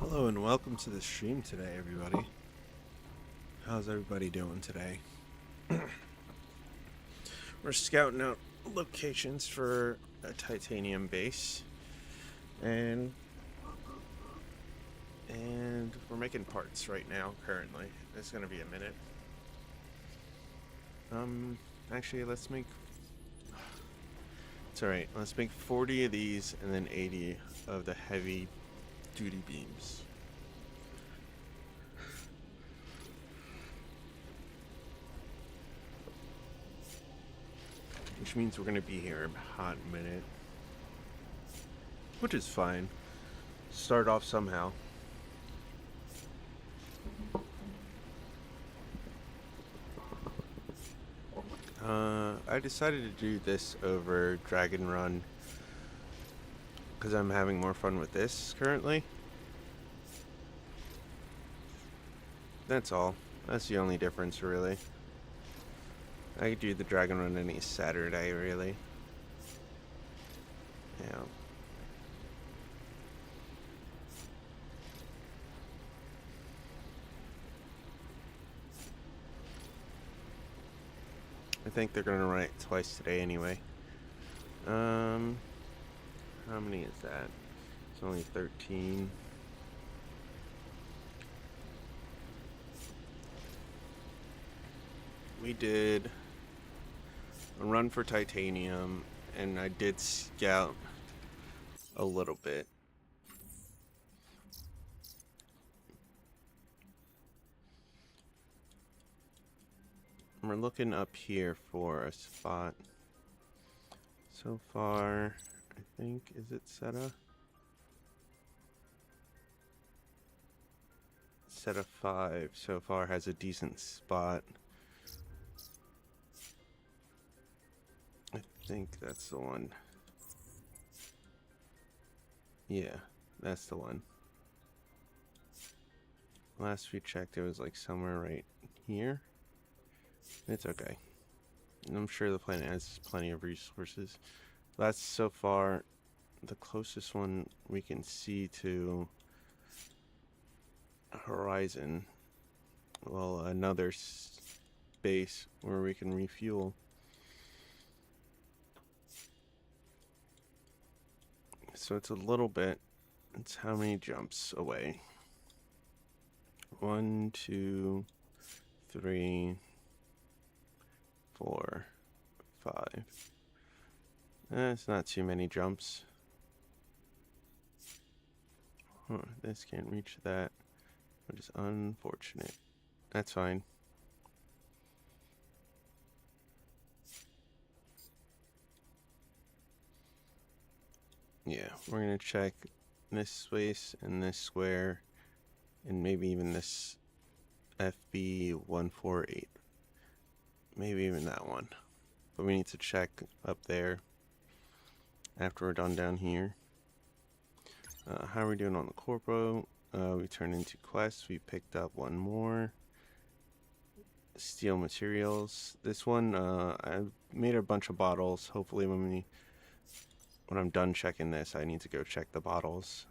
Hello and welcome to the stream today, everybody. How's everybody doing today? We're scouting out locations for a titanium base, and we're making parts right now. Currently, it's gonna be a minute. Actually, let's make. It's all right. Let's make 40 of these, and then 80 of the heavy duty beams. Which means we're gonna be here a hot minute. Which is fine. Start off somehow. I decided to do this over Dragon Run because I'm having more fun with this currently. That's all. That's the only difference, really. I could do the Dragon Run any Saturday, really. Yeah. I think they're gonna run it twice today anyway. How many is that? It's only 13. We did a run for titanium, and I did scout a little bit. We're looking up here for a spot. So far, I think, is it Seta? Seta 5 so far has a decent spot. I think that's the one. Yeah, that's the one. Last we checked, it was like somewhere right here. It's okay. I'm sure the planet has plenty of resources. That's so far the closest one we can see to Horizon. Well, another base where we can refuel. So it's a little bit. It's how many jumps away? 1, 2, 3, 4, 5. It's not too many jumps. Huh, this can't reach that, which is unfortunate. That's fine. Yeah, we're gonna check this space and this square, and maybe even this FB148. Maybe even that one. But we need to check up there after we're done down here. How are we doing on the corpo? We turned into quests. We picked up one more. Steel materials. This one, I made a bunch of bottles. Hopefully when I'm done checking this, I need to go check the bottles.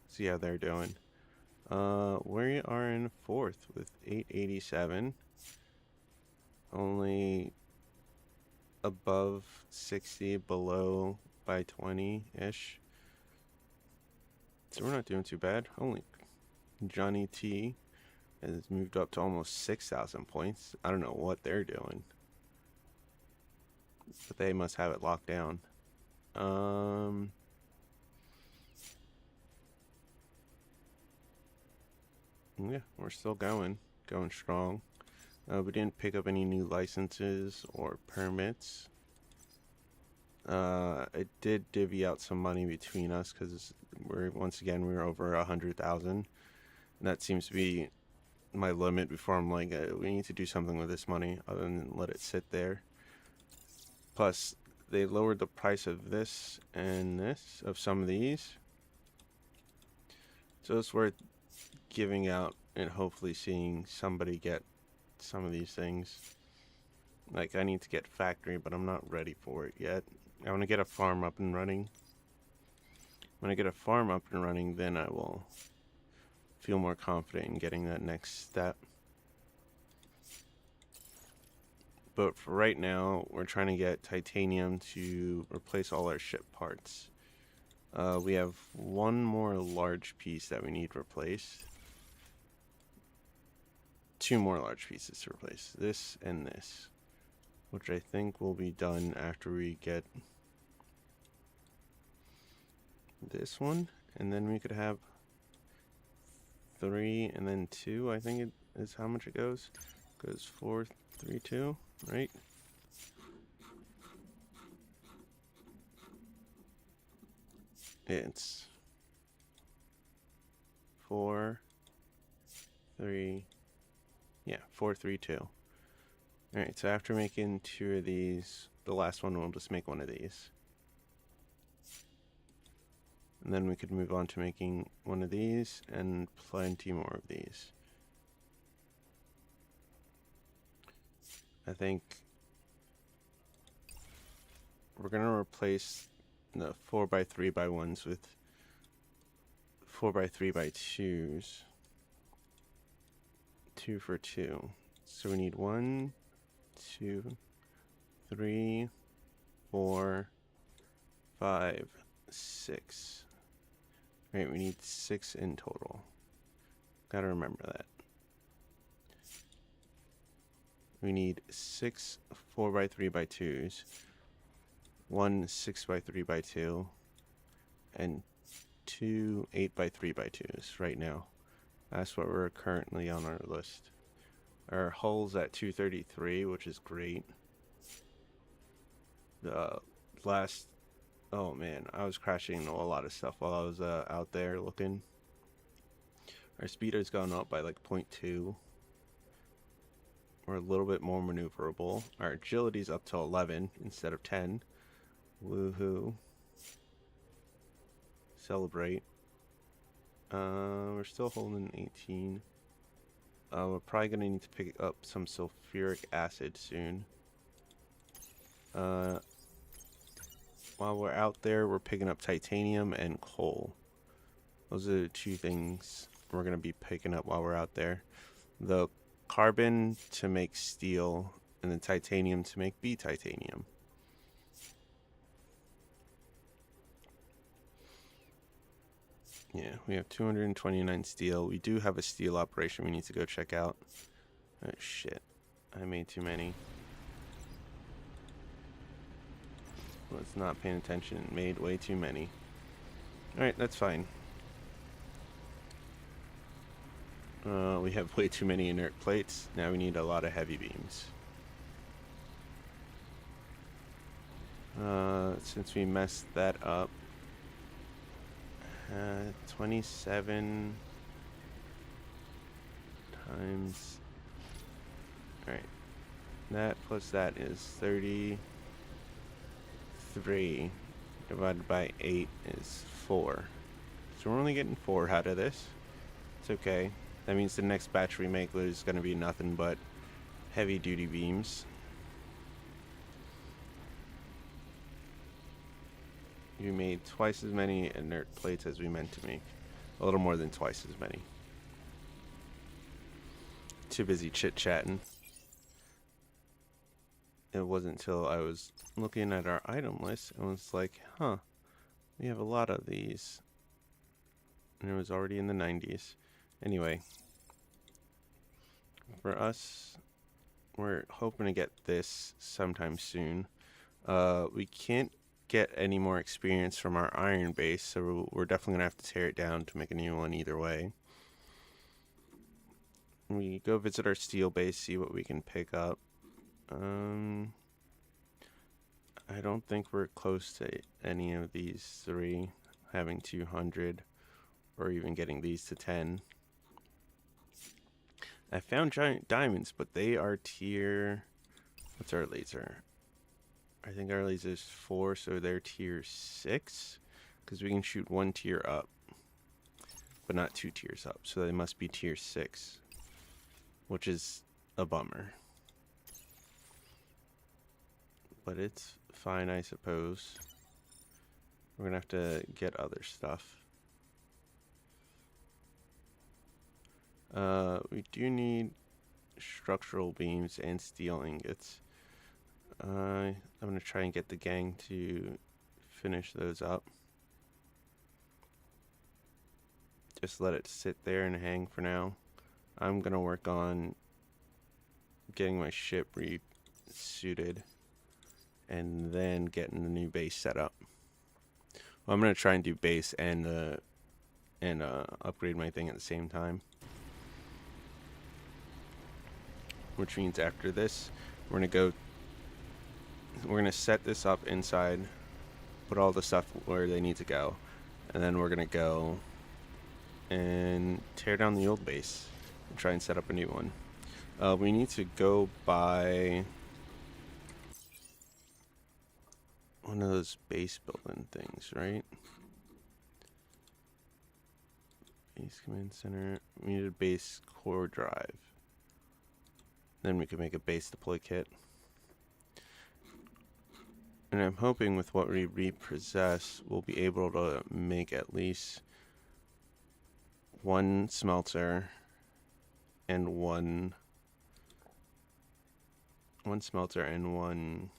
See how they're doing. We are in 4th with 887. Only above 60, below by 20-ish. So we're not doing too bad. Only Johnny T has moved up to almost 6,000 points. I don't know what they're doing, but they must have it locked down. Yeah, we're still going strong. We didn't pick up any new licenses or permits. It did divvy out some money between us because once again we were over 100,000. That seems to be my limit before I'm like, we need to do something with this money other than let it sit there. Plus, they lowered the price of this and this, of some of these. So it's worth giving out and hopefully seeing somebody get some of these things. Like, I need to get factory, but I'm not ready for it yet. I want to get a farm up and running. When I get a farm up and running, then I will feel more confident in getting that next step. But for right now, we're trying to get titanium to replace all our ship parts. We have one more large piece that we need replaced. Two more large pieces to replace. This and this. Which I think will be done after we get this one. And then we could have 3 and then 2. I think it is how much it goes. Goes 4, 3, 2, right? It's 4, 3, yeah, 4, 3, 2. Alright, so after making 2 of these, the last one we'll just make one of these. And then we could move on to making one of these and plenty more of these. I think we're going to replace the 4x3x1s with 4x3x2s. 2 for 2. So we need 1, 2, 3, 4, 5, 6. Right, we need 6 in total. Gotta remember that. We need 6 4x3x2s, 1 6x3x2, and 2 8x3x2s right now. That's what we're currently on our list. Our hull's at 233, which is great. Oh man, I was crashing into a lot of stuff while I was out there looking. Our speeder's gone up by like 0.2. We're a little bit more maneuverable. Our agility's up to 11 instead of 10. Woohoo. Celebrate. We're still holding 18. We're probably going to need to pick up some sulfuric acid soon. While we're out there, we're picking up titanium and coal. Those are the two things we're going to be picking up while we're out there. The carbon to make steel, and the titanium to make B-titanium. Yeah, we have 229 steel. We do have a steel operation we need to go check out. Oh shit, I made too many. Was not paying attention, made way too many. Alright, that's fine. We have way too many inert plates. Now we need a lot of heavy beams. Since we messed that up, 27 times, alright, that plus that is 33 divided by 8 is 4. So we're only getting 4 out of this. It's okay. That means the next batch we make is going to be nothing but heavy duty beams. We made twice as many inert plates as we meant to make. A little more than twice as many. Too busy chit-chatting. It wasn't until I was looking at our item list and was like, huh, we have a lot of these. And it was already in the 90s. Anyway, for us, we're hoping to get this sometime soon. We can't get any more experience from our iron base, so we're definitely gonna have to tear it down to make a new one either way. We go visit our steel base, see what we can pick up. I don't think we're close to any of these 3 having 200 or even getting these to 10. I found giant diamonds, but they are tier, what's our laser? I think our laser is 4, so they're tier 6, because we can shoot 1 tier up, but not 2 tiers up, so they must be tier 6, which is a bummer. But it's fine, I suppose. We're gonna have to get other stuff. We do need structural beams and steel ingots. I'm gonna try and get the gang to finish those up. Just let it sit there and hang for now. I'm gonna work on getting my ship resuited and then getting the new base set up. Well, I'm gonna try and do base and upgrade my thing at the same time. Which means after this, we're gonna set this up inside, put all the stuff where they need to go, and then we're gonna go and tear down the old base and try and set up a new one. We need to go buy one of those base building things, right? Base command center. We need a base core drive. Then we can make a base deploy kit. And I'm hoping with what we repossess, we'll be able to make at least one smelter and one smelter and one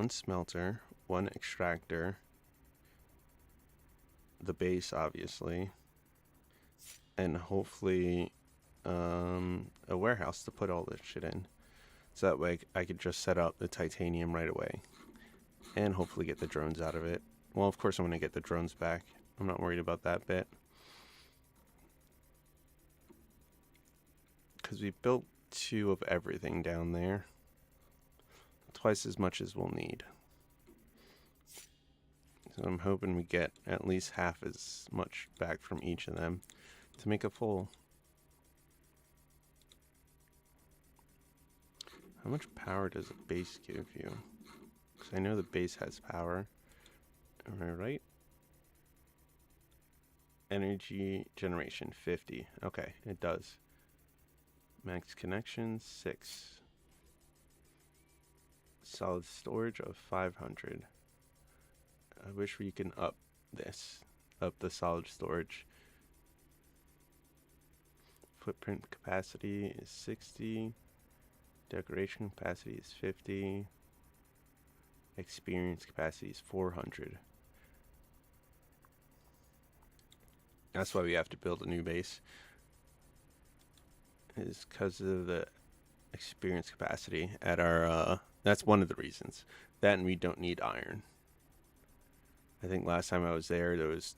smelter, one extractor, the base obviously, and hopefully a warehouse to put all this shit in. So that way I could just set up the titanium right away and hopefully get the drones out of it. Well, of course I'm going to get the drones back. I'm not worried about that bit. Because we built 2 of everything down there. Twice as much as we'll need. So I'm hoping we get at least half as much back from each of them to make a full. How much power does a base give you? Because I know the base has power. Am I right? Energy generation 50. Okay, it does. Max connection 6. Solid storage of 500. I wish we can up the solid storage. Footprint capacity is 60. Decoration capacity is 50. Experience capacity is 400. That's why we have to build a new base. Is because of the experience capacity at our that's one of the reasons. That, and we don't need iron. I think last time I was there was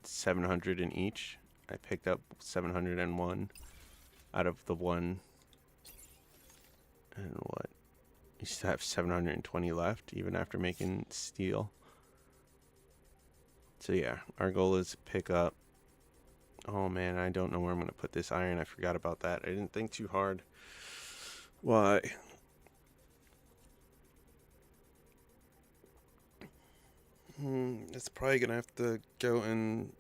700 in each. I picked up 701 out of the one. And what? You still have 720 left, even after making steel. So yeah, our goal is to pick up. Oh man, I don't know where I'm going to put this iron. I forgot about that. I didn't think too hard. Why? It's probably going to have to go in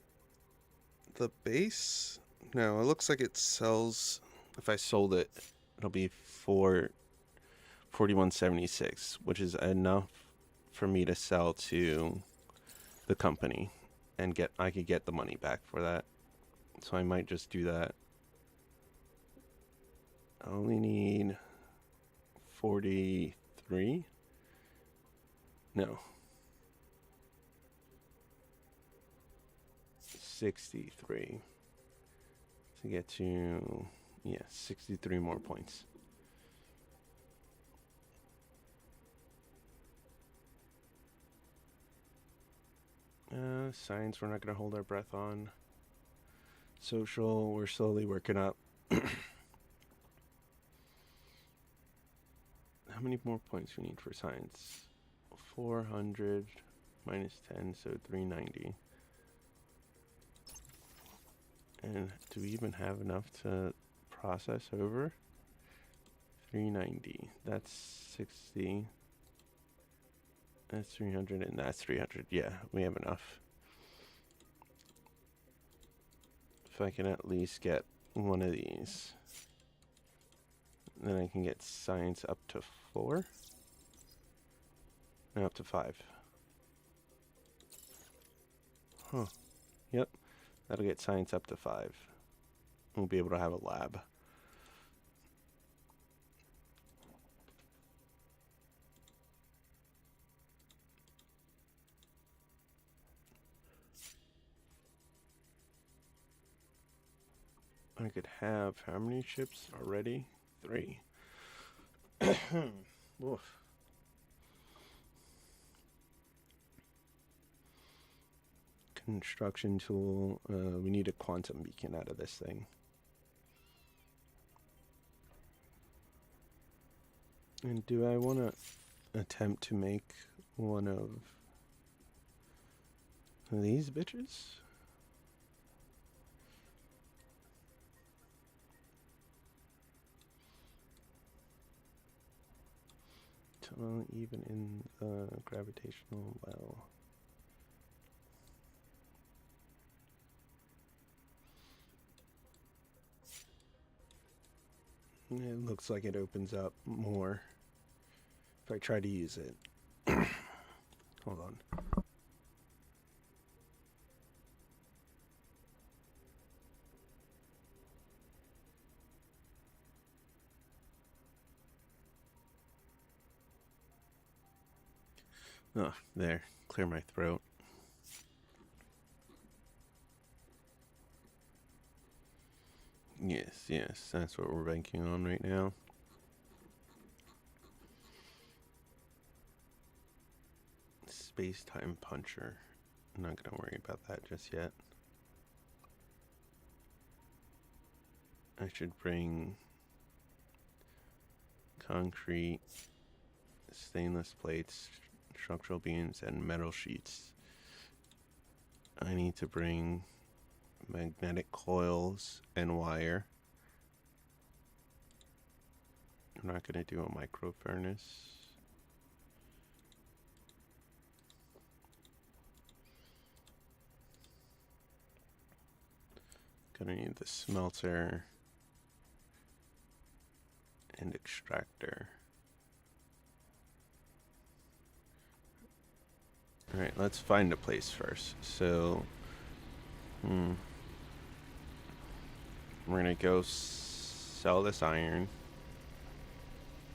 the base. No, it looks like it sells. If I sold it, it'll be 41.76, which is enough for me to sell to the company and I could get the money back for that. So I might just do that. I only need 43. No. 63 to get to 63 more points. Science, we're not going to hold our breath on. Social, we're slowly working up. How many more points we need for science? 400 minus 10, so 390. And do we even have enough to process over? 390. That's 60. That's 300, and that's 300. Yeah, we have enough. If I can at least get one of these, then I can get science up to 4. No, up to 5. Huh. Yep. That'll get science up to 5. We'll be able to have a lab. I could have how many ships already? 3. Oof. Construction tool. We need a quantum beacon out of this thing. And do I want to attempt to make one of these bitches? Even in the gravitational well. It looks like it opens up more if I try to use it. Hold on. Oh, there. Clear my throat. Yes, yes, that's what we're banking on right now. Space-time puncher. I'm not gonna worry about that just yet. I should bring concrete, stainless plates, structural beams, and metal sheets. I need to bring magnetic coils and wire. I'm not going to do a micro furnace. Gonna need the smelter and extractor. Alright, let's find a place first. So, we're gonna go sell this iron,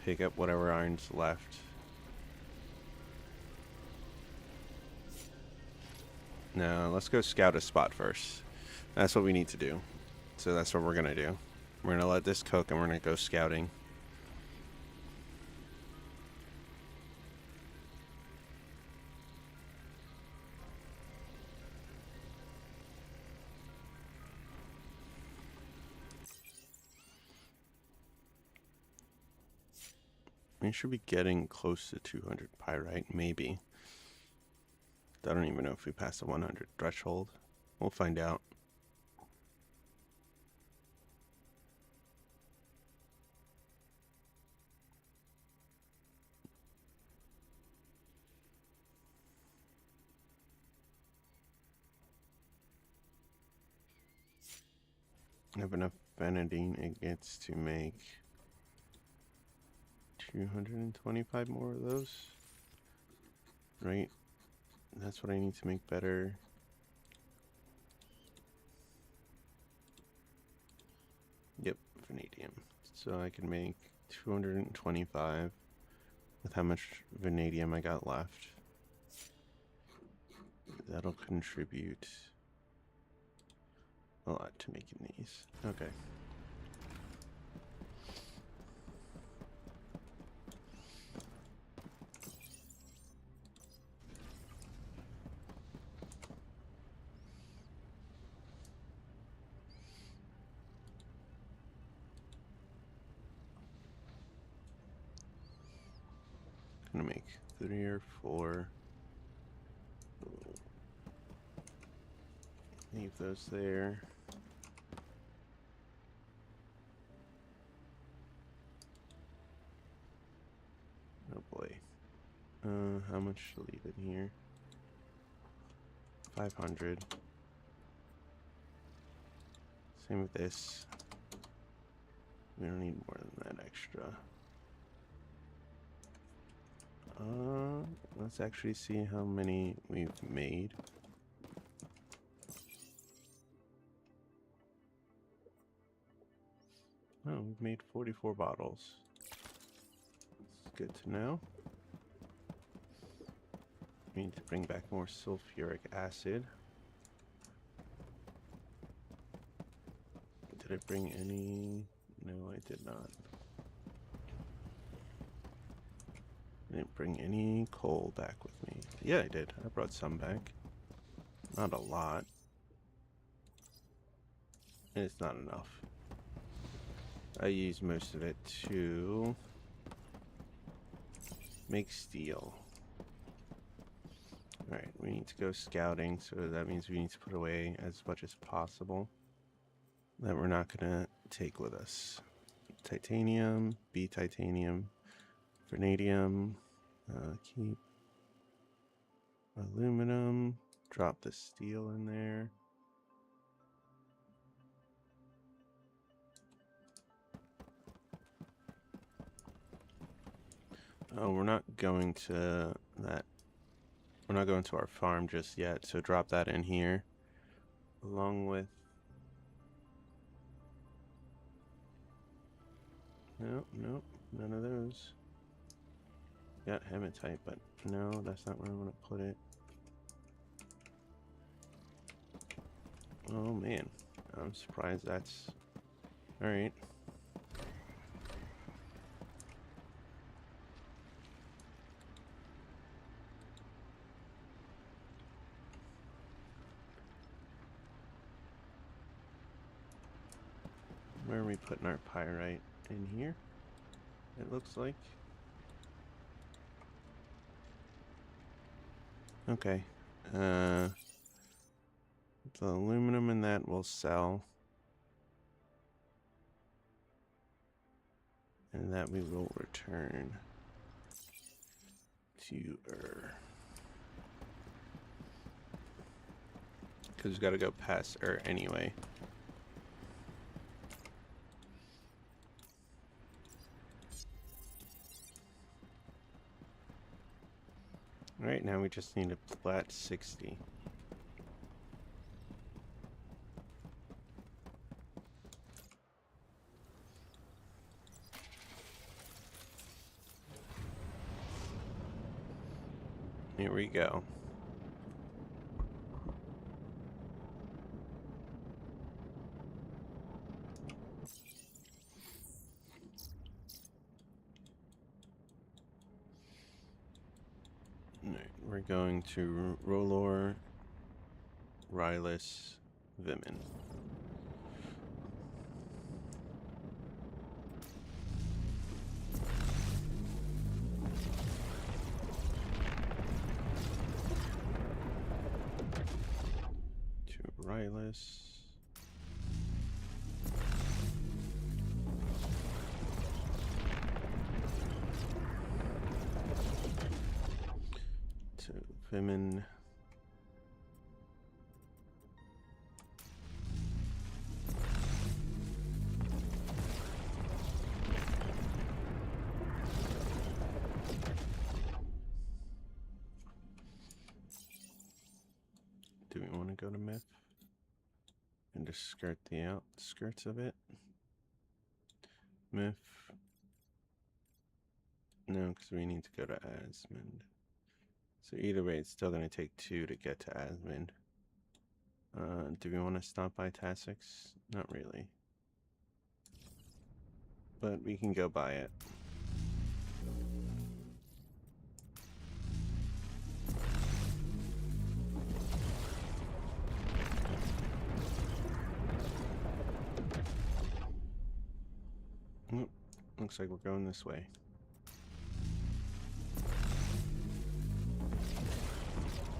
pick up whatever iron's left. Now, let's go scout a spot first. That's what we need to do. So that's what we're gonna do. We're gonna let this cook and we're gonna go scouting. We should be getting close to 200 pyrite, maybe. I don't even know if we passed the 100 threshold. We'll find out. I have enough vanadine it gets to make 225 more of those. Right? That's what I need to make better. Yep, vanadium. So I can make 225 with how much vanadium I got left. That'll contribute a lot to making these. Okay. Gonna make 3 or 4. Leave those there. Oh boy. How much to leave in here? 500. Same with this. We don't need more than that extra. Let's actually see how many we've made. Oh, we've made 44 bottles. It's good to know. We need to bring back more sulfuric acid. Did I bring any? No, I did not. I didn't bring any coal back with me. Yeah, I did. I brought some back. Not a lot. It's not enough. I used most of it to make steel. Alright, we need to go scouting, so that means we need to put away as much as possible that we're not gonna take with us. Titanium, B titanium, vanadium, keep aluminum, drop the steel in there. Oh, we're not going to that. We're not going to our farm just yet, so drop that in here. Along with... Nope, nope, none of those. Got hematite, but no, that's not where I'm going to put it. Oh man, I'm surprised that's... Alright. Where are we putting our pyrite? In here, it looks like. Okay. The aluminum in that will sell. And that we will return to because we've got to go past anyway. Right now we just need a flat 60. Here we go. Alright, we're going to Rolor, Rylus, Vimin. To Rylus. To Vimin. Do we want to go to Myth and just skirt the outskirts of it? Myth. No, because we need to go to Asmund. So either way, it's still going to take 2 to get to Asmund. Do we want to stop by Tassix? Not really. But we can go by it. Oop, looks like we're going this way.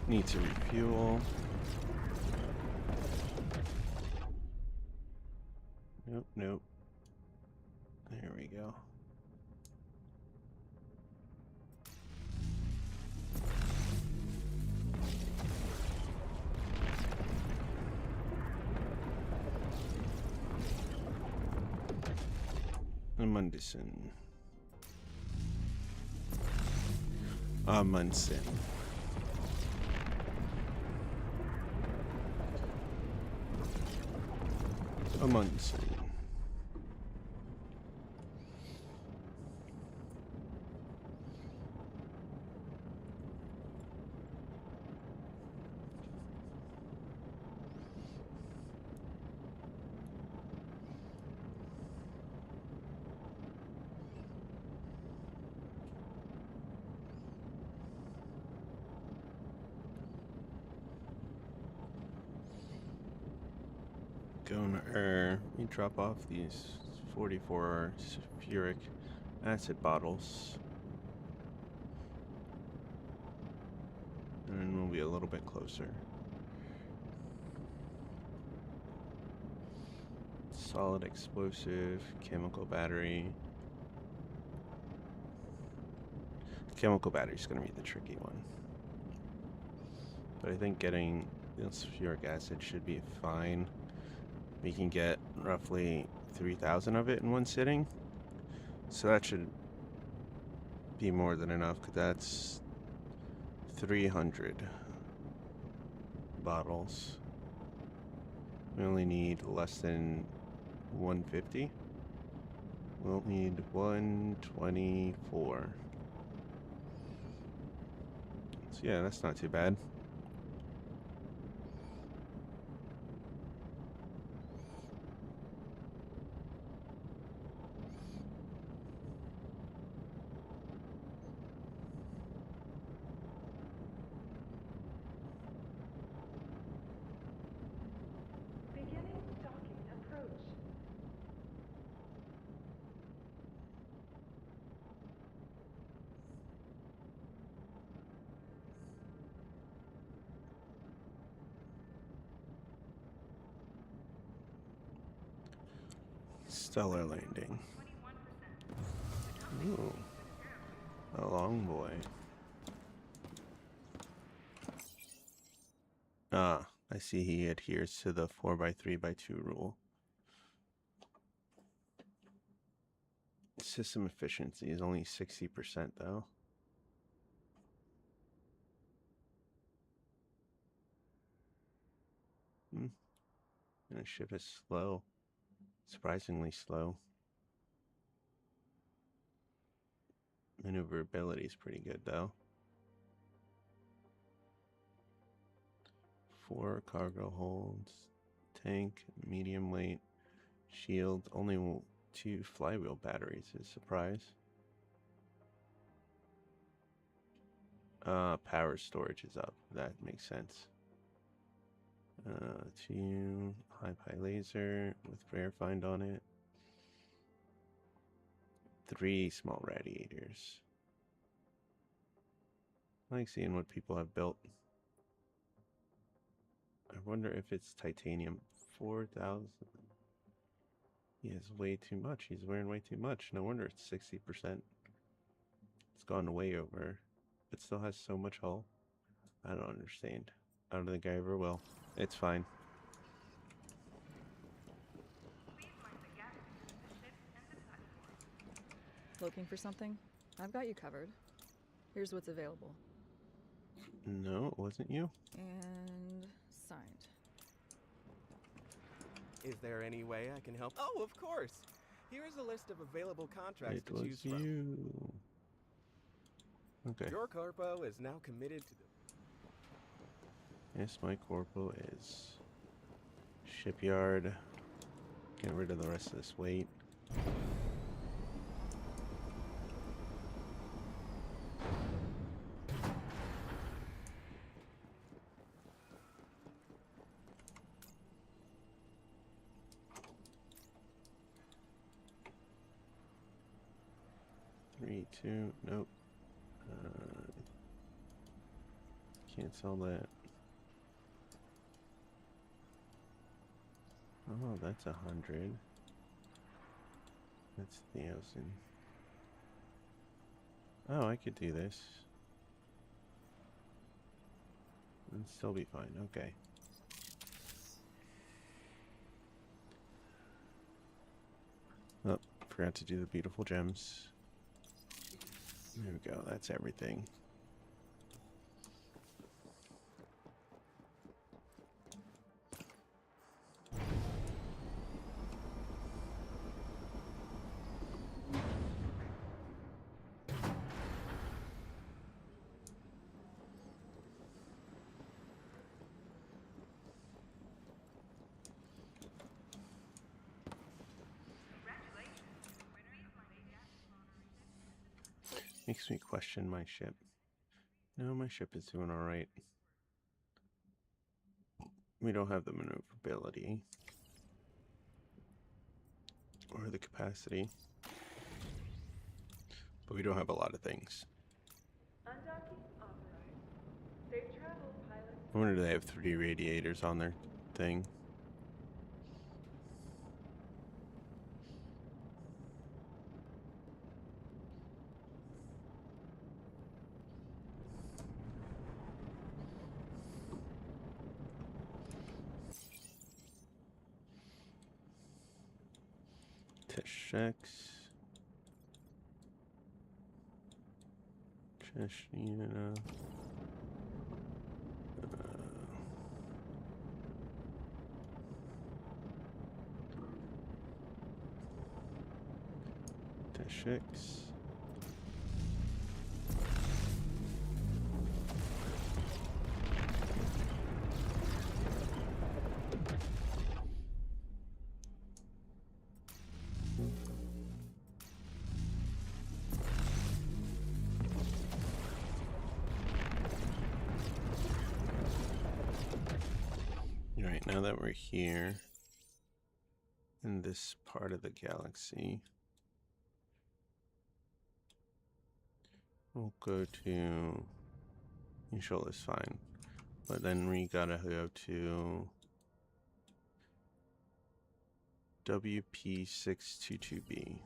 Need to refuel. Nope, nope. There we go. Amundsen. Amundsen. Amundsen. Let me drop off these 44 sulfuric acid bottles. And then we'll be a little bit closer. Solid explosive, chemical battery. Chemical battery is going to be the tricky one. But I think getting sulfuric acid should be fine. We can get roughly 3,000 of it in one sitting. So that should be more than enough, because that's 300 bottles. We only need less than 150. We'll need 124. So yeah, that's not too bad. Stellar landing. Ooh, a long boy. Ah, I see he adheres to the 4x3x2 rule. System efficiency is only 60% though. And the ship is slow. Surprisingly slow. Maneuverability is pretty good though. 4 cargo holds. Tank, medium weight, shield, only 2 flywheel batteries is a surprise. Power storage is up. That makes sense. 2 high-pi laser with rare find on it. 3 small radiators. I like seeing what people have built. I wonder if it's titanium. 4,000. He has way too much. He's wearing way too much. No wonder it's 60%. It's gone way over. It still has so much hull. I don't understand. I don't think I ever will. It's fine. Looking for something? I've got you covered. Here's what's available. No, it wasn't you. And signed. Is there any way I can help? Oh, of course! Here's a list of available contracts It to was choose from. you. Okay. Your corpo is now committed to the... Yes, my corpo is. Shipyard. Get rid of the rest of this weight. Three, two, nope. Can't sell that. Oh, that's 100. That's 1,000. Oh, I could do this. And still be fine. Okay. Oh, forgot to do the beautiful gems. There we go. That's everything. Makes me question my ship. No, my ship is doing alright. We don't have the maneuverability. or the capacity. But we don't have a lot of things. Undocking authorized. Safe travel, pilot. I wonder if they have 3 radiators on their thing. Test checks. Cheshire. Test checks. Alright, now that we're here in this part of the galaxy, we'll go to Inshul is fine, but then we gotta go to WP622B.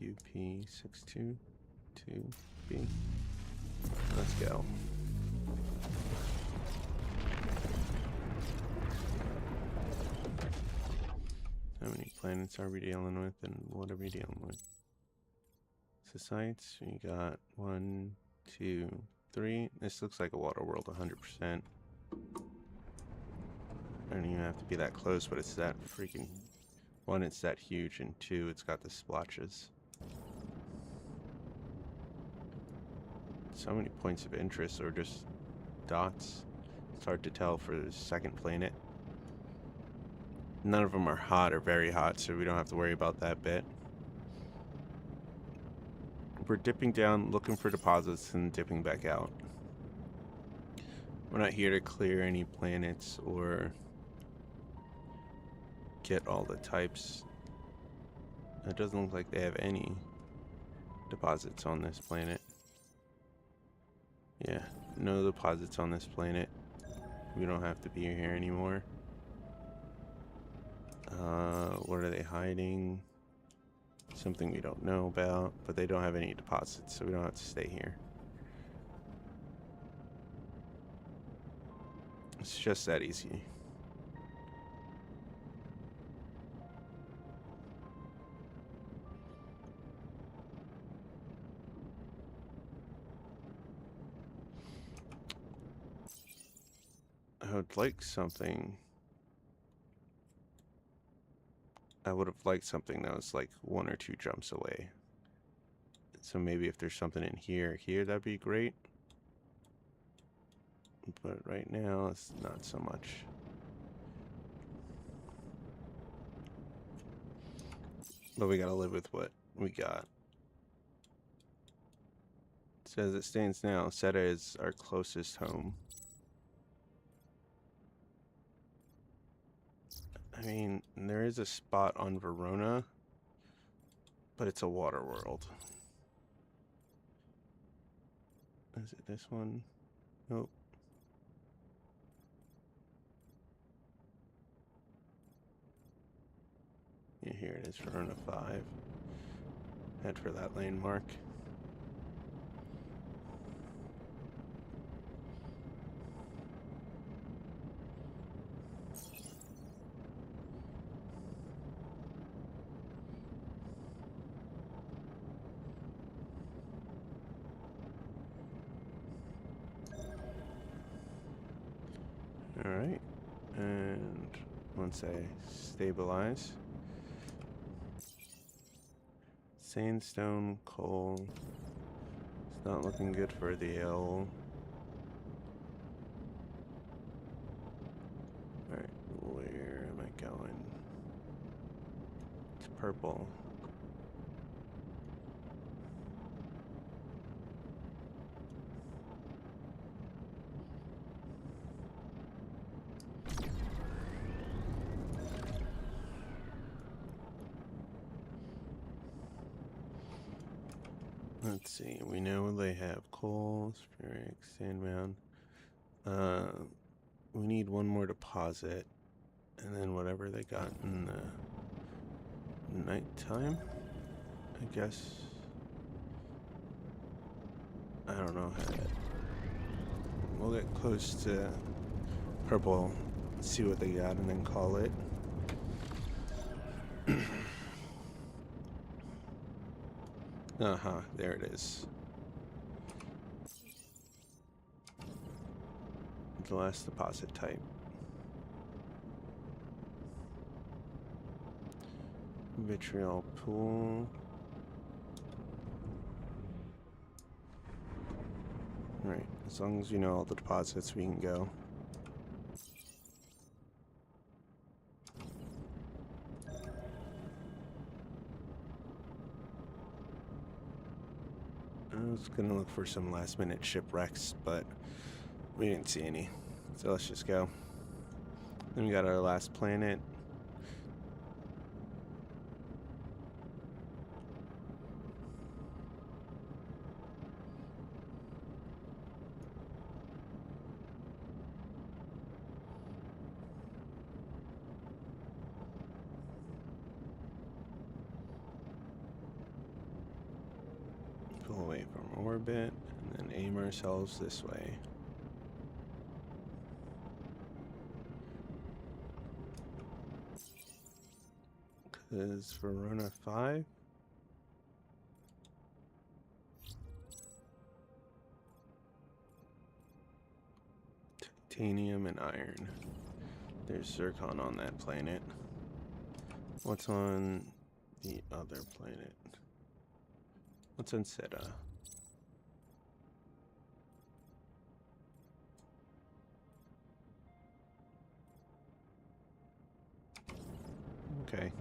WP622B. Let's go. How many planets are we dealing with, and what are we dealing with? Societies, we got 1, 2, 3. This looks like a water world 100%. I don't even have to be that close, but it's that freaking... 1, it's that huge, and 2, it's got the splotches. So many points of interest, or just dots. It's hard to tell for the second planet. None of them are hot or very hot, so we don't have to worry about that bit. We're dipping down, looking for deposits, and dipping back out. We're not here to clear any planets or get all the types. It doesn't look like they have any deposits on this planet. Yeah, no deposits on this planet. We don't have to be here anymore. What are they hiding? Something we don't know about, but they don't have any deposits, so we don't have to stay here. It's just that easy. I would like something. I would have liked something that was like 1 or 2 jumps away. So maybe if there's something in here, that'd be great. But right now, it's not so much. But we gotta live with what we got. So as it stands now, Seta is our closest home. I mean, there is a spot on Verona, but it's a water world. Is it this one? Nope. Yeah, here it is, Verona 5. Head for that landmark. Alright, and once I stabilize, sandstone, coal, it's not looking good for the L. Alright, where am I going? It's purple. Let's see. We know they have coal, spheric, sandbound. We need one more deposit, and then whatever they got in the nighttime, I guess. I don't know. We'll get close to purple, see what they got, and then call it. There it is. The last deposit type. Vitriol pool. Right, as long as you know all the deposits, we can go. I was gonna look for some last minute shipwrecks, but we didn't see any. So let's just go. Then we got our last planet. Pull away from orbit, and then aim ourselves this way. Because Verona 5. Titanium and iron. There's zircon on that planet. What's on the other planet? What's on Seta? Okay.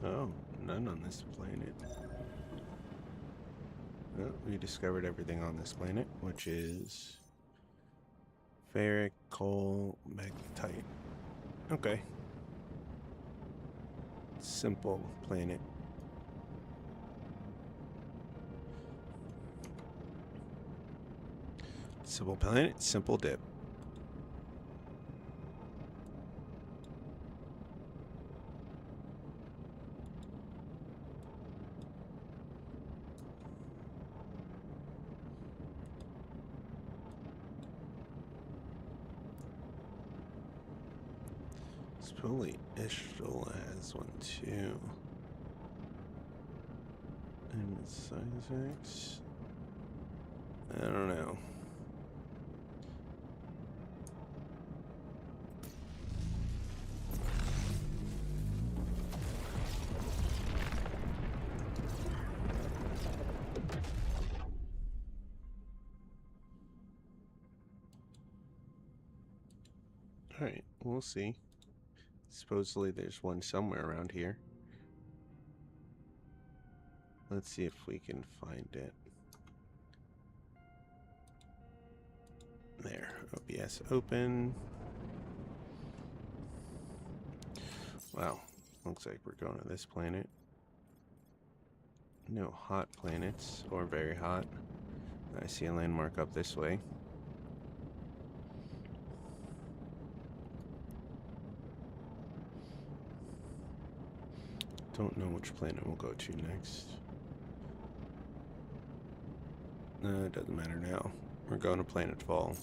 Oh, none on this planet. Well, we discovered everything on this planet, which is ferric, coal, magnetite. Okay. Simple planet. Simple planet, simple dip. Supposedly Ishtal has one too. And Sizex? I don't know. Alright, we'll see. Supposedly there's one somewhere around here. Let's see if we can find it. There, OBS open. Wow, looks like we're going to this planet. No hot planets, or very hot. I see a landmark up this way. Don't know which planet we'll go to next. No, it doesn't matter now. We're going to Planetfall.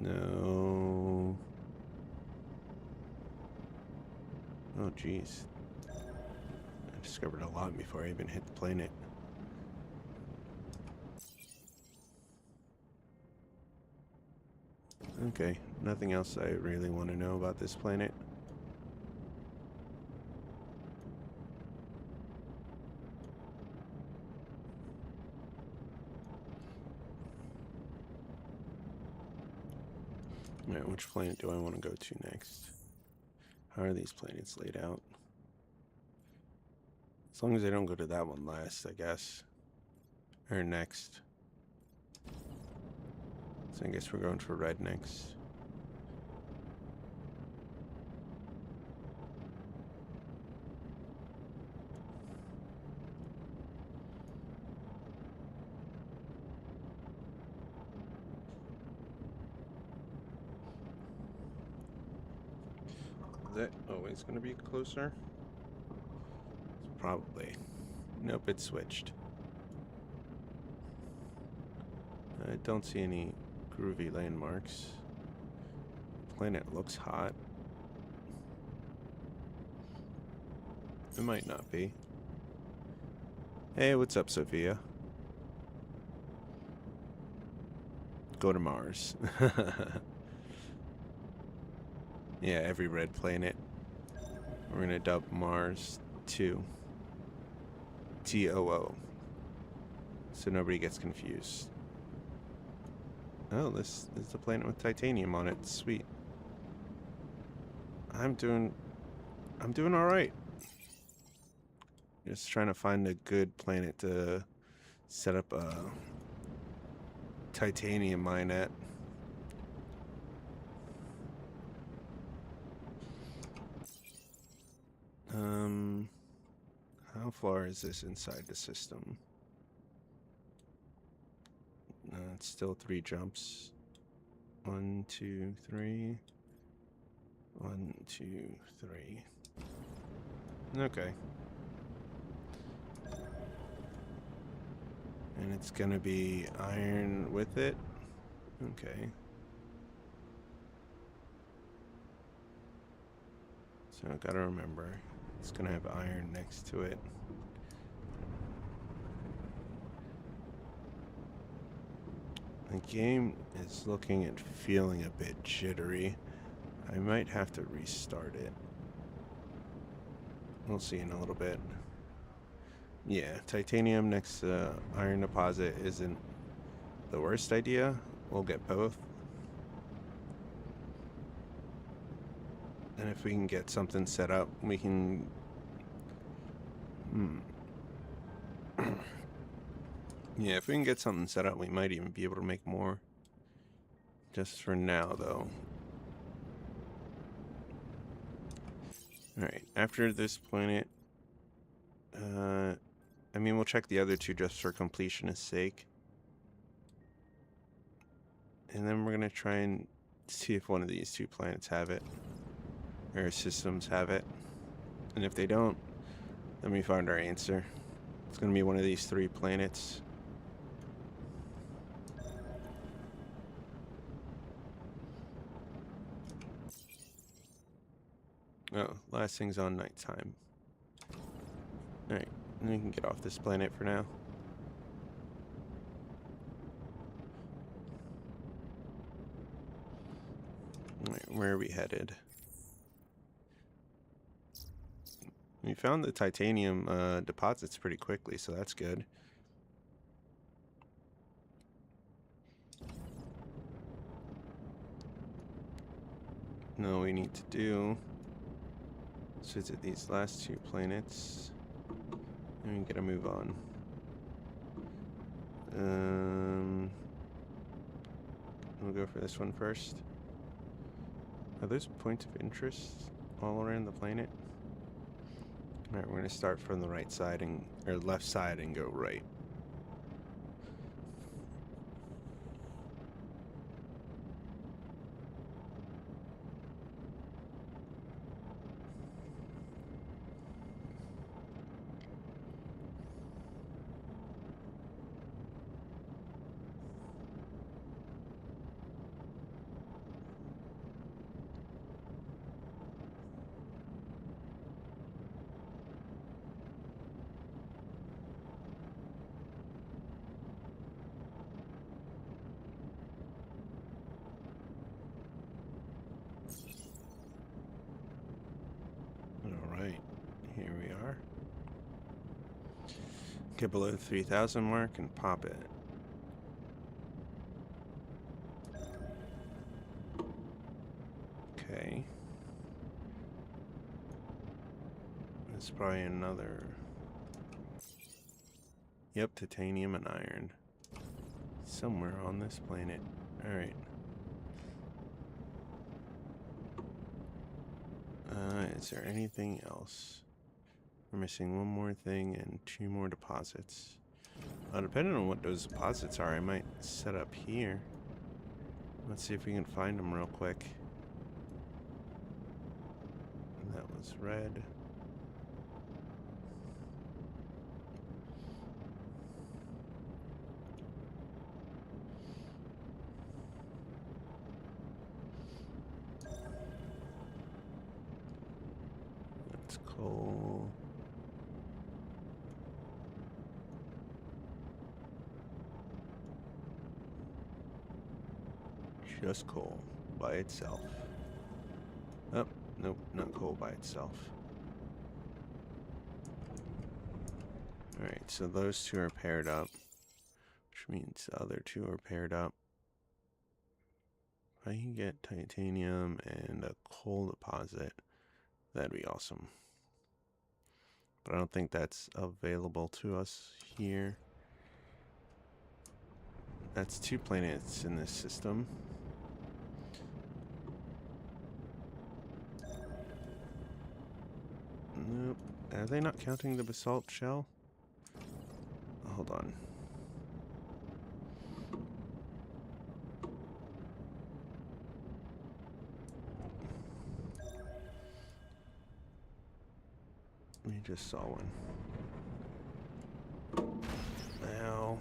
No. Oh, jeez. I discovered a lot before I even hit the planet. Okay, nothing else I really want to know about this planet. Alright, which planet do I want to go to next? How are these planets laid out? As long as I don't go to that one last, I guess. Or next. So I guess we're going for red next. Is that always going to be closer? Probably. Nope, it switched. I don't see any groovy landmarks. Planet looks hot. It might not be. Hey, what's up, Sophia? Go to Mars. Yeah, every red planet. We're gonna dub Mars 2. TOO. So nobody gets confused. Oh, this is the planet with titanium on it. Sweet. I'm doing alright. Just trying to find a good planet to set up a titanium mine at. How far is this inside the system? It's still 3 jumps. 1, 2, 3. 1, 2, 3. Okay. And it's gonna be iron with it? Okay. So I gotta remember, it's gonna have iron next to it. The game is looking and feeling a bit jittery. I might have to restart it. We'll see in a little bit. Yeah, titanium next to iron deposit isn't the worst idea. We'll get both. And if we can get something set up, we can... Yeah, if we can get something set up, we might even be able to make more. Just for now, though. Alright, after this planet... I mean, we'll check the other 2 just for completionist sake. And then we're gonna try and see if one of these 2 planets have it. Or systems have it. And if they don't, then we find our answer. It's gonna be one of these 3 planets. Oh, last thing's on nighttime. Alright, then we can get off this planet for now. Alright, where are we headed? We found the titanium deposits pretty quickly, so that's good. Now we need to do is visit these last 2 planets. And we gotta move on. We'll go for this one first. Are those points of interest all around the planet? Alright, we're gonna start from the right side or left side and go right. Alright, here we are. Get below the 3,000 mark and pop it. probably another. Yep, titanium and iron. Somewhere on this planet. Alright. Is there anything else? We're missing one more thing and 2 more deposits. Depending on what those deposits are, I might set up here. Let's see if we can find them real quick. That was red. That's coal. Just coal by itself. Oh, nope, not coal by itself. Alright, so those 2 are paired up, which means the other 2 are paired up. If I can get titanium and a coal deposit, that'd be awesome. But I don't think that's available to us here. That's 2 planets in this system. Nope. Are they not counting the basalt shell? Hold on. We just saw one. Ow.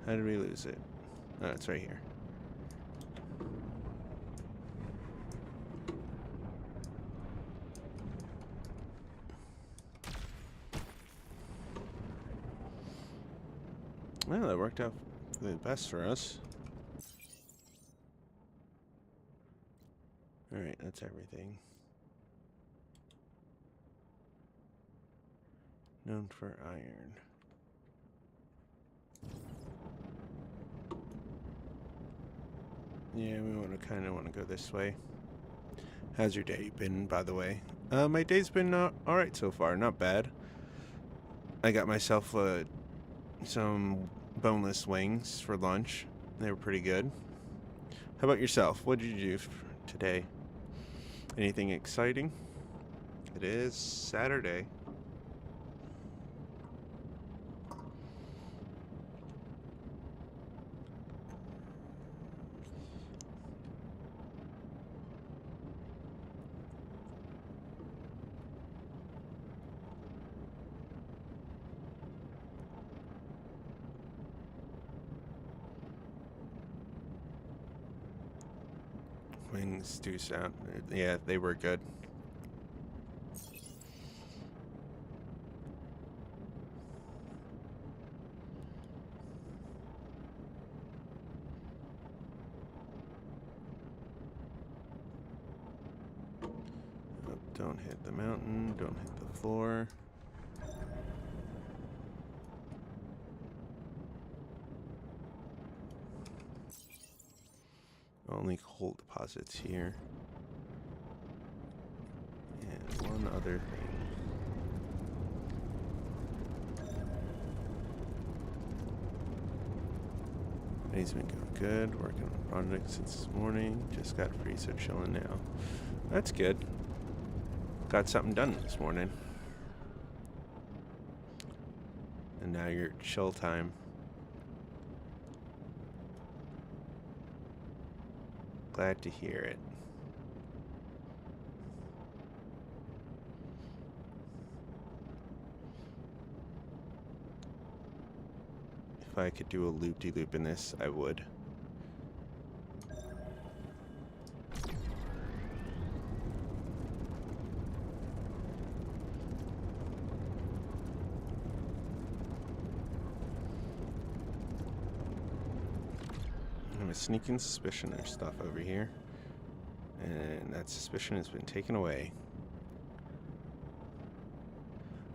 How did we lose it? Oh, it's right here. Well, that worked out the best for us. Alright, that's everything. Known for iron. Yeah, we kind of want to go this way. How's your day been, by the way? My day's been alright so far, not bad. I got myself some boneless wings for lunch. They were pretty good. How about yourself? What did you do today? Anything exciting? It is Saturday. Wings do sound, yeah, they were good. Oh, don't hit the mountain, don't hit the floor. Only coal deposits here. And one other thing. Day's been going good, working on projects since this morning. Just got free, so chilling now. That's good. Got something done this morning. And now you're chill time. Glad to hear it. If I could do a loop-de-loop in this, I would. I have a sneaking suspicion there's stuff over here. And that suspicion has been taken away.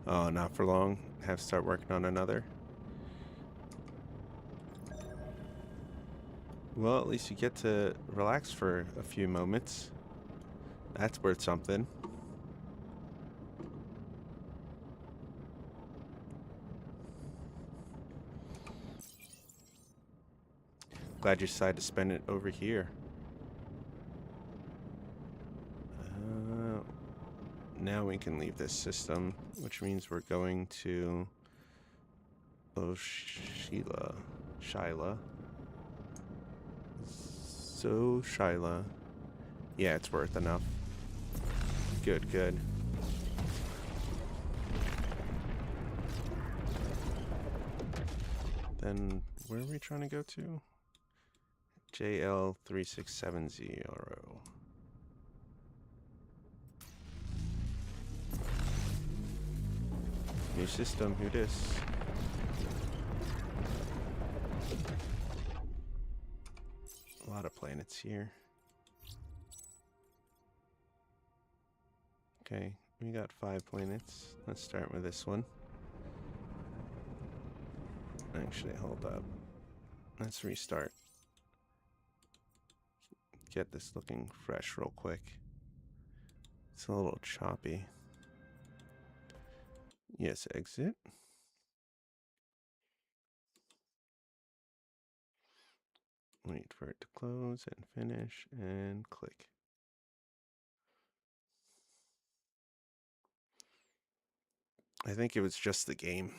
Oh, not for long. Have to start working on another. Well, at least you get to relax for a few moments. That's worth something. Glad you decided to spend it over here. Now we can leave this system, which means we're going to Shyla. So Shyla. Yeah, it's worth enough. Good, good. Then where are we trying to go to? JL3670. New system, who dis? A lot of planets here. Okay, we got 5 planets. Let's start with this one. Actually, hold up. Let's restart. Get this looking fresh real quick. It's a little choppy. Yes, exit. Wait for it to close and finish and click. I think it was just the game.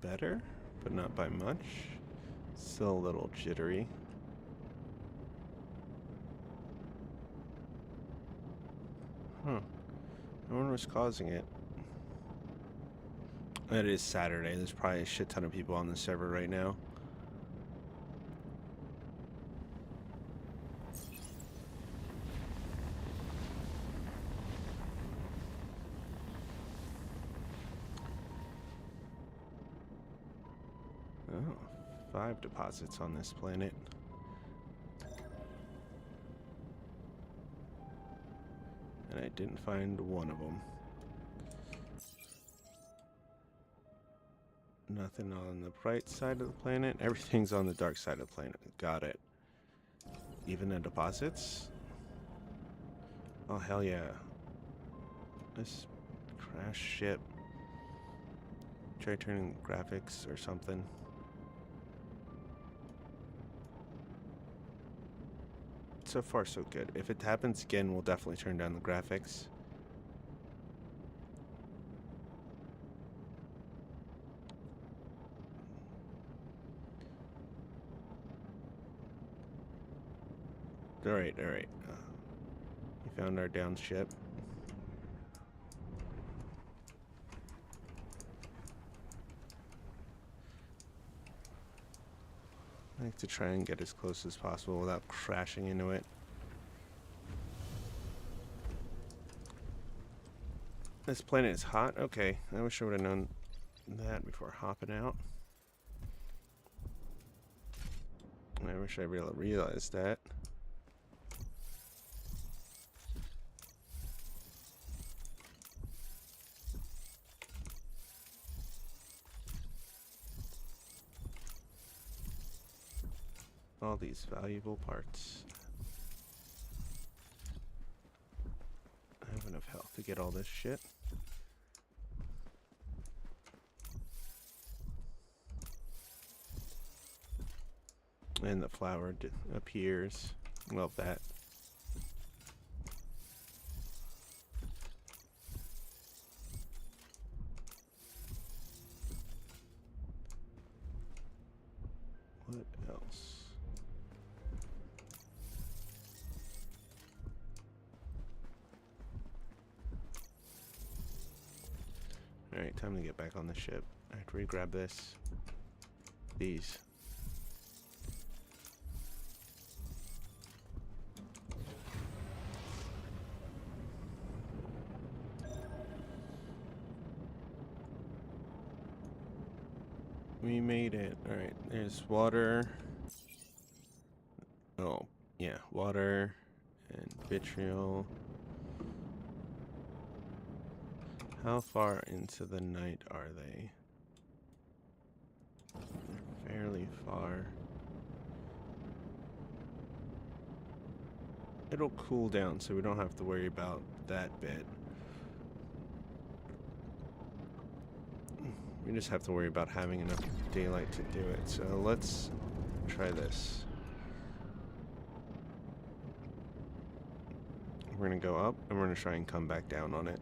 Better, but not by much. Still a little jittery. Huh. I wonder what's causing it. It is Saturday. There's probably a shit ton of people on the server right now. Oh, 5 deposits on this planet. And I didn't find one of them. Nothing on the bright side of the planet. Everything's on the dark side of the planet. Got it. Even the deposits? Oh, hell yeah. This crash ship. Try turning graphics or something. So far, so good. If it happens again, we'll definitely turn down the graphics. Alright, alright. We found our down ship. I like to try and get as close as possible without crashing into it. This planet is hot? Okay, I wish I would have known that before hopping out. I wish I realized that. All these valuable parts. I have enough health to get all this shit. And the flower appears. Love that. What else? Alright, time to get back on the ship. I have to re-grab this. These. We made it. Alright, there's water. Oh, yeah, water and vitriol. How far into the night are they? They're fairly far. It'll cool down, so we don't have to worry about that bit. We just have to worry about having enough daylight to do it. So let's try this. We're going to go up, and we're going to try and come back down on it.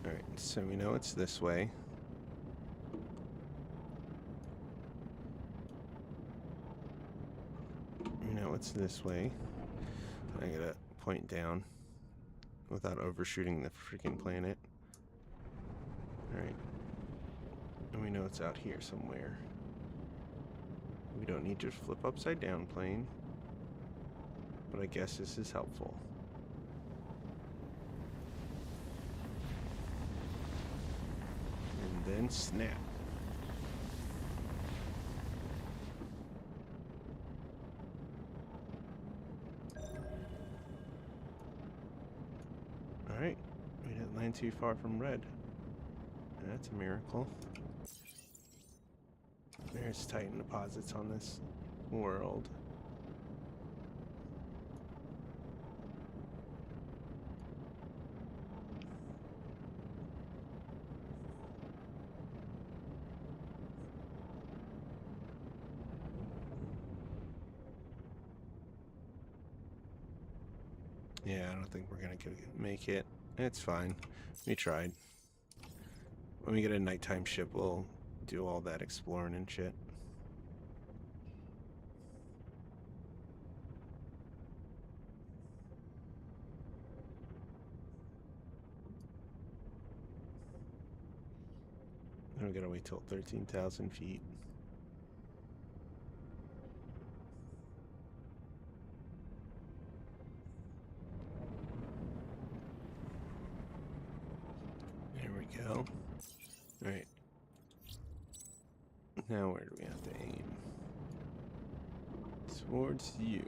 Alright, so we know it's this way. We know it's this way. I gotta point down without overshooting the freaking planet. Alright. And we know it's out here somewhere. We don't need to flip upside down plane. But I guess this is helpful. And then snap. Alright, we didn't land too far from red. That's a miracle. There's Titan deposits on this world. Yeah, I don't think we're gonna make it. It's fine. We tried. When we get a nighttime ship, we'll do all that exploring and shit. Then we gotta wait till 13,000 feet. There we go. Alright. Now where do we have to aim? Towards you.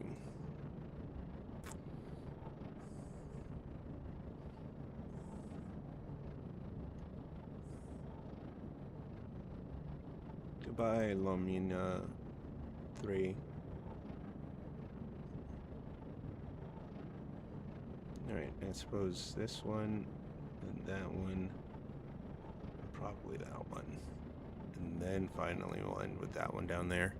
Goodbye, Lumina 3. Alright, I suppose this one, and that one, and probably that one. And then finally we'll end with that one down there.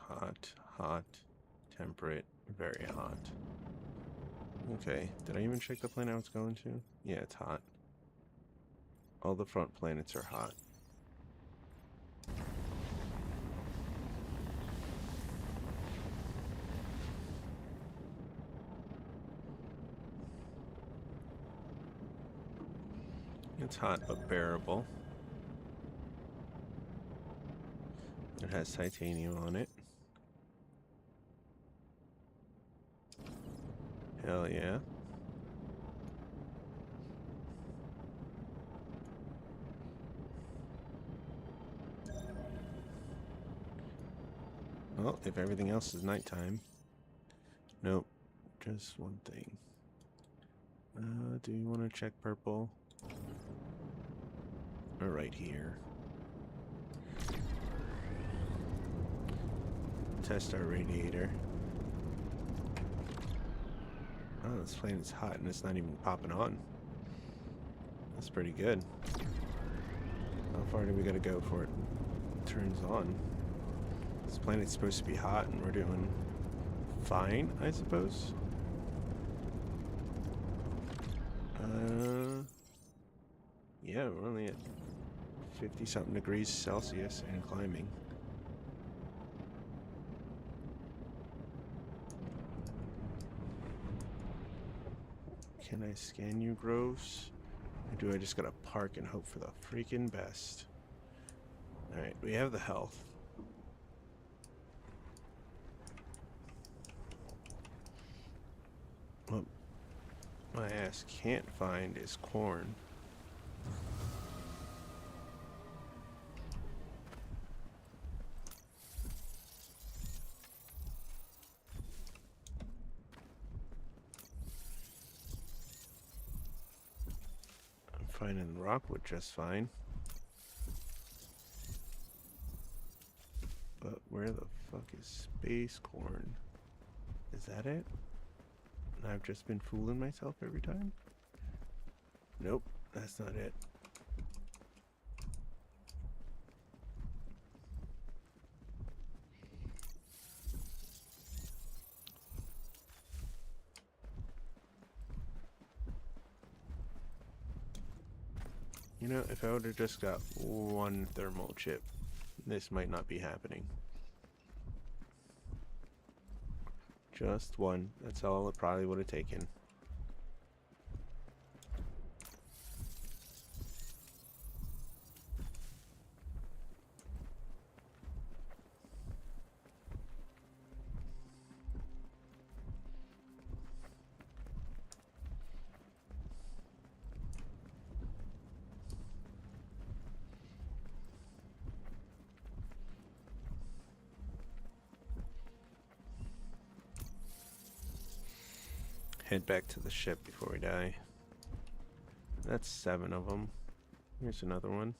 Hot, hot, temperate, very hot. Okay, did I even check the planet I was going to? Yeah, it's hot. All the front planets are hot. It's hot but bearable. It has titanium on it. Hell yeah. Well, if everything else is nighttime. Nope. Just one thing. Do you want to check purple? Or right here. Test our radiator. Oh, this planet's hot and it's not even popping on. That's pretty good. How far do we gotta go before it turns on? This planet's supposed to be hot and we're doing fine, I suppose. Yeah, we're only at 50-something degrees Celsius and climbing. Can I scan you, Groves? Or do I just gotta park and hope for the freaking best? Alright, we have the health. my ass can't find is corn. I'm finding rockwood just fine. But where the fuck is space corn? Is that it? And I've just been fooling myself every time? Nope, that's not it. You know, if I would have just got one thermal chip, this might not be happening. Just one. That's all it probably would have taken. Head back to the ship before we die. That's 7 of them. Here's another one.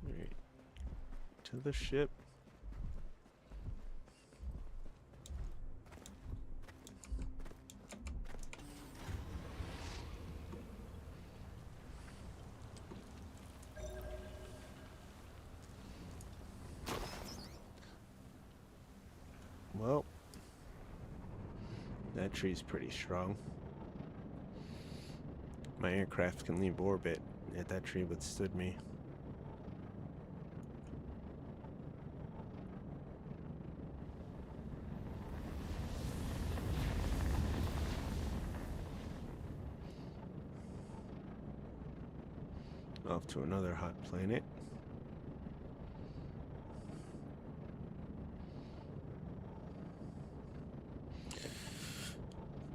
Alright. To the ship. Well, that tree's pretty strong. My aircraft can leave orbit, yet that tree withstood me. Off to another hot planet.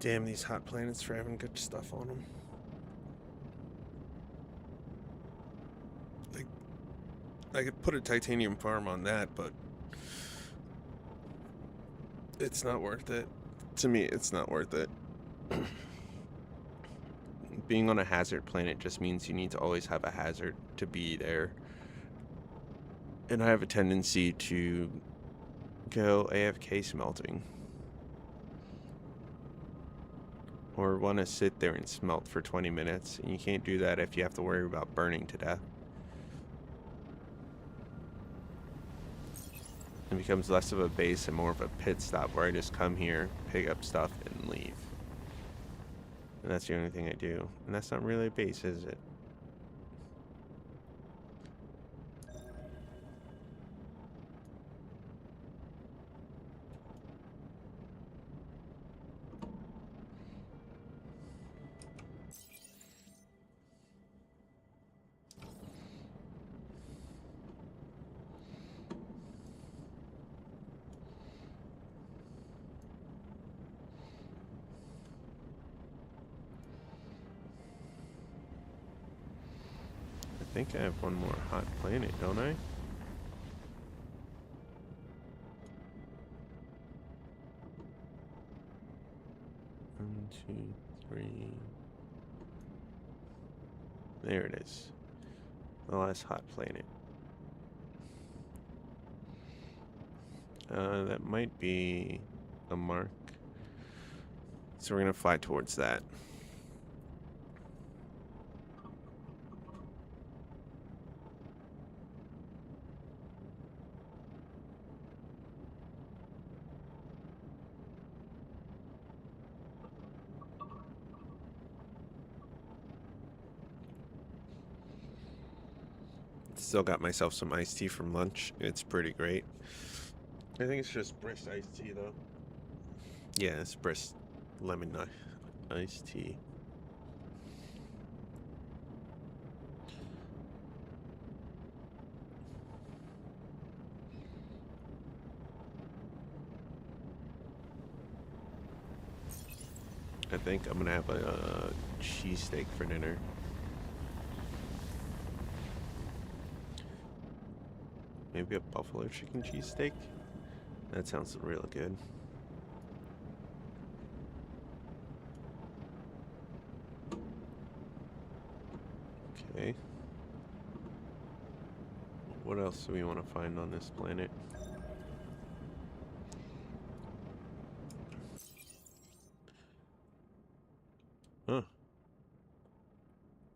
Damn these hot planets for having good stuff on them. Like, I could put a titanium farm on that, but it's not worth it. To me, it's not worth it. Being on a hazard planet just means you need to always have a hazard to be there. And I have a tendency to go AFK smelting. Or want to sit there and smelt for 20 minutes. And you can't do that if you have to worry about burning to death. It becomes less of a base and more of a pit stop where I just come here, pick up stuff, and leave. And that's the only thing I do. And that's not really a base, is it? I think I have one more hot planet, don't I? One, two, three. There it is. The last hot planet. That might be a mark. So we're gonna fly towards that. Still got myself some iced tea from lunch. It's pretty great. I think it's just brisk iced tea though. Yeah, it's brisk lemon iced tea. I think I'm gonna have a cheesesteak for dinner. Maybe a buffalo chicken cheesesteak? That sounds really good. Okay. What else do we want to find on this planet? Huh.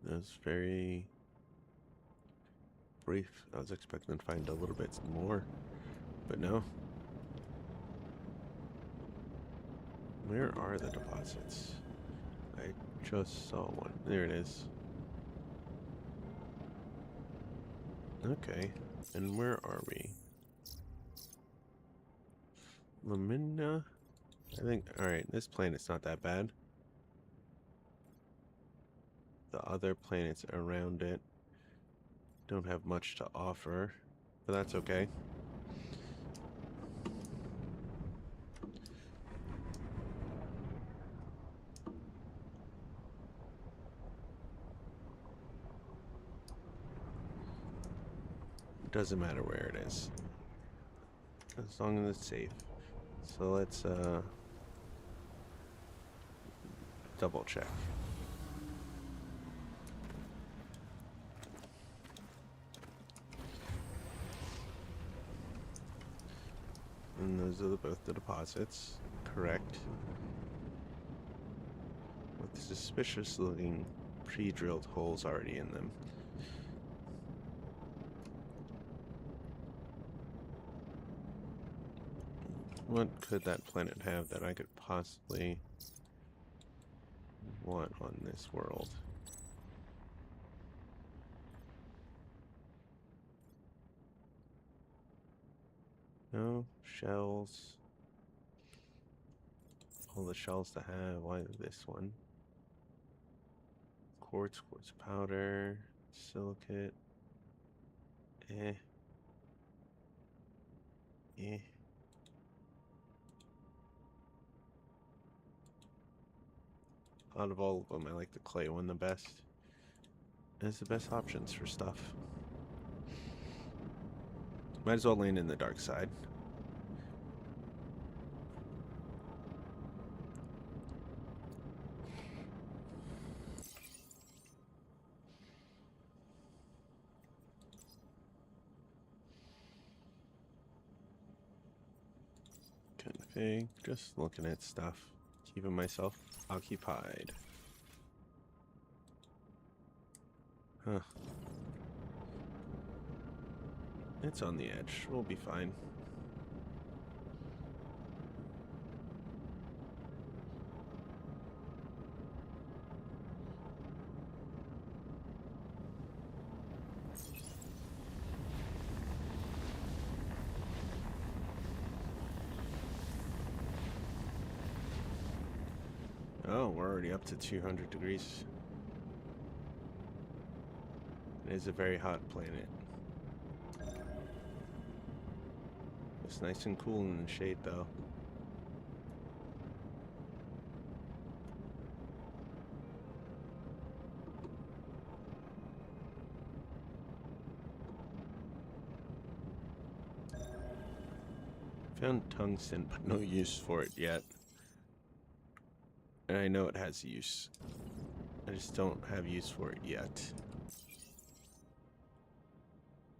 That's very brief. I was expecting to find a little bit more, but no. Where are the deposits? I just saw one. There it is. Okay. And where are we? Lamina? I think, alright, this planet's not that bad. The other planets around it don't have much to offer, but that's okay. It doesn't matter where it is, as long as it's safe. So let's double check. And those are both the deposits, correct. With suspicious looking pre-drilled holes already in them. What could that planet have that I could possibly want on this world? No shells. All the shells to have. Why this one? Quartz powder, silicate. Eh. Eh. Out of all of them, I like the clay one the best. It's the best options for stuff. Might as well land in the dark side. Config, just looking at stuff. Keeping myself occupied. Huh. It's on the edge. We'll be fine. Oh, we're already up to 200 degrees. It is a very hot planet. It's nice and cool in the shade, though. Found tungsten, but no use for it yet. And I know it has use. I just don't have use for it yet.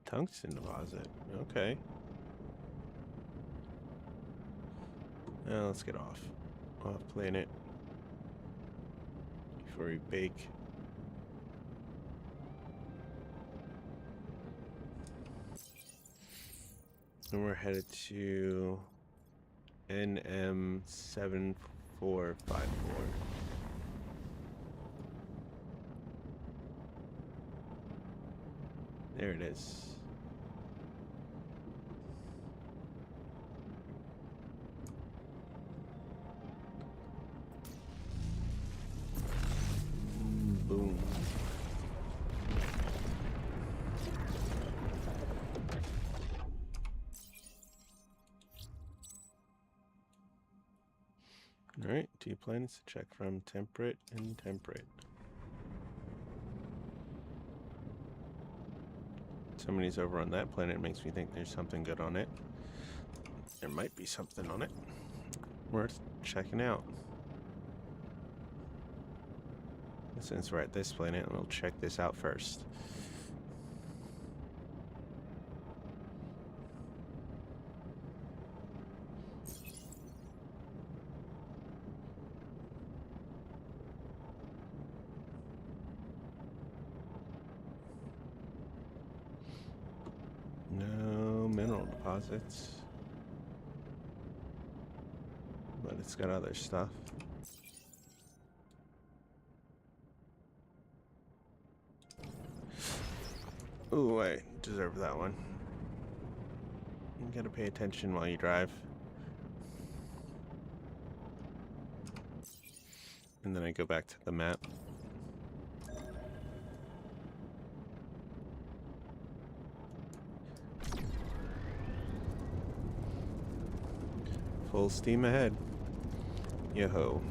Tungsten deposit. Okay. Now let's get off. Off planet. Before we bake. And we're headed to NM7454. There it is. Boom. All right, 2 planets to check from: temperate and temperate. Somebody's over on that planet. It makes me think there's something good on it. There might be something on it worth checking out. Since we're at this planet, we'll check this out first. No mineral deposits, but it's got other stuff. Ooh, I deserve that one. You gotta pay attention while you drive. And then I go back to the map. Full steam ahead. Yo-ho.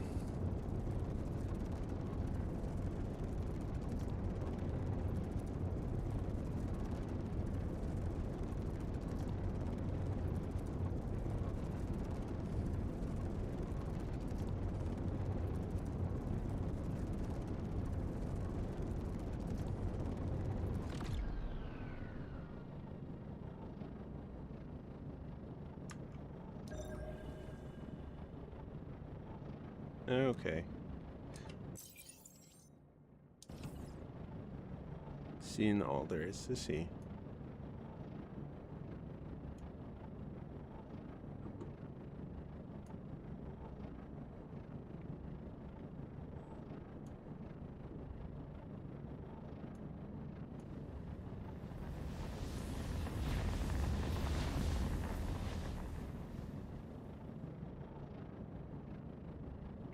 Okay. Seen all there is to see.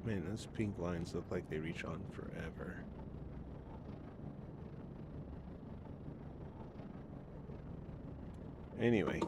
Man, those pink lines look like they reach on forever. Anyway.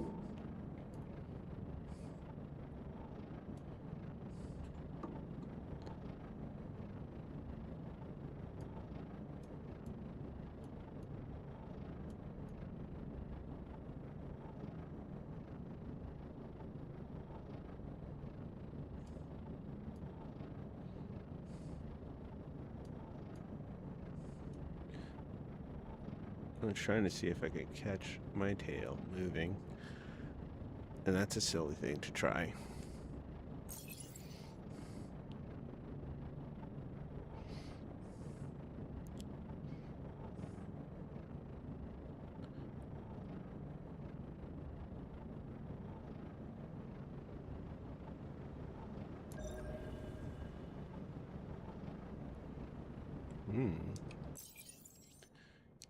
I'm trying to see if I could catch my tail moving. And that's a silly thing to try.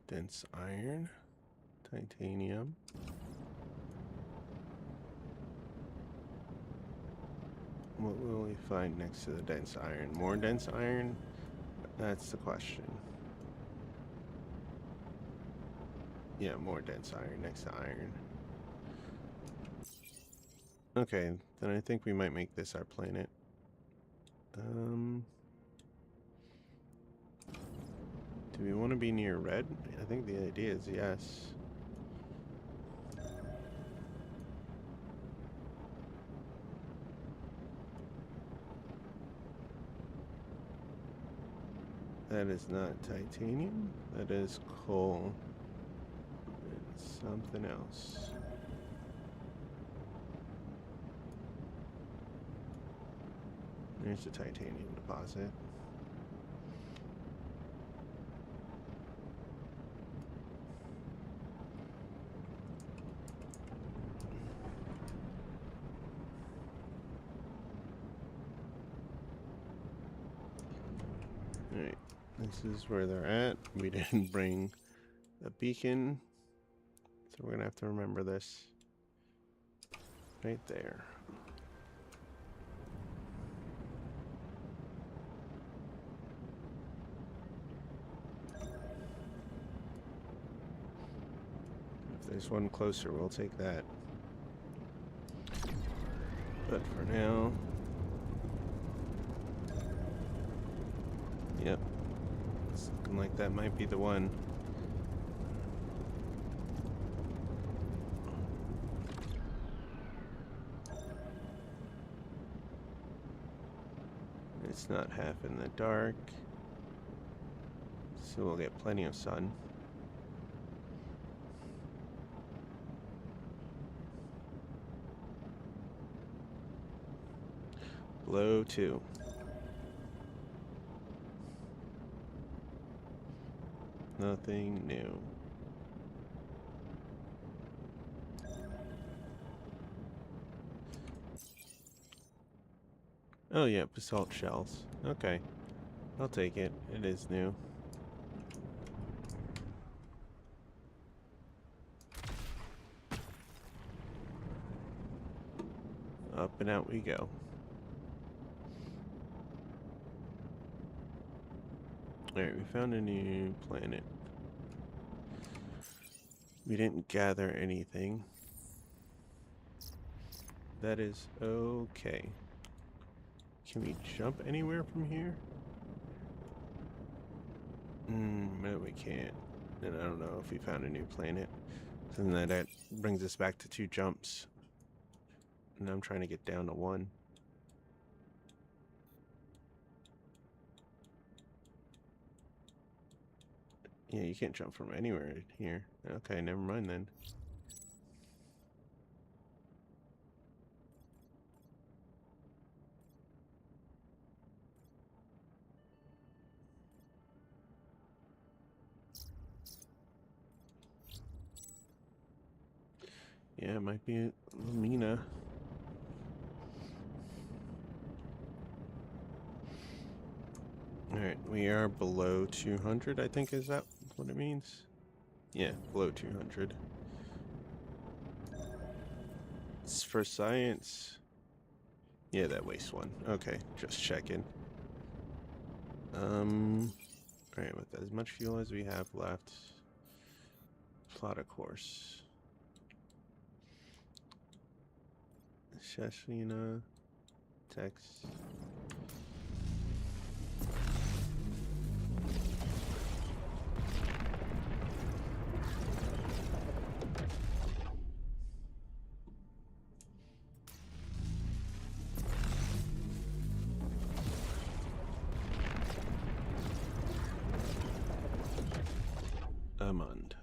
Dense iron, titanium. What will we find next to the dense iron? More dense iron? That's the question. Yeah, more dense iron next to iron. Okay, then I think we might make this our planet. Do we want to be near red? I think the idea is yes. That is not titanium. That is coal. It's something else. There's the titanium deposit. Alright, this is where they're at. We didn't bring a beacon, so we're gonna have to remember this. Right there. If there's one closer, we'll take that. But for now, like that might be the one. It's not half in the dark, so we'll get plenty of sun. Blow 2. Nothing new. Oh yeah, basalt shells. Okay. I'll take it. It is new. Up and out we go. Alright, we found a new planet. We didn't gather anything. That is okay. Can we jump anywhere from here? No, we can't. And I don't know if we found a new planet. So then that brings us back to 2 jumps. And I'm trying to get down to 1. Yeah, you can't jump from anywhere here. Okay, never mind then. Yeah, it might be Lumina. Alright, we are below 200, I think. Is that what it means? Yeah, below 200. It's for science. Yeah, that waste one. Okay, just checking. Alright, with as much fuel as we have left, plot a course. Shashina, Tex. Amund.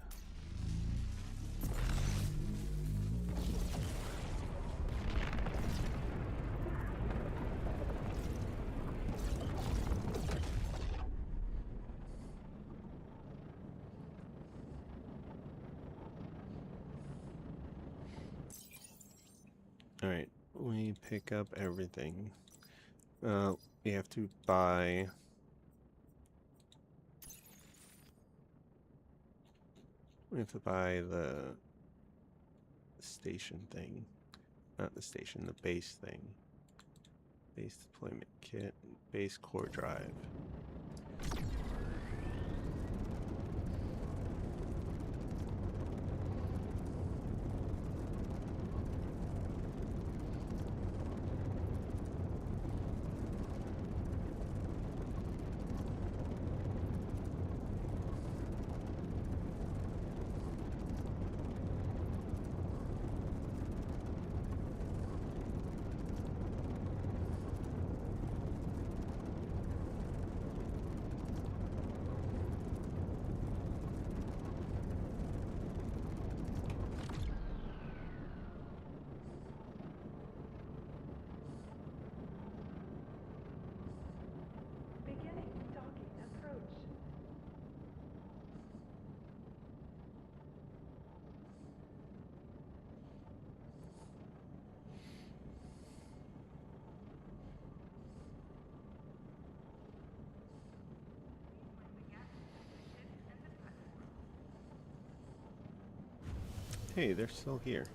Alright, we pick up everything. We have to buy... We have to buy the station thing. Not the station, the base thing. Base deployment kit, base core drive. Beginning docking approach. Hey, they're still here.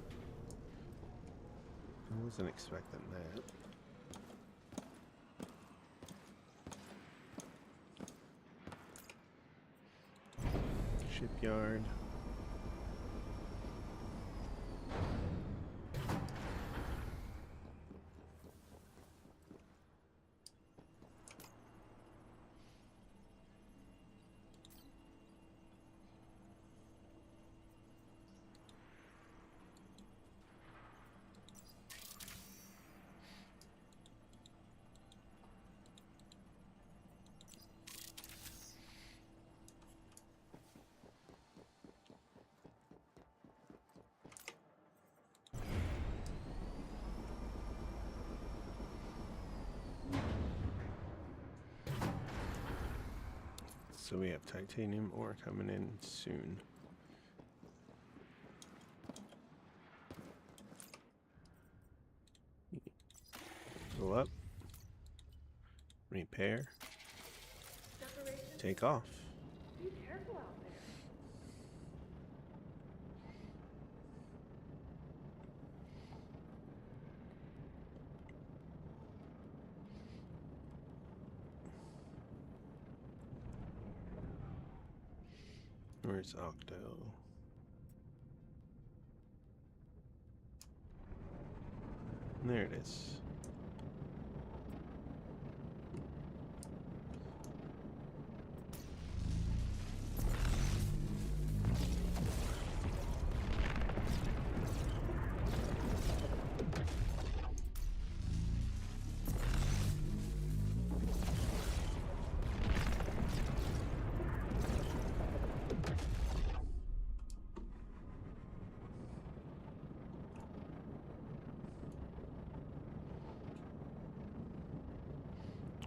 I wasn't expecting that. Shipyard. So we have titanium ore coming in soon. Go up. Repair. Separation. Take off. Be careful out there. Where's Octo? There it is.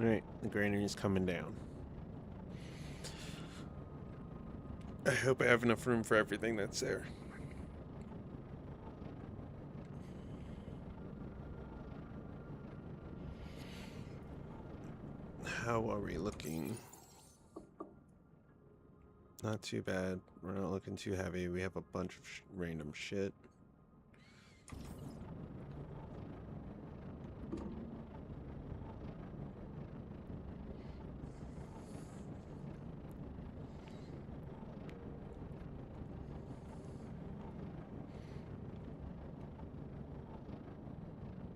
Alright, the granary is coming down. I hope I have enough room for everything that's there. How are we looking? Not too bad. We're not looking too heavy. We have a bunch of random shit.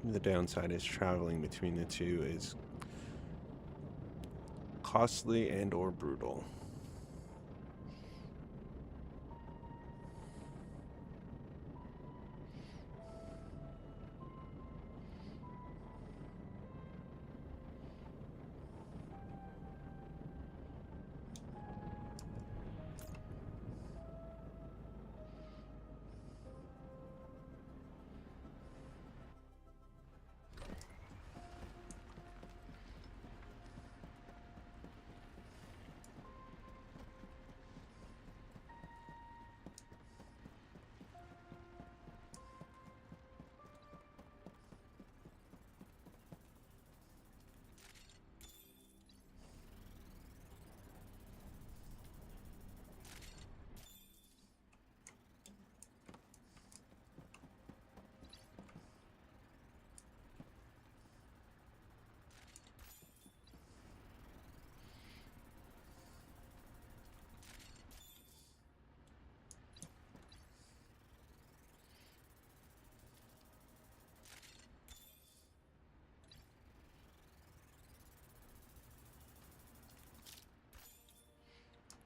The downside is traveling between the two is costly and or brutal.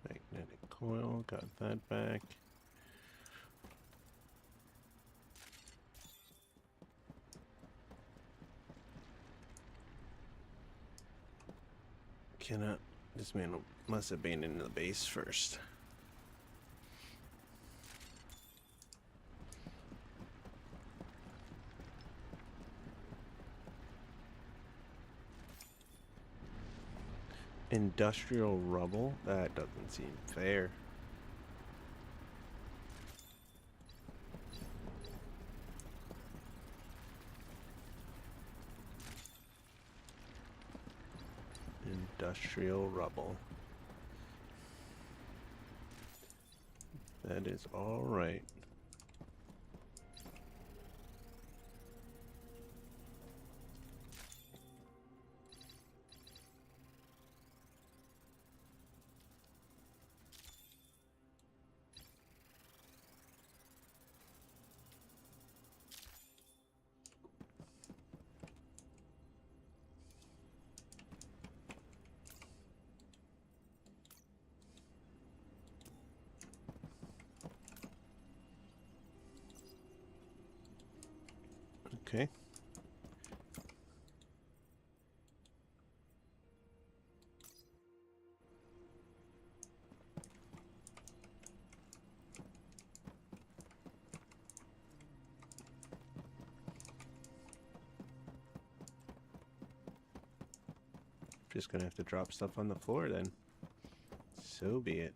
Magnetic coil, got that back. Cannot. This man must abandon the base first. Industrial rubble? That doesn't seem fair. Industrial rubble. That is all right. Okay. Just gonna have to drop stuff on the floor then. So be it.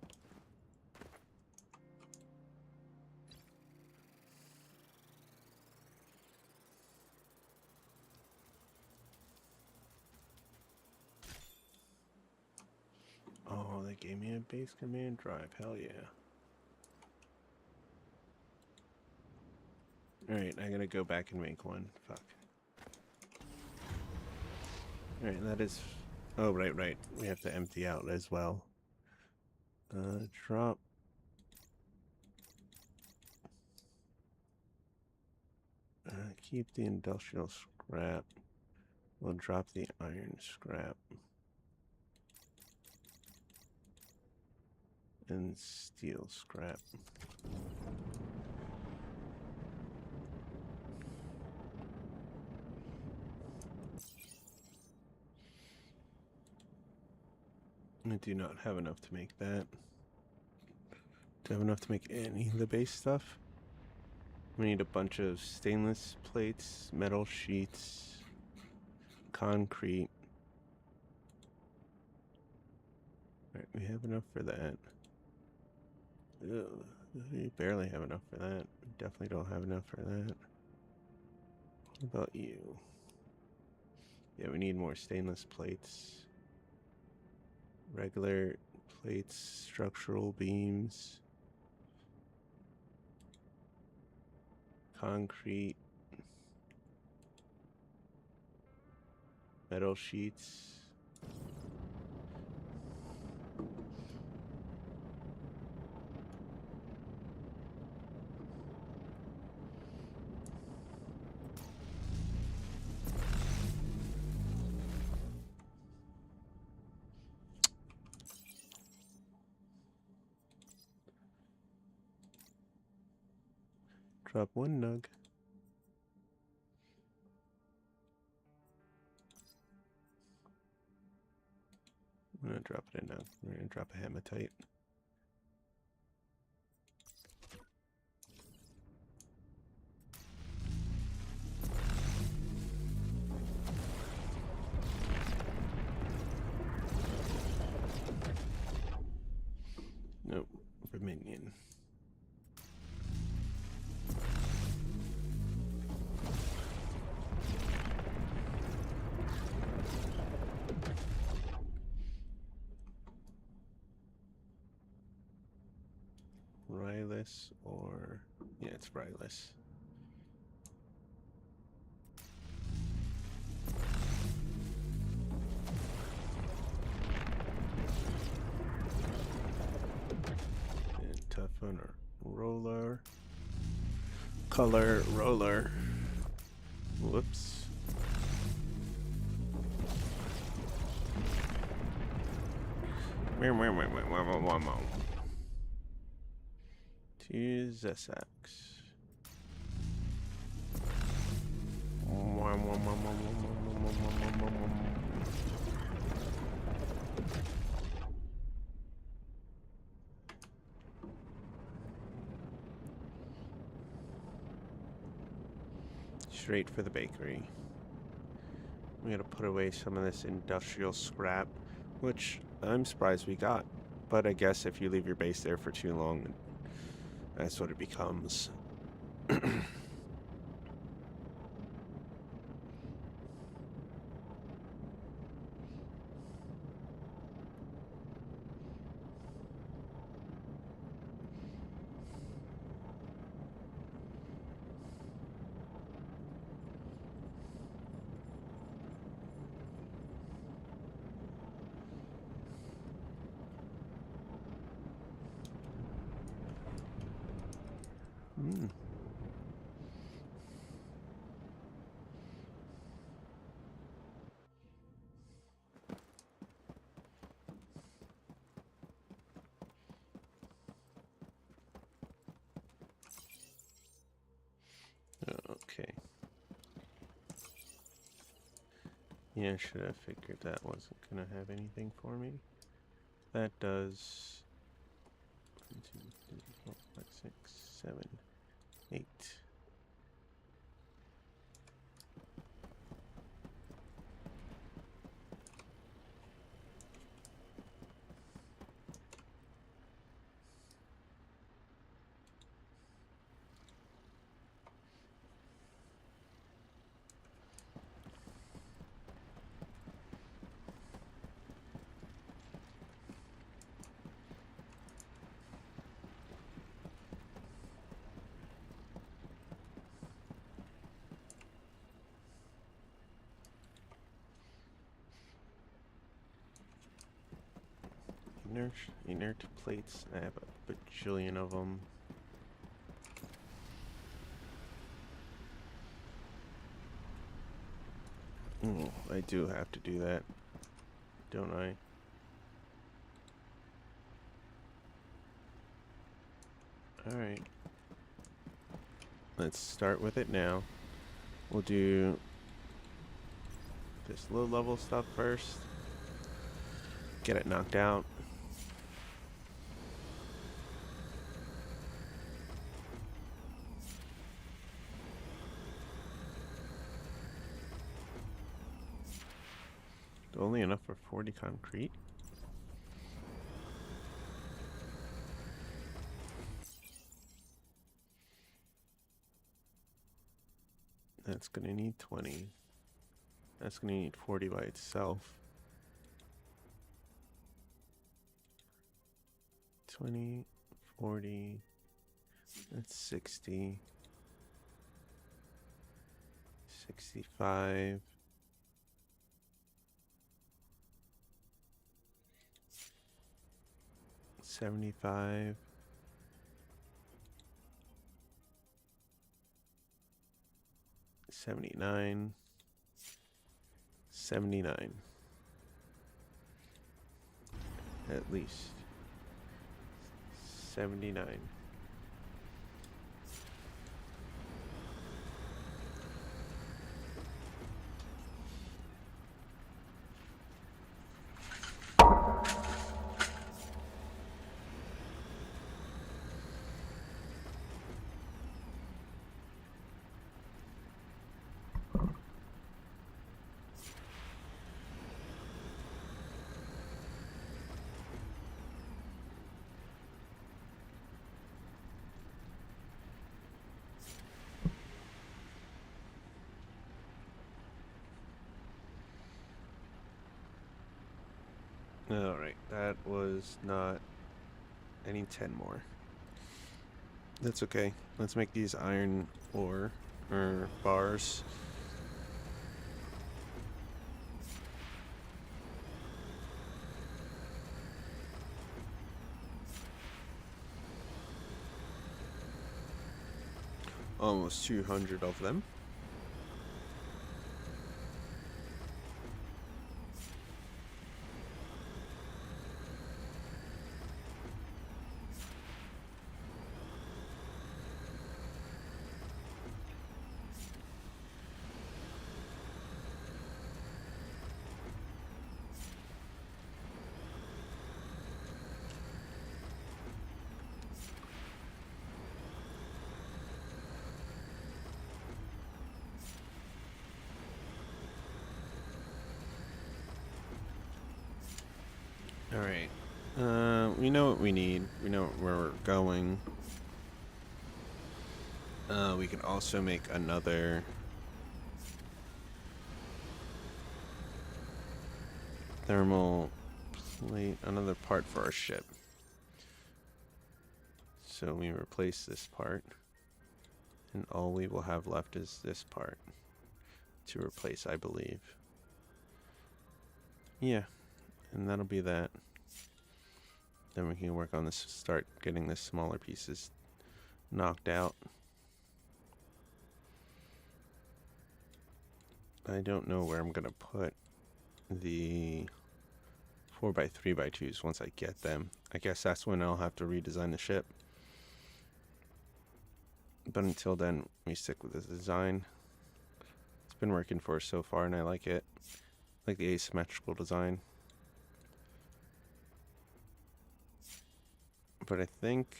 Oh, they gave me a base command drive. Hell yeah. Alright, I gotta go back and make one. Fuck. Alright, that is... Oh, right. We have to empty out as well. Drop. Keep the industrial scrap. We'll drop the iron scrap. And steel scrap. I do not have enough to make that. Do I have enough to make any of the base stuff? We need a bunch of stainless plates, metal sheets, concrete. Alright, we have enough for that. Ugh, we barely have enough for that. We definitely don't have enough for that. What about you? Yeah, we need more stainless plates. Regular plates, structural beams, concrete, metal sheets. Drop one nug. I'm gonna drop it in now. We're gonna drop a hematite. Nope, Dominion. Ryless or... yeah, it's Ryless. And toughen or roller. Color roller. Whoops. To Zessax. Straight for the bakery. We gotta put away some of this industrial scrap, which I'm surprised we got. But I guess if you leave your base there for too long, that's what it becomes. Mm. Okay. Yeah, should have figured that wasn't gonna have anything for me. That does 1, 2, 3, 4, 5, 6, 7, 8. Inert plates. I have a bajillion of them. I do have to do that, don't I? Alright. Let's start with it now. We'll do this low level stuff first. Get it knocked out. Only enough for 40 concrete. That's gonna need 20. That's gonna need 40 by itself. 20, 40, that's 60. 65. 75. 79. 79. At least. 79. Alright, that was not... I need 10 more. That's okay. Let's make these iron ore, or bars. Almost 200 of them. Alright. We know what we need. We know where we're going. We can also make another thermal plate, another part for our ship. So we replace this part, and all we will have left is this part to replace, I believe. Yeah, and that'll be that. Then we can work on this, start getting the smaller pieces knocked out. I don't know where I'm gonna put the 4x3x2s once I get them. I guess that's when I'll have to redesign the ship. But until then, we stick with this design. It's been working for us so far, and I like it. I like the asymmetrical design. But I think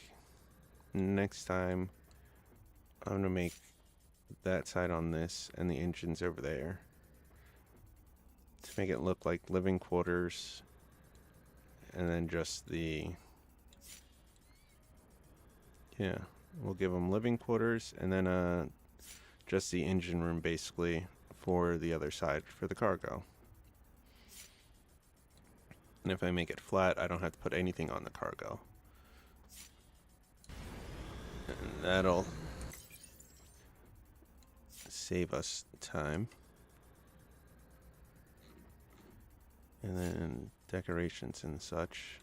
next time I'm gonna make that side on this and the engines over there to make it look like living quarters, and then just the, yeah, we'll give them living quarters, and then just the engine room basically for the other side for the cargo. And if I make it flat, I don't have to put anything on the cargo. And that'll save us time. And then decorations and such.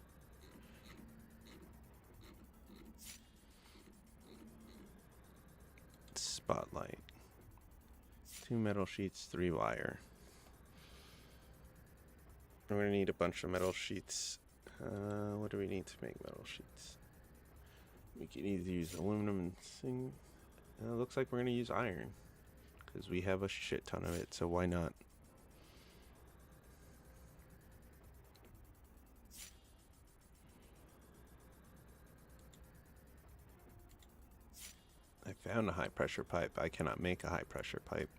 Spotlight. 2 metal sheets, 3 wire. We're gonna need a bunch of metal sheets. What do we need to make metal sheets? We can either use aluminum and zinc. Looks like we're gonna use iron, because we have a shit ton of it, so why not? I found a high pressure pipe. I cannot make a high pressure pipe.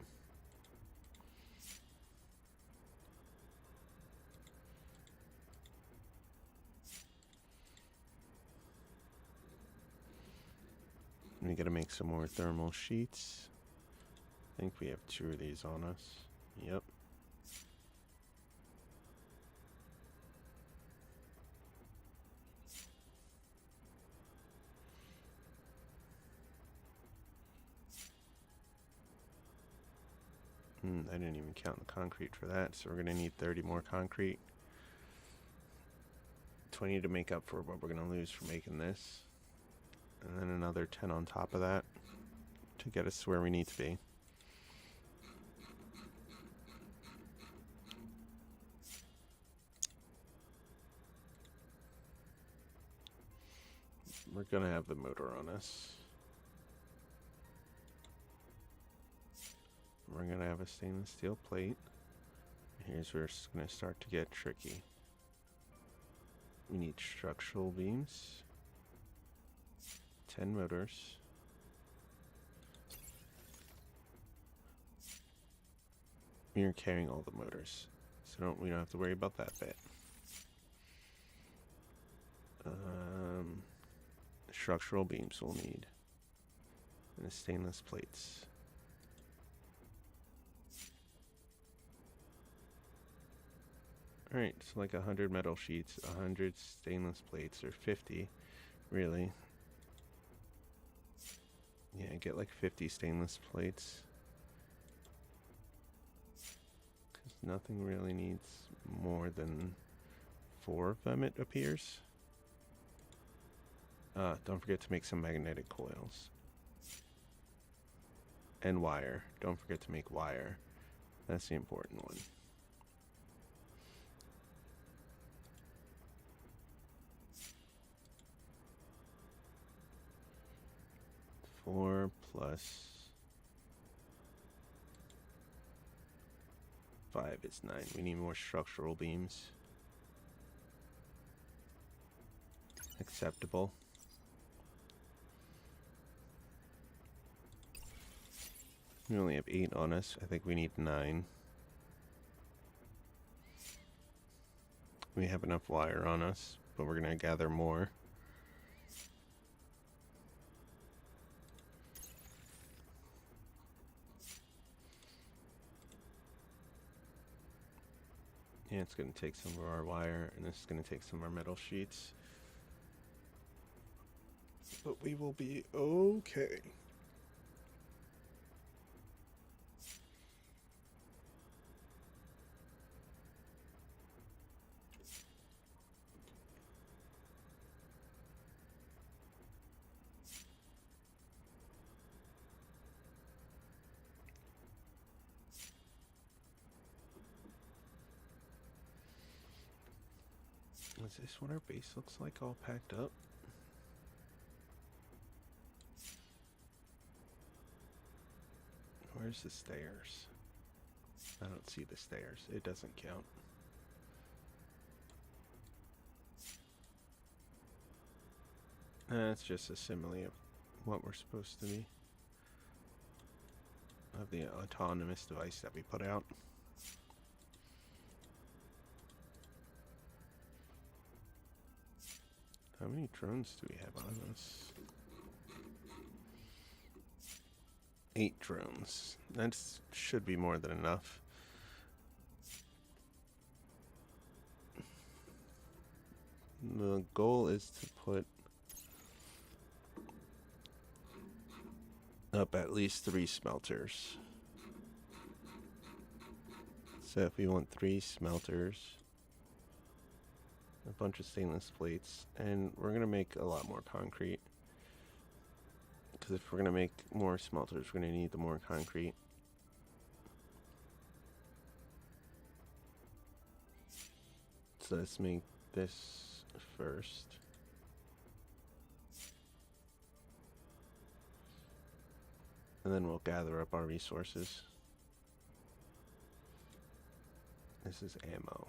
We gotta make some more thermal sheets. I think we have 2 of these on us. Yep. I didn't even count the concrete for that, so we're gonna need 30 more concrete. 20 to make up for what we're gonna lose for making this. And then another 10 on top of that to get us where we need to be. We're gonna have the motor on us. We're gonna have a stainless steel plate. Here's where it's gonna start to get tricky. We need structural beams. 10 motors. We are carrying all the motors, so we don't have to worry about that bit. Structural beams we'll need, and the stainless plates. Alright, so like 100 metal sheets, 100 stainless plates, or 50, really. Yeah, get like 50 stainless plates. Because nothing really needs more than 4 of them, it appears. Don't forget to make some magnetic coils. And wire. Don't forget to make wire. That's the important one. Four plus 5 is 9. We need more structural beams. Acceptable. We only have 8 on us. I think we need 9. We have enough wire on us, but we're going to gather more. Yeah, it's going to take some of our wire, and this is going to take some of our metal sheets. But we will be okay. Is this what our base looks like all packed up? Where's the stairs? I don't see the stairs. It doesn't count. It's just a simile of what we're supposed to be. Of the autonomous device that we put out. How many drones do we have on us? 8 drones. That should be more than enough. The goal is to put up at least 3 smelters. So if we want 3 smelters, a bunch of stainless plates, and we're going to make a lot more concrete. Because if we're going to make more smelters, we're going to need the more concrete. So let's make this first. And then we'll gather up our resources. This is ammo.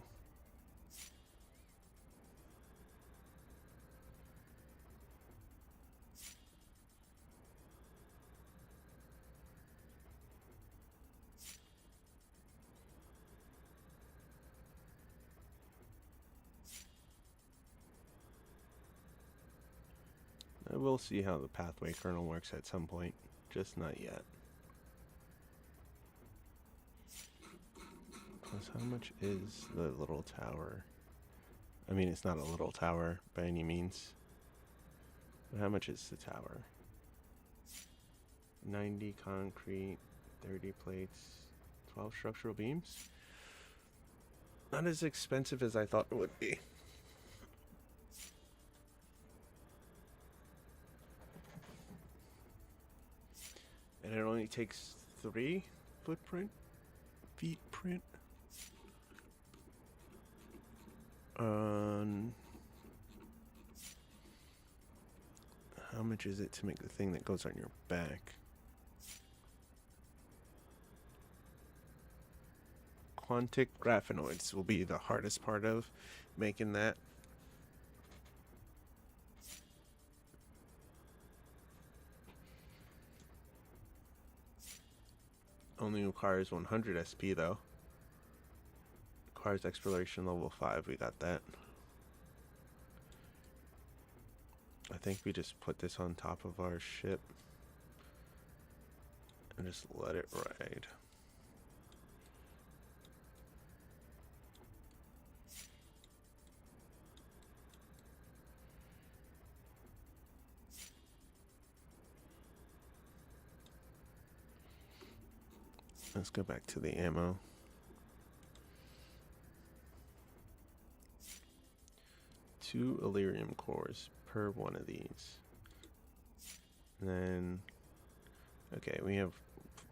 I will see how the pathway kernel works at some point, just not yet. Plus, how much is the little tower? I mean, it's not a little tower by any means. But how much is the tower? 90 concrete, 30 plates, 12 structural beams? Not as expensive as I thought it would be. And it only takes 3 feet print. How much is it to make the thing that goes on your back? Quantic graphenoids will be the hardest part of making that. Only requires 100 SP though. Requires exploration level 5. We got that. I think we just put this on top of our ship and just let it ride. Let's go back to the ammo. Two Illyrium cores per one of these. And then, okay, we have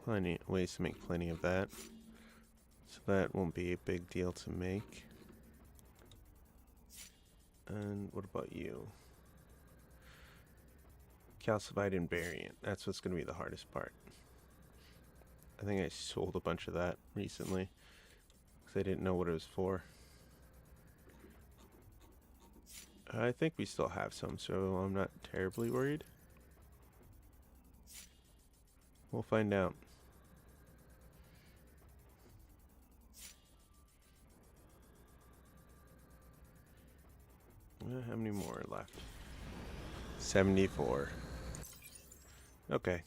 plenty ways to make plenty of that. So that won't be a big deal to make. And what about you? Calcified invariant. That's what's going to be the hardest part. I think I sold a bunch of that recently because I didn't know what it was for. I think we still have some, so I'm not terribly worried. We'll find out. How many more are left? 74. Okay.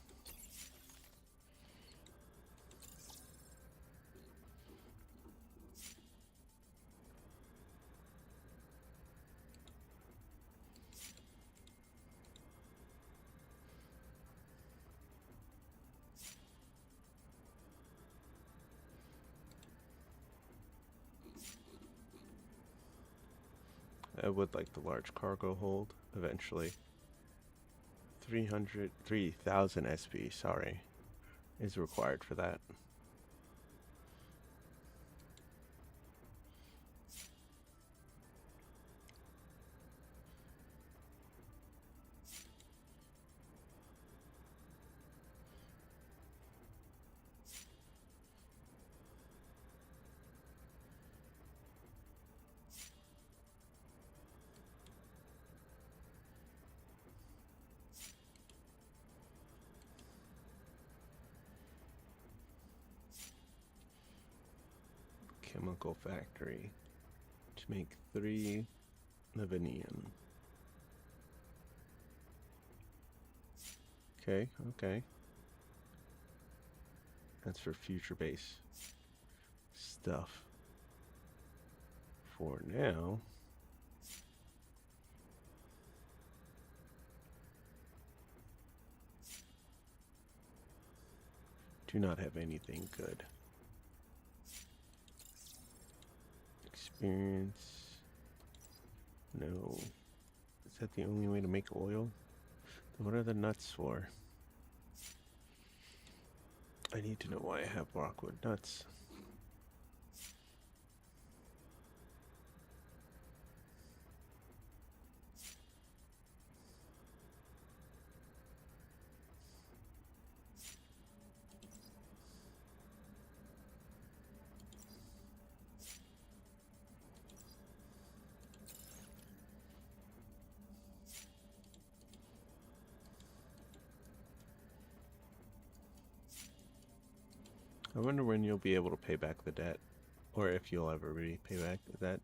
I would like the large cargo hold eventually. 3,000 SP, sorry, is required for that. Chemical factory to make 3 Livinium. Okay, okay. That's for future base stuff. For now, do not have anything good. Experience. No. Is that the only way to make oil? Then what are the nuts for? I need to know why I have rockwood nuts. I wonder when you'll be able to pay back the debt, or if you'll ever pay back the debt.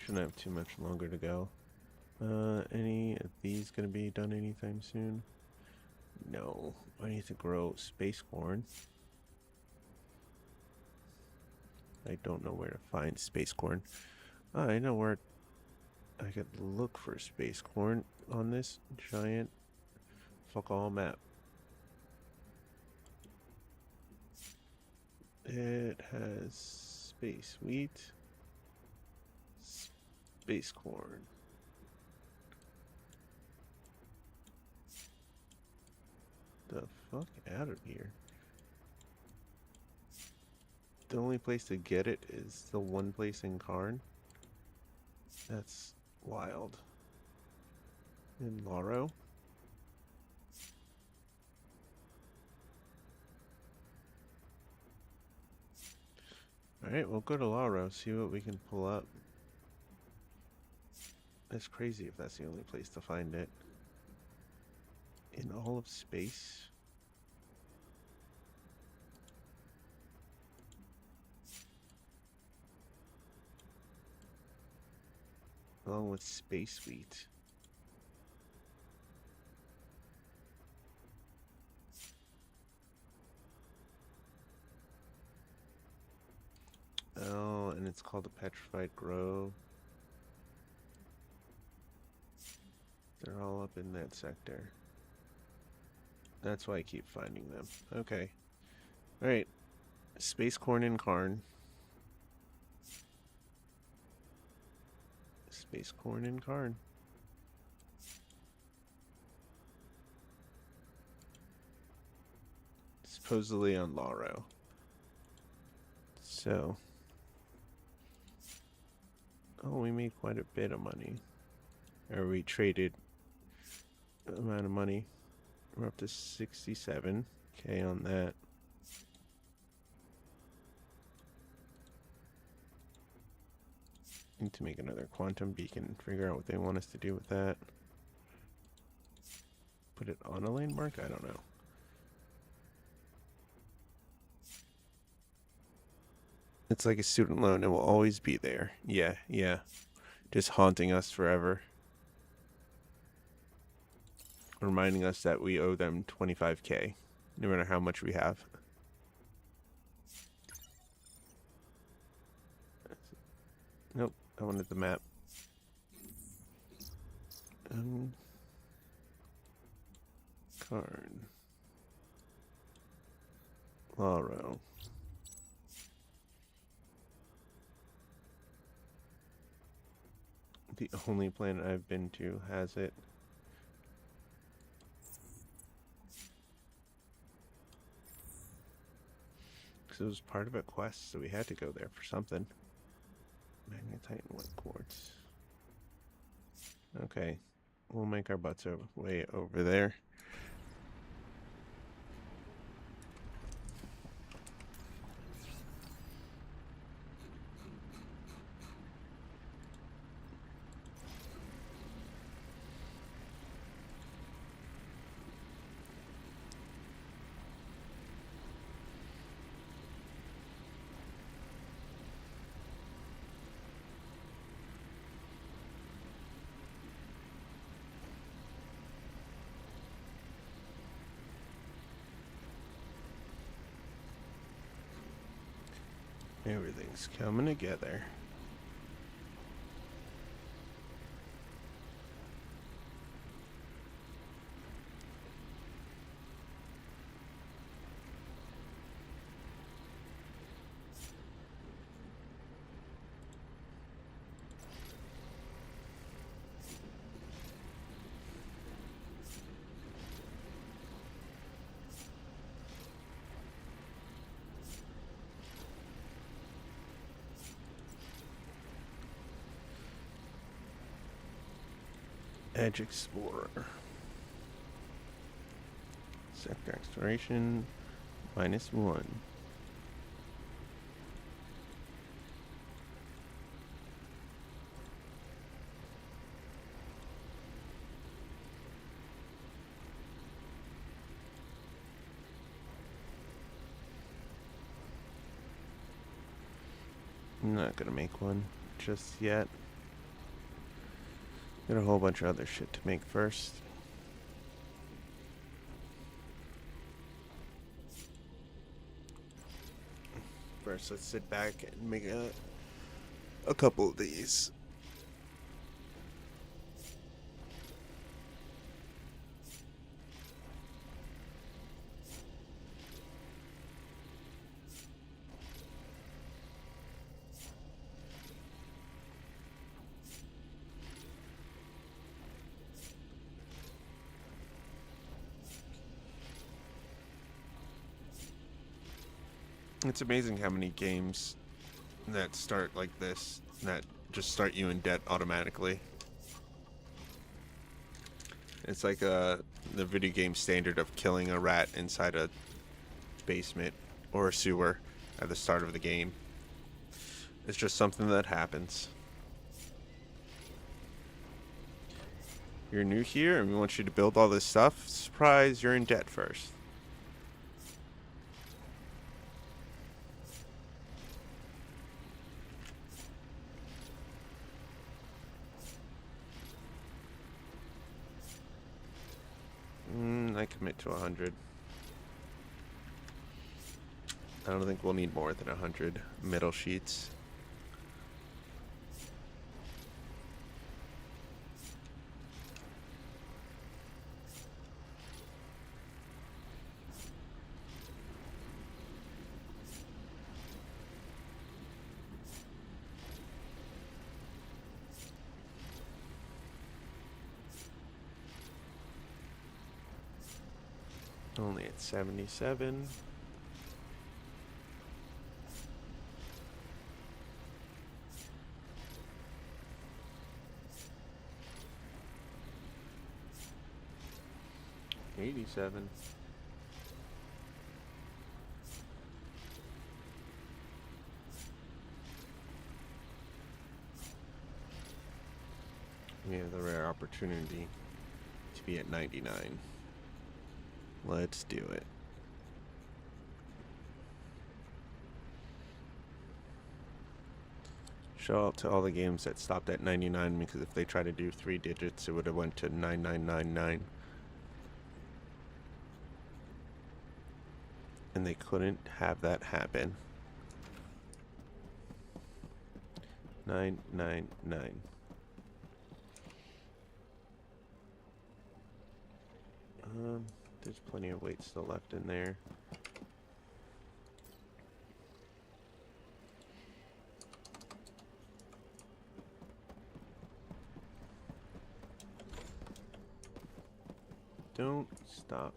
Shouldn't have too much longer to go. Any of these gonna be done anytime soon? No. I need to grow space corn. I don't know where to find space corn. I know where I could look for space corn on this giant fuck all map. It has space wheat, space corn. The fuck out of here. The only place to get it is the one place in Karn. That's wild. In Laro. Alright, we'll go to Laro, see what we can pull up. That's crazy if that's the only place to find it. In all of space. Along with space wheat. Oh, and it's called the Petrified Grove. They're all up in that sector. That's why I keep finding them. Okay. Alright. Space corn and Karn. Space corn and Karn. Supposedly on Laro. So. Oh, we made quite a bit of money. Or we traded an amount of money. We're up to 67k on that. Need to make another quantum beacon, figure out what they want us to do with that. Put it on a landmark? I don't know. It's like a student loan, it will always be there. Yeah, yeah. Just haunting us forever. Reminding us that we owe them 25k, no matter how much we have. Nope, I wanted the map. Karn. Laro. The only planet I've been to has it. Because it was part of a quest, so we had to go there for something. Magnetite and white quartz. Okay, we'll make our butts way over there. Everything's coming together. Edge Explorer. Sector Exploration, -1. I'm not gonna make one just yet. Got a whole bunch of other shit to make first. First, let's sit back and make a couple of these. It's amazing how many games that start like this, that just start you in debt automatically. It's like the video game standard of killing a rat inside a basement or a sewer at the start of the game. It's just something that happens. You're new here and we want you to build all this stuff. Surprise, you're in debt first. I commit to 100. I don't think we'll need more than 100 metal sheets. Only at 77. $87. We have the rare opportunity to be at 99. Let's do it. Show out to all the games that stopped at 99, because if they try to do 3 digits, it would have went to 9999. And they couldn't have that happen. 999. There's plenty of weight still left in there. Don't stop.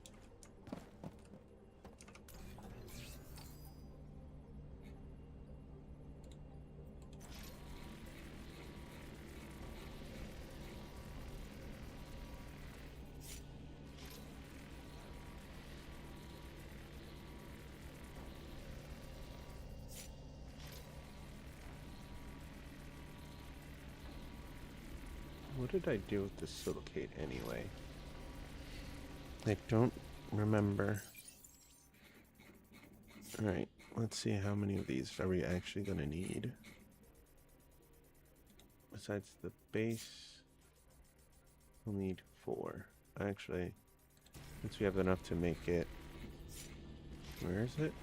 What did I do with the silicate anyway? I don't remember. Alright, let's see how many of these are we actually going to need. Besides the base, we'll need 4. Actually, since we have enough to make it... Where is it?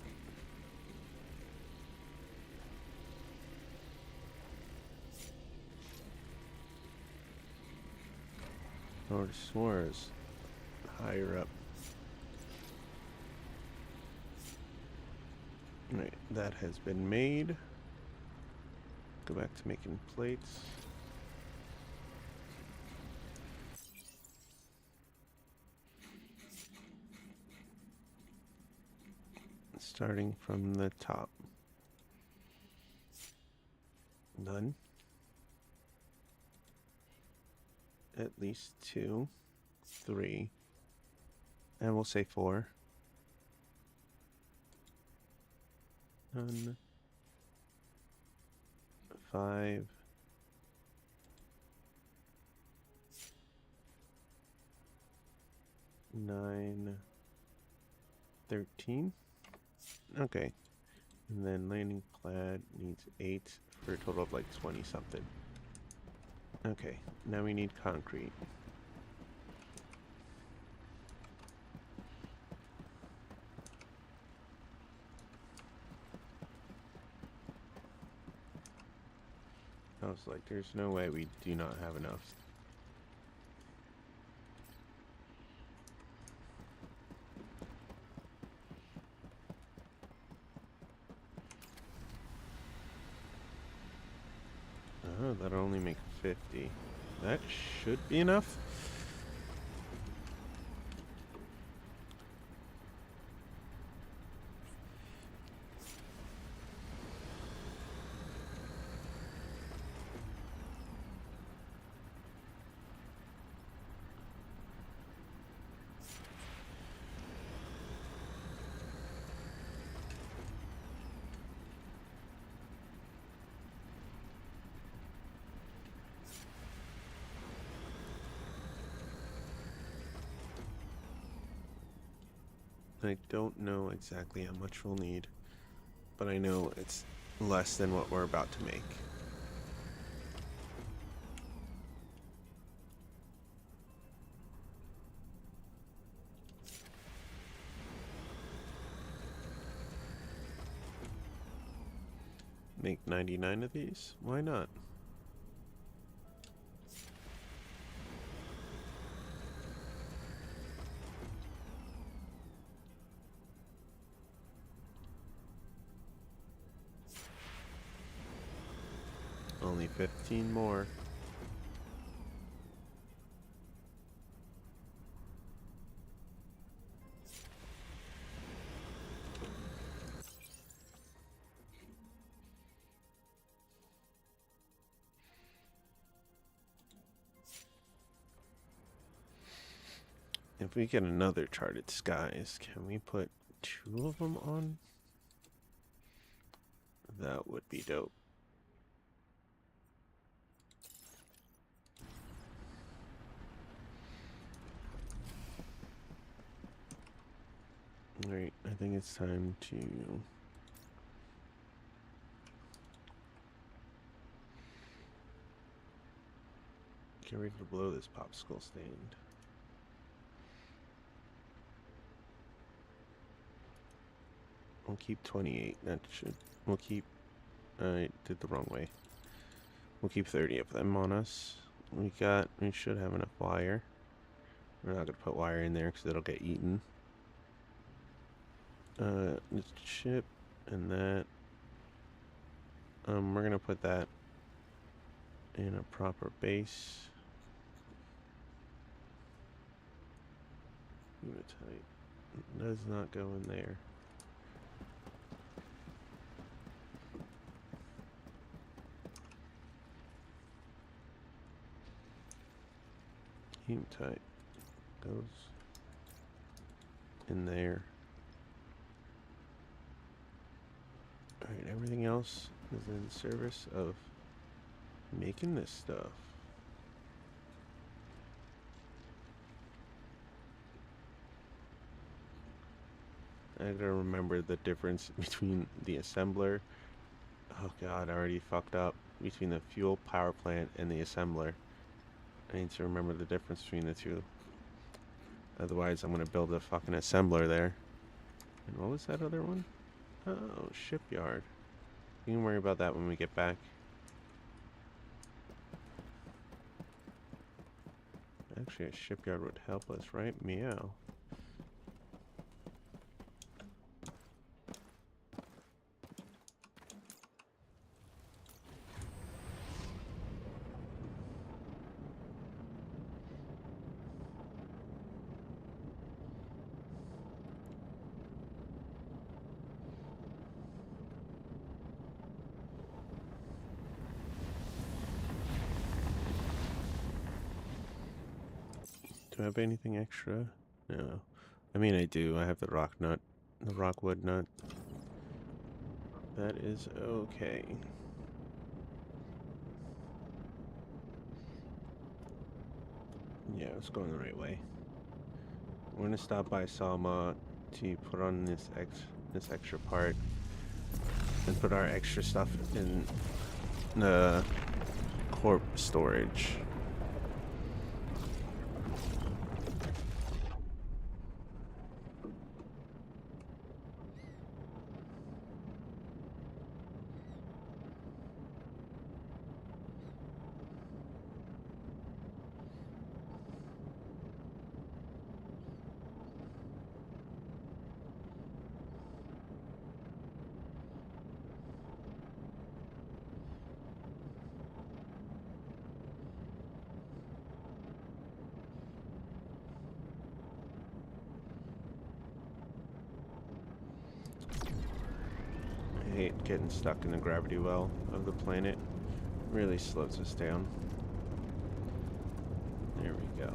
I would have swore it was higher up. Right, that has been made. Go back to making plates. Starting from the top. None. At least 2, 3, and we'll say 4. None. 5. 9. 13. Okay. And then landing pad needs 8 for a total of like 20 something. Okay, now we need concrete. I was like, there's no way we do not have enough. Oh, that'll only make 50. That should be enough. I don't know exactly how much we'll need, but I know it's less than what we're about to make. Make 99 of these? Why not? Only 15 more. If we get another charted skies, can we put 2 of them on? That would be dope. Alright, I think it's time to get ready to blow this popsicle stand. We'll keep 28. That should. We'll keep. I did the wrong way. We'll keep 30 of them on us. We should have enough wire. We're not gonna put wire in there because it'll get eaten. This chip and that. We're gonna put that in a proper base. Hematite. It does not go in there. Hematite goes in there. Alright, everything else is in service of making this stuff. I gotta remember the difference between the assembler. Oh god, I already fucked up. Between the fuel power plant and the assembler. I need to remember the difference between the two. Otherwise, I'm gonna build a fucking assembler there. And what was that other one? Oh, shipyard. You can worry about that when we get back. Actually, a shipyard would help us, right? Meow. Do I have anything extra? No. I mean, I do. I have the rock nut. The rockwood nut. That is okay. Yeah, it's going the right way. We're gonna stop by Salma to put on this extra part and put our extra stuff in the corp storage. I hate getting stuck in the gravity well of the planet. Really slows us down. There we go.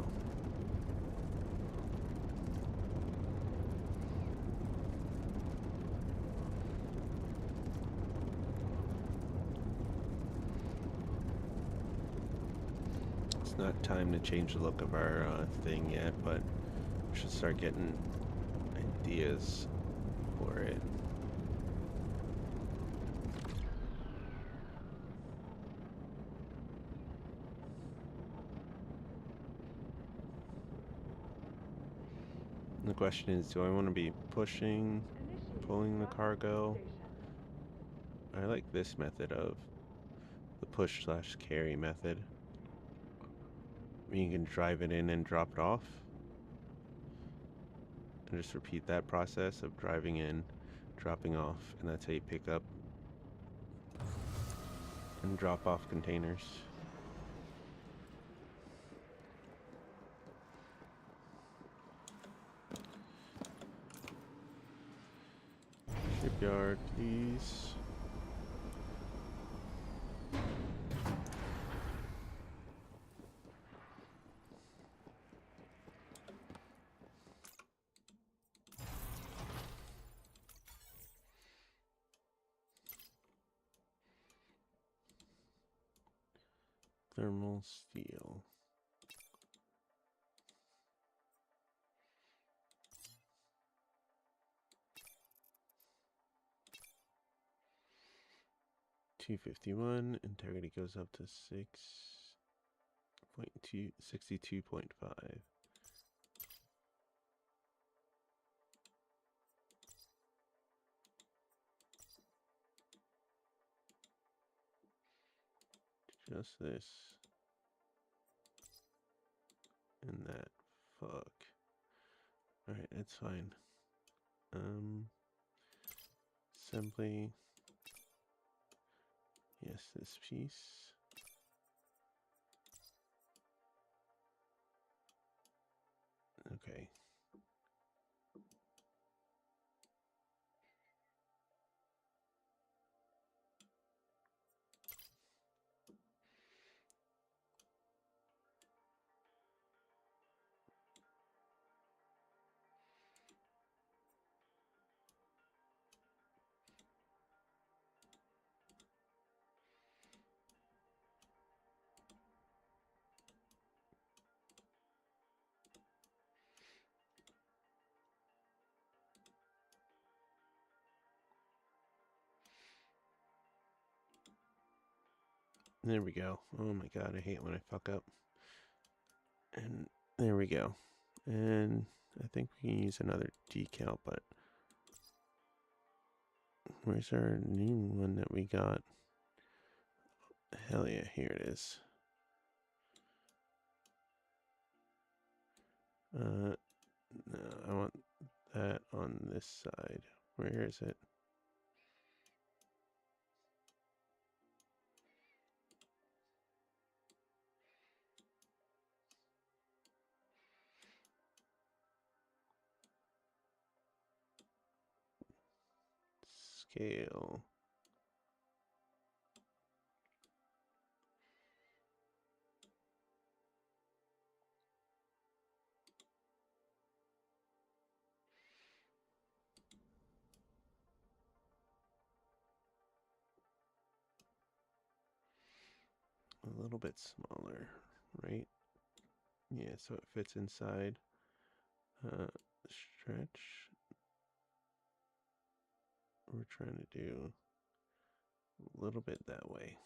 It's not time to change the look of our thing yet, but we should start getting ideas for it. The question is, do I want to be pushing, pulling the cargo? I like this method of the push/carry method. You can drive it in and drop it off. And just repeat that process of driving in, dropping off, and that's how you pick up and drop off containers. Shipyard, please. Thermal steel. $251. Integrity goes up to 62.5. Just this. And that. Fuck. Alright, that's fine. Assembly. Yes, this piece. Okay. There we go. Oh my god, I hate when I fuck up. And there we go. And I think we can use another decal, but where's our new one that we got? Hell yeah, here it is. No, I want that on this side. Where is it? Scale. A little bit smaller, right? Yeah, so it fits inside. Stretch. We're trying to do a little bit that way.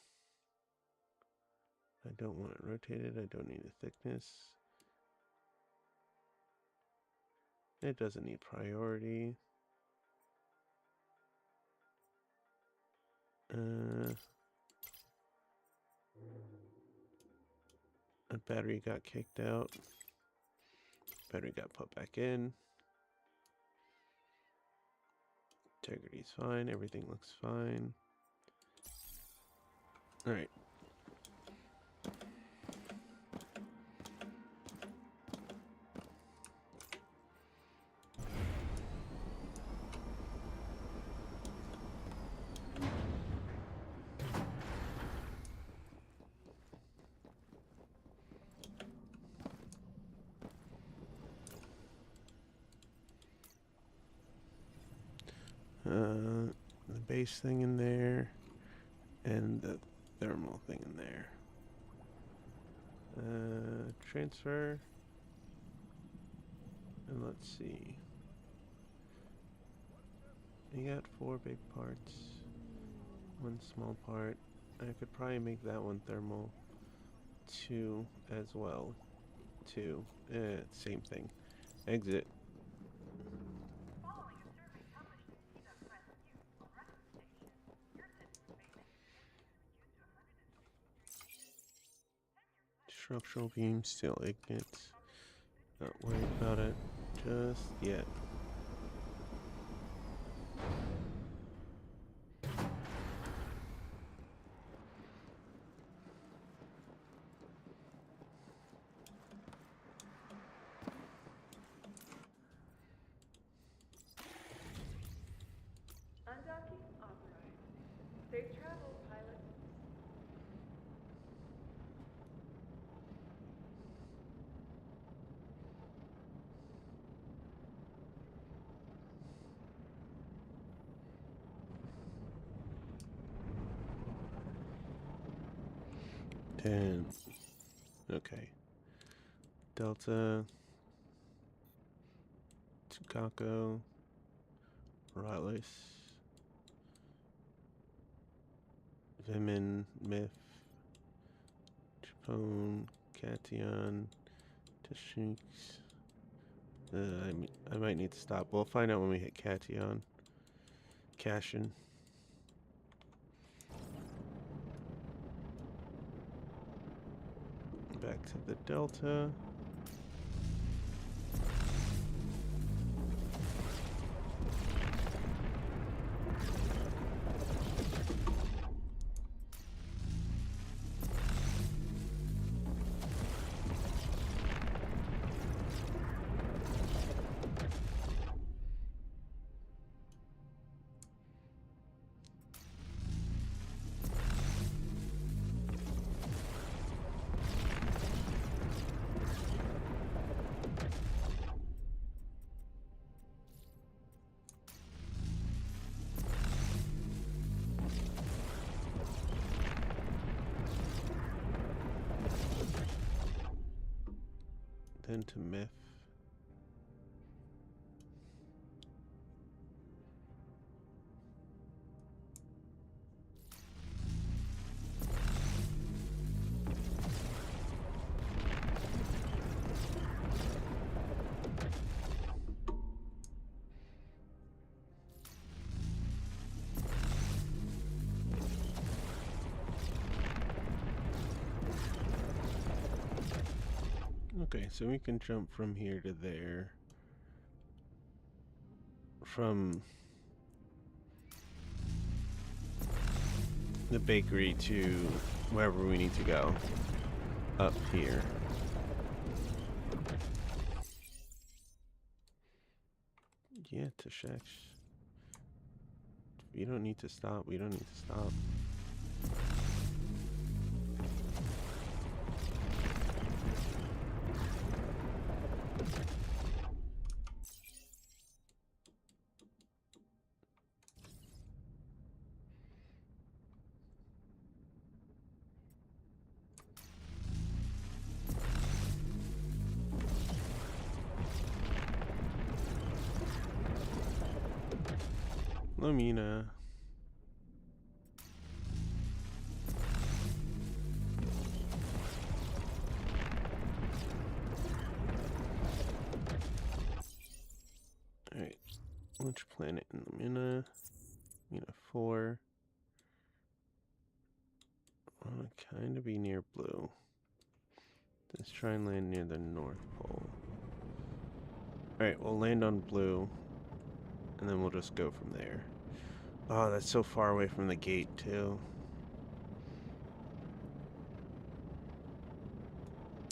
I don't want it rotated. I don't need a thickness. It doesn't need priority. A battery got kicked out. Battery got put back in. Integrity's fine. Everything looks fine. All right. The base thing in there, and the thermal thing in there. Transfer, and let's see. You got 4 big parts, 1 small part. I could probably make that one thermal 2 as well. 2, same thing. Exit. Structural beam still ignite. Not worried about it just yet. Undocking authorized. Safe travels, pilot. Ten. Okay. Delta. Tukako. Rotlis. Vimin. Myth. Chapone. Cation. Tashix. I might need to stop. We'll find out when we hit Cation. Cashin. Back to the Delta. Then to Myth. Okay, so we can jump from here to there. From the bakery to wherever we need to go. Up here. Yeah, Tashex. You don't need to stop. We don't need to stop. Lamina. Alright. Which planet in Lamina? Lamina 4. I want to kind of be near blue. Let's try and land near the North Pole. Alright, we'll land on blue. And then we'll just go from there. Oh, that's so far away from the gate, too.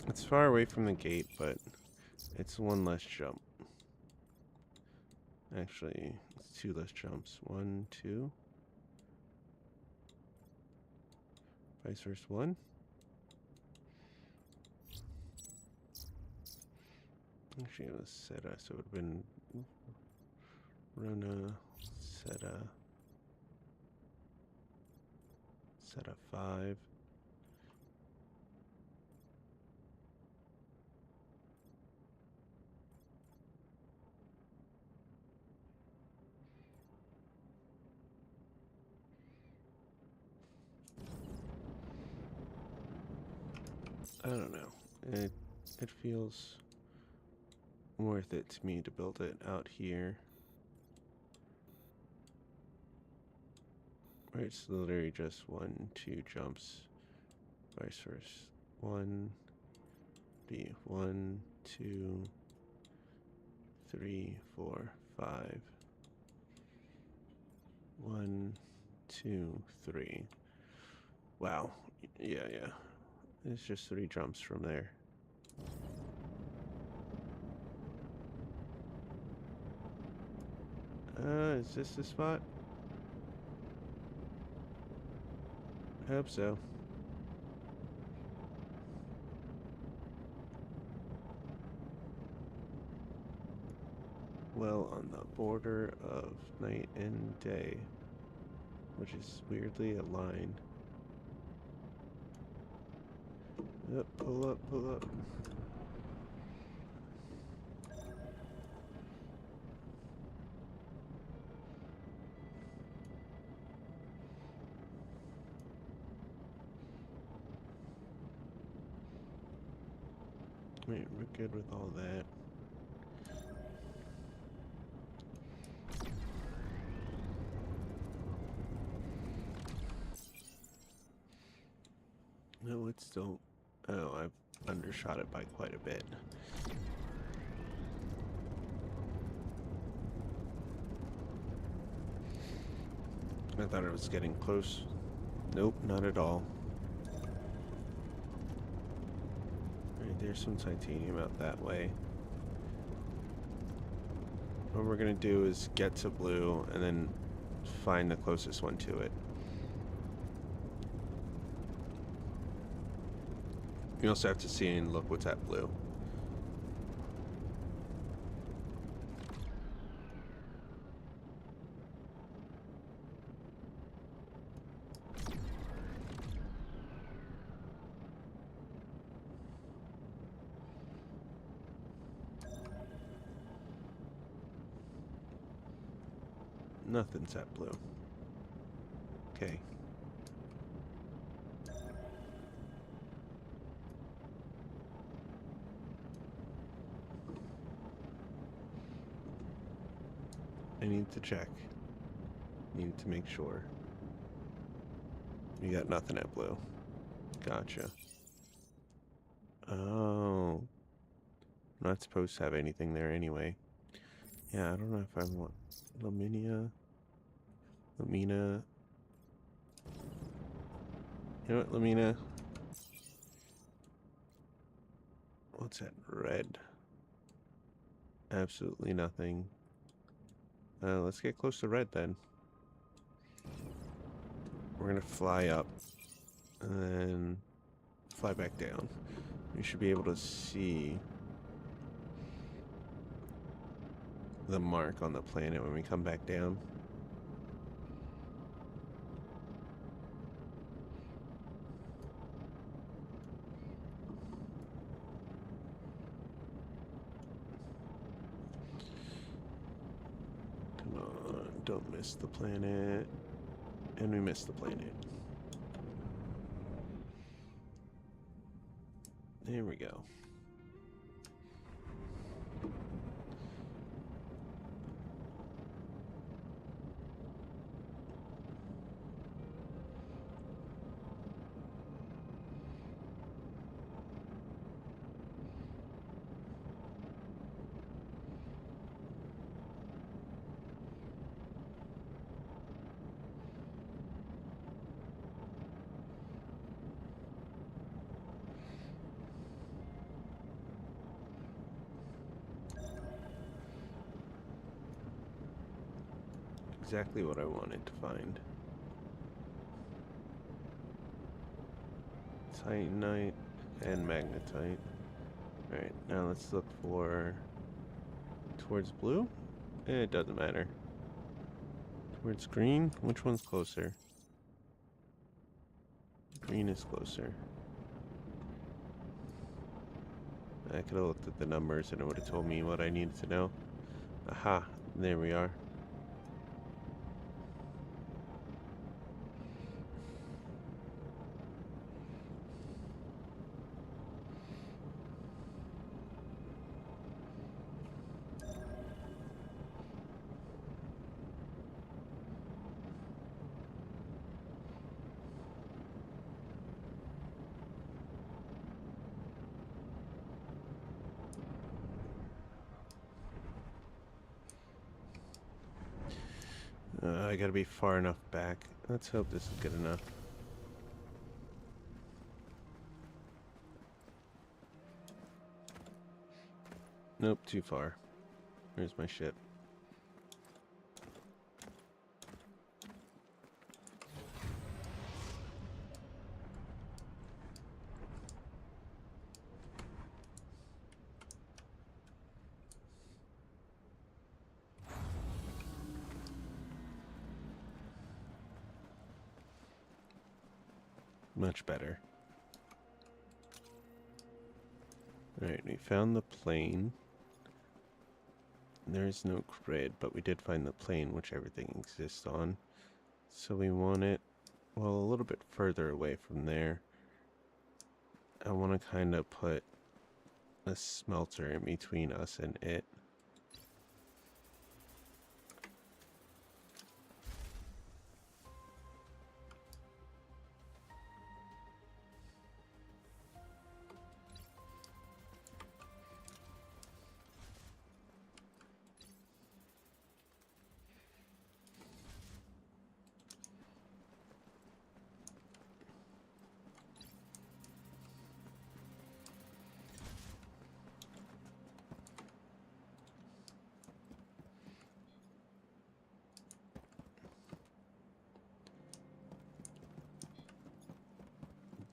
It's far away from the gate, but it's one less jump. Actually, it's 2 less jumps. 1, 2. Vice versa, 1. Actually, it was Seta, so it would have been Rona, Seta, Seta 5. I don't know. It feels worth it to me to build it out here. Where it's literally just 1, 2 jumps. Vice versa. 1, B, 1, 2, 3, 4, 5. 1, 2, 3. Wow. Yeah. It's just 3 jumps from there. Is this the spot? I hope so. Well, on the border of night and day, which is weirdly a line. Yep, pull up, pull up. Wait, we're good with all that. No, it's still... Oh, I've undershot it by quite a bit. I thought it was getting close. Nope, not at all. Alright, there's some titanium out that way. What we're gonna do is get to blue and then find the closest one to it. You also have to see and look what's at blue. Nothing's at blue. Okay. I need to check. Need to make sure. You got nothing at blue. Gotcha. Oh. I'm not supposed to have anything there anyway. Yeah, I don't know if I want Lamina. You know what, Lamina? What's that? Red. Absolutely nothing. Let's get close to red then. We're gonna fly up and then fly back down. We should be able to see the mark on the planet when we come back down. Come on, don't miss the planet. And we missed the planet. There we go. Exactly what I wanted to find. Titanite and magnetite. Alright, now let's look for towards blue? It doesn't matter. Towards green? Which one's closer? Green is closer. I could have looked at the numbers and it would have told me what I needed to know. Aha, there we are. I gotta be far enough back. Let's hope this is good enough. Nope, too far. Where's my ship? Much better. Alright, we found the plane. There's no grid, but we did find the plane which everything exists on. So we want it, well, a little bit further away from there. I want to kind of put a smelter in between us and it.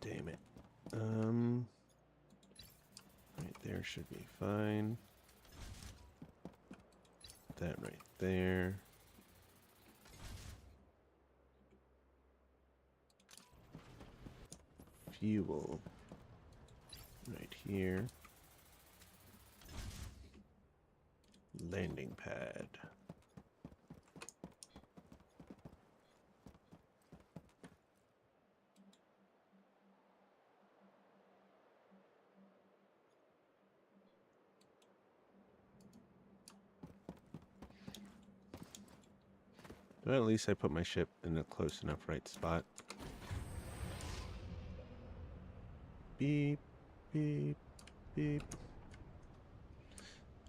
Damn it. Right there should be fine. That right there. Fuel. Right here. Landing pad. But at least I put my ship in a close enough right spot. Beep, beep, beep.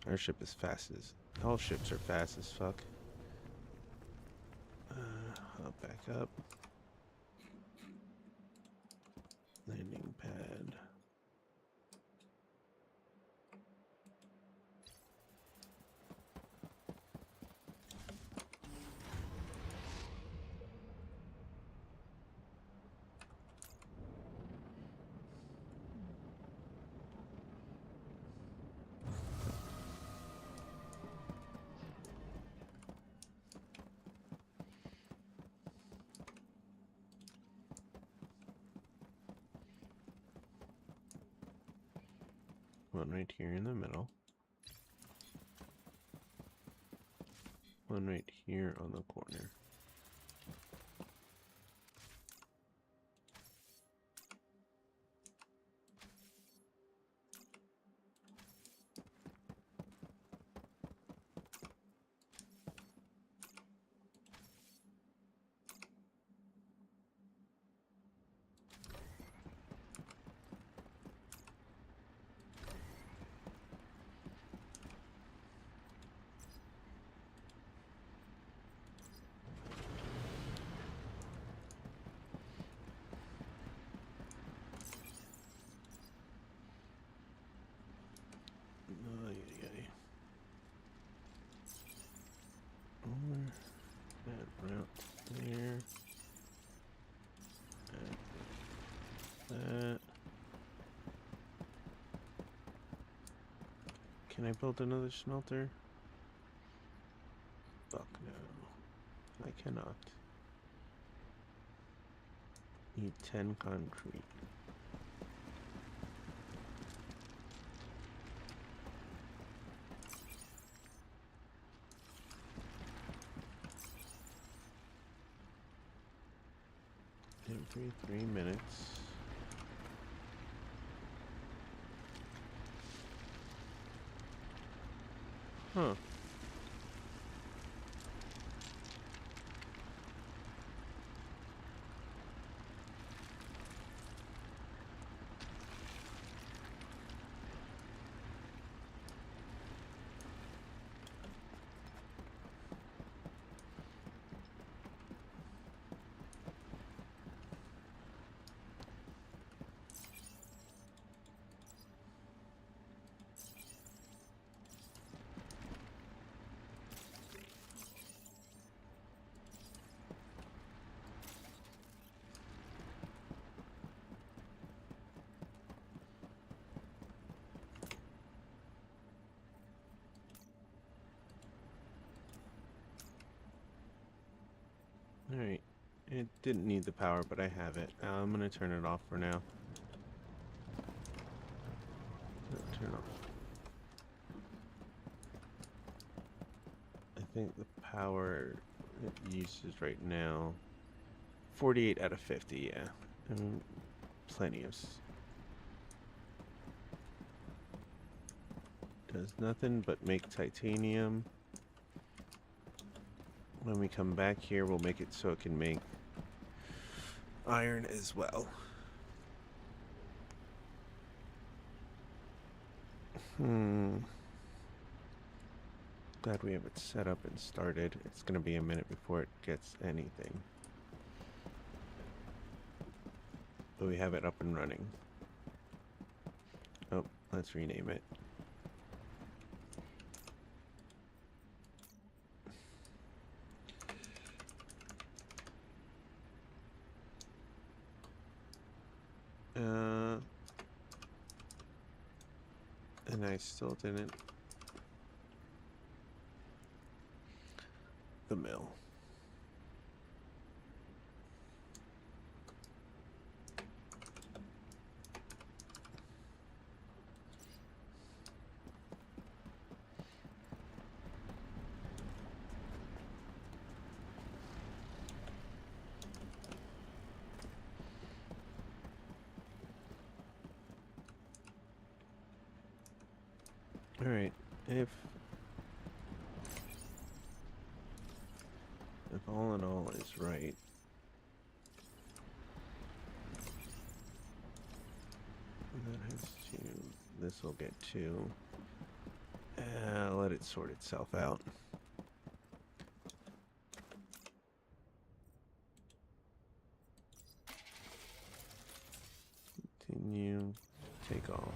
Our ship is fast as... All ships are fast as fuck. I'll back up. Landing pad. One right here in the middle. One right here on the corner. That route there. That. Can I build another smelter? Fuck no. I cannot. Need 10 concrete. Every 3 minutes. Huh. Alright, it didn't need the power, but I have it. I'm gonna turn it off for now. Turn off. I think the power it uses right now, 48 out of 50, yeah. Plenty of... Does nothing but make titanium. When we come back here, we'll make it so it can make iron as well. Glad we have it set up and started. It's gonna be a minute before it gets anything. But we have it up and running. Oh, let's rename it. And I still didn't. The mill. Alright, if all in all is right, that has to, this will get 2, Let it sort itself out. Continue. Take all.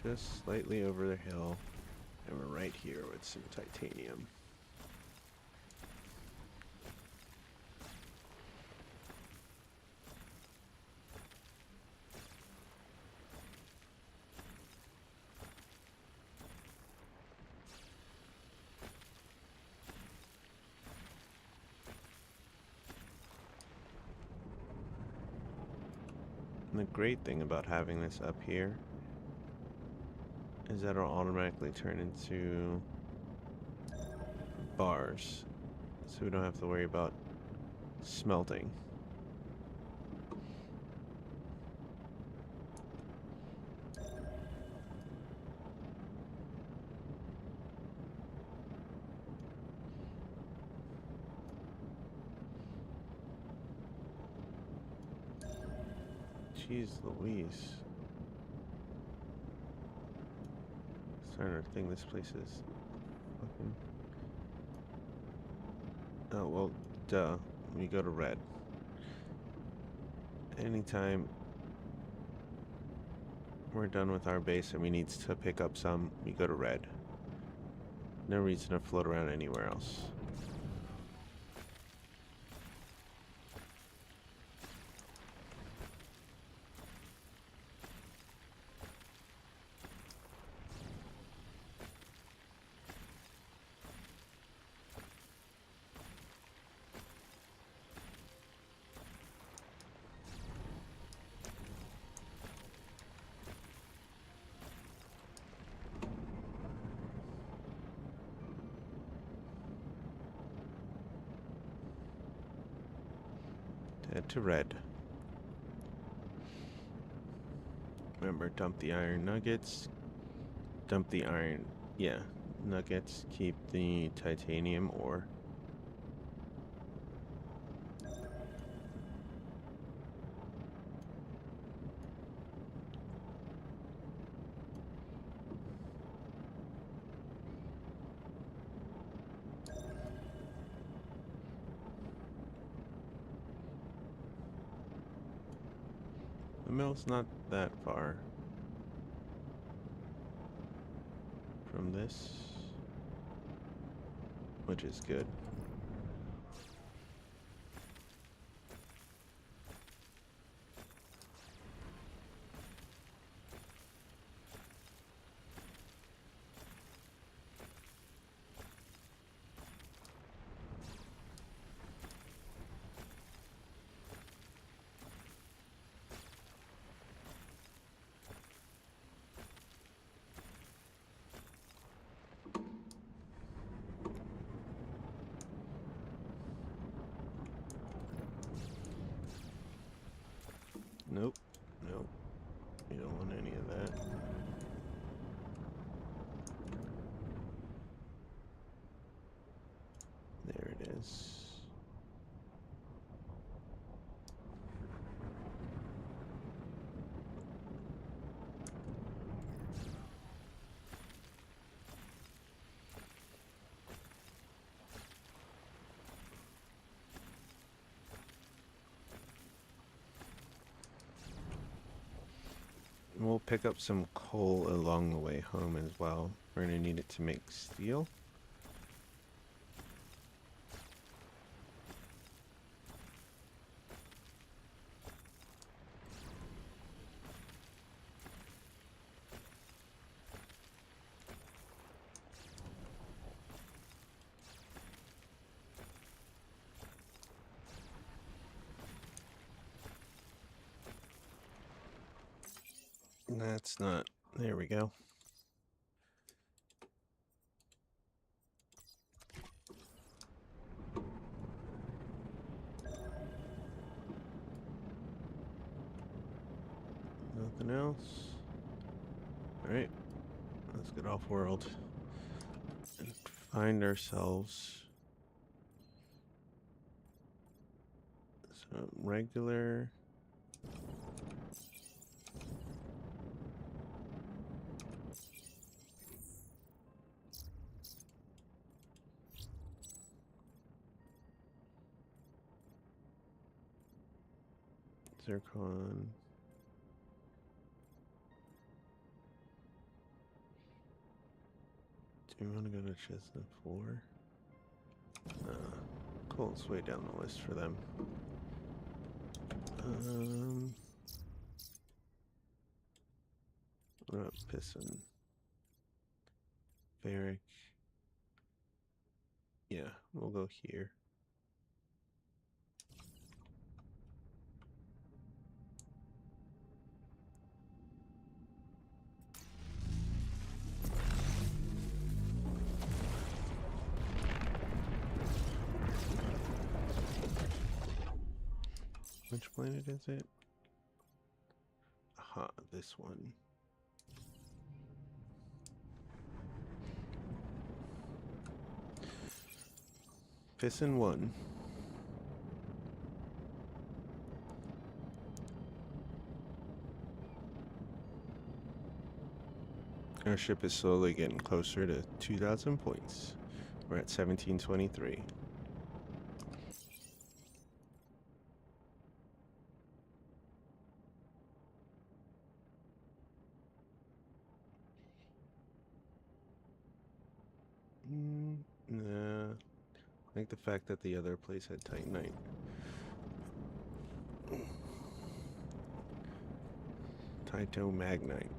Just slightly over the hill, and we're right here with some titanium. And the great thing about having this up here is that it'll automatically turn into bars, so we don't have to worry about smelting. Jeez Louise. Starting to think this place is fucking... Oh, well, duh. We go to red. Anytime we're done with our base and we need to pick up some, we go to red. No reason to float around anywhere else. Head to red. Remember, dump the iron nuggets. Dump the iron, yeah, nuggets. Keep the titanium ore. The mill's not that far from this, which is good. Nope. Nope. You don't want any of that. There it is. We'll pick up some coal along the way home as well. We're going to need it to make steel. That's not... There we go. Nothing else. Alright. Let's get off world and find ourselves Regular. Zircon. Do you want to go to Chestnut 4? Coal's way down the list for them. What about Piston? Ferric. Yeah, we'll go here. Which planet is it? Aha, this one. Piston 1. Our ship is slowly getting closer to 2,000 points. We're at 1723. Nah. I like the fact that the other place had Titanite. Titanomagnite.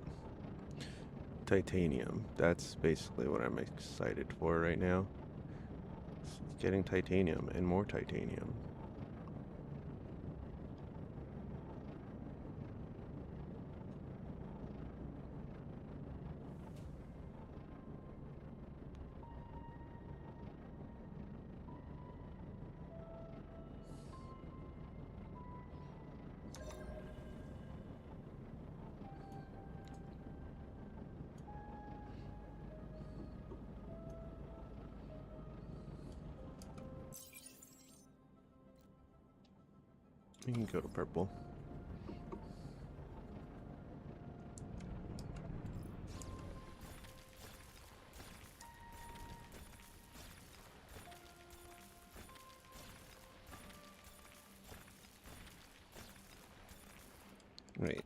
Titanium. That's basically what I'm excited for right now. It's getting titanium and more titanium. We can go to purple. Right.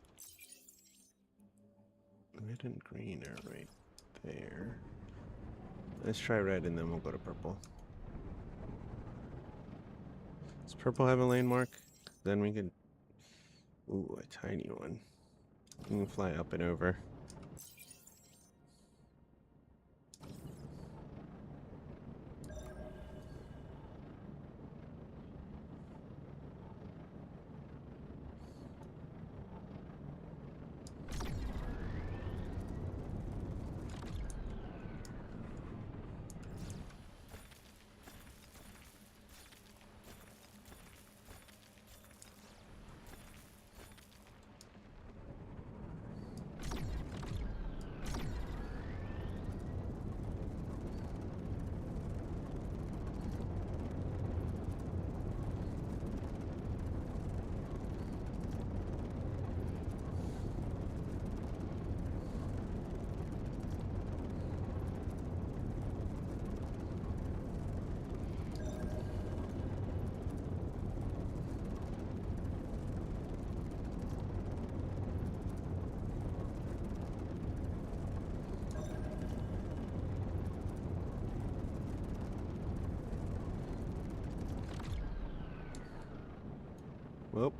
Red and green are right there. Let's try red and then we'll go to purple. Does purple have a lane mark? Then we can... Ooh, a tiny one. We can fly up and over. Well,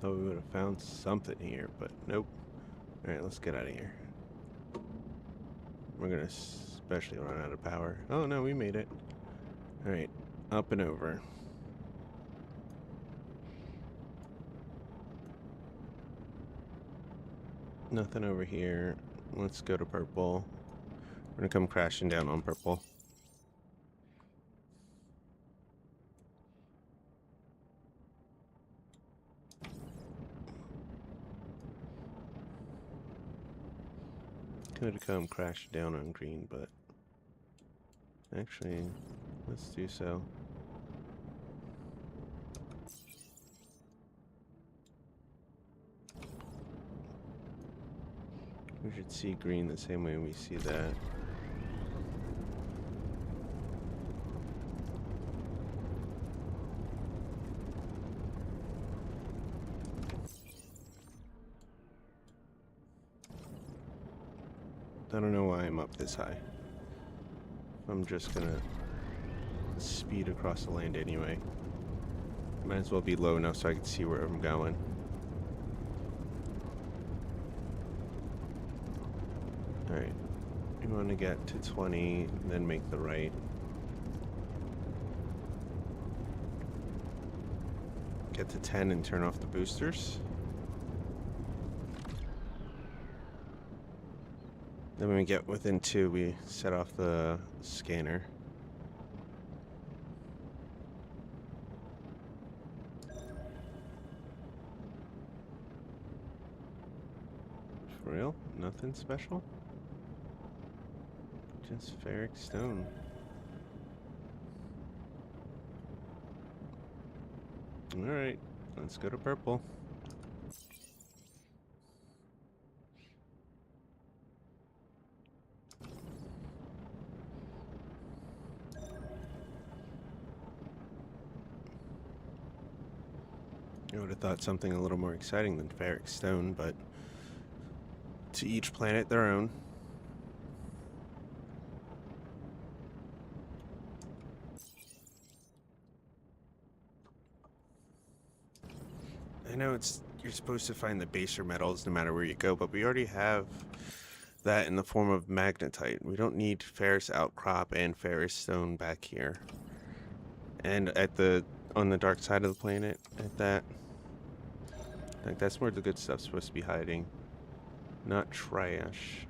thought we would have found something here, but nope. Alright, let's get out of here. We're gonna especially run out of power. Oh no, we made it. Alright, up and over. Nothing over here. Let's go to purple. We're gonna come crashing down on purple. Could come crash down on green, but actually, let's do so. We should see green the same way we see that. I don't know why I'm up this high. I'm just gonna speed across the land anyway. Might as well be low enough so I can see where I'm going. Alright. You want to get to 20, then make the right. Get to 10 and turn off the boosters. Then when we get within 2, we set off the scanner. For real? Nothing special? Just ferric stone. Alright, let's go to purple. I would have thought something a little more exciting than ferric stone, but to each planet their own. I know you're supposed to find the baser metals no matter where you go, but we already have that in the form of magnetite. We don't need ferrous outcrop and ferrous stone back here. And on the dark side of the planet at that. Like that's where the good stuff's supposed to be hiding. Not trash.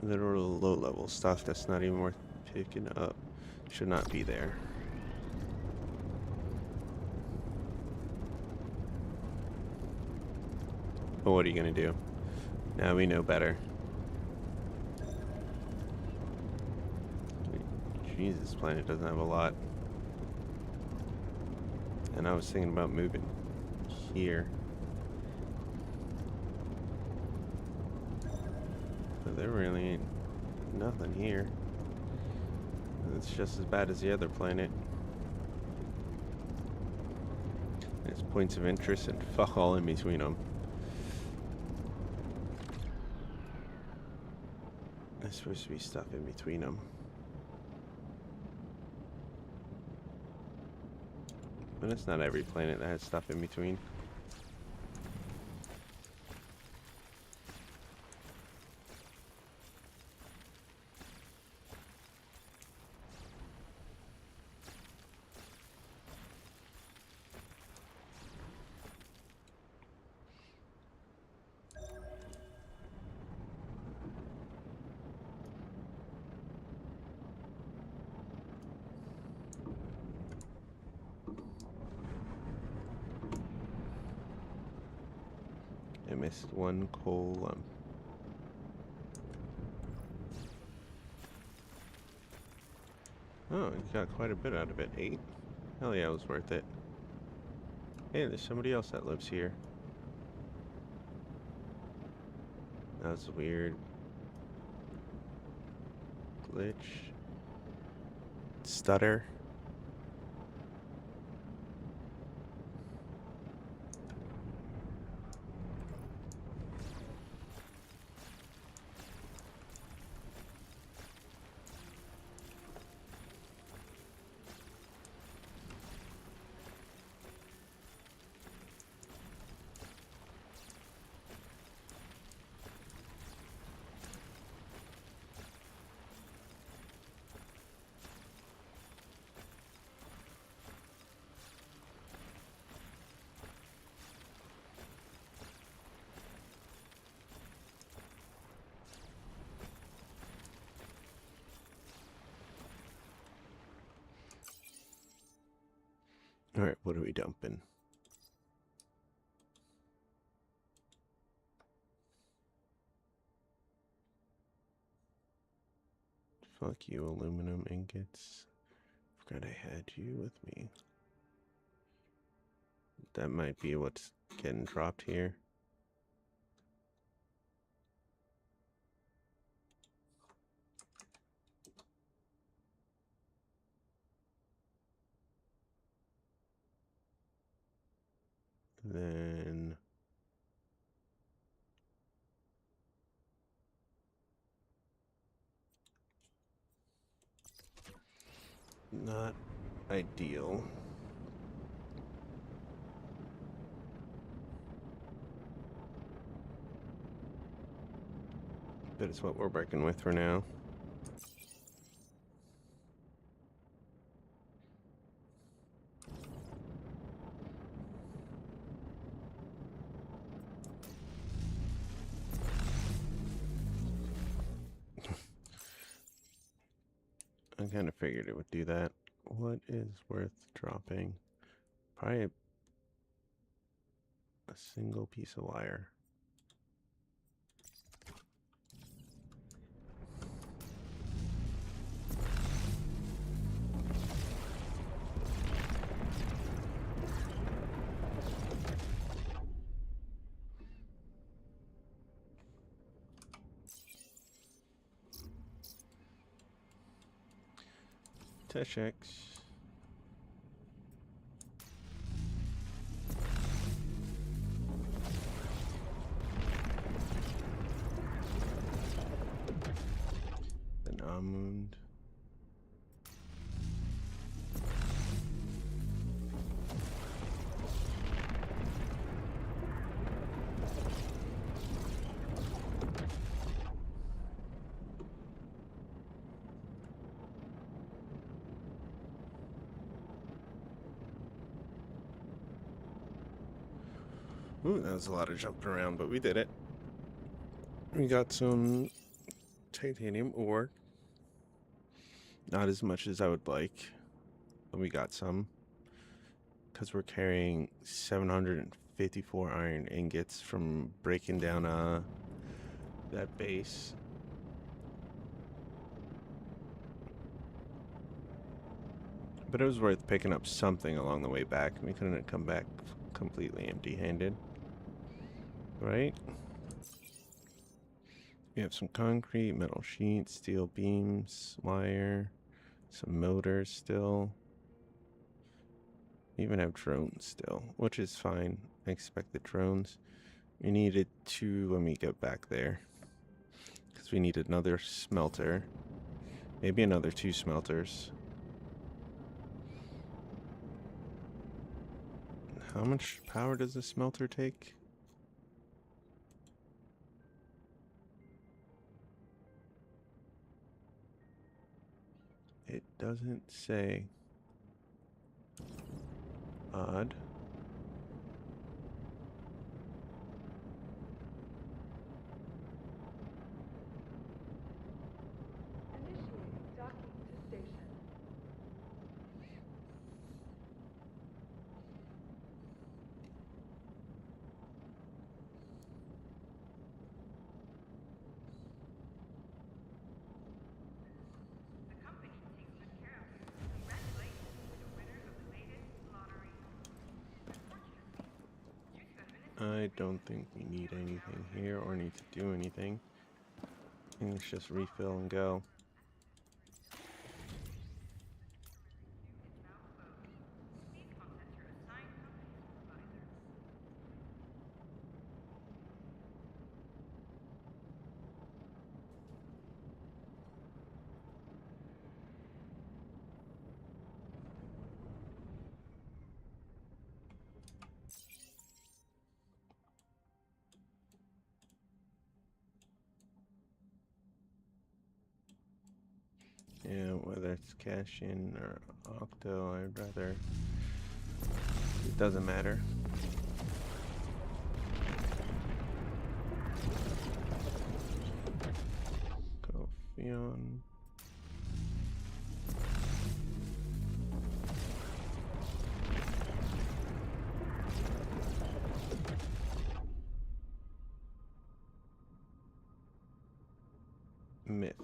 Literal low level stuff that's not even worth picking up. Should not be there. But what are you gonna do? Now we know better. Jesus, this planet doesn't have a lot. And I was thinking about moving here. But there really ain't nothing here. It's just as bad as the other planet. There's points of interest and fuck all in between them. There's supposed to be stuff in between them. But it's not every planet that has stuff in between. I missed one coal lump. Oh, you got quite a bit out of it. 8? Hell yeah, it was worth it. Hey, there's somebody else that lives here. That's weird. Glitch. Stutter. Alright, what are we dumping? Fuck you, aluminum ingots. Forgot I had you with me. that might be what's getting dropped here. Then not ideal. But it's what we're working with for now. I kind of figured it would do that. What is worth dropping? Probably a single piece of wire. Teshex. An almond. Ooh, that was a lot of jumping around, but we did it. We got some titanium ore. Not as much as I would like, but we got some. Because we're carrying 754 iron ingots from breaking down that base. But it was worth picking up something along the way back. We couldn't come back completely empty-handed. Right? We have some concrete, metal sheets, steel beams, wire, some motors still. We even have drones still, which is fine. I expect the drones. We needed 2 when we get back there. Because we need another smelter. Maybe another 2 smelters. How much power does a smelter take? It doesn't say. Odd. Initiating docking to station. The company takes good care of you. Congratulations, you're the winners of the latest lottery. Unfortunately, due to I administrative don't reasons, think we need you are now anything restricted here or need to do anything. I think let's just refill and go. queue is now closed. Please contact your assigned company supervisor. Yeah, whether it's cash in or octo, I'd rather. It doesn't matter. Coffee on. Myth.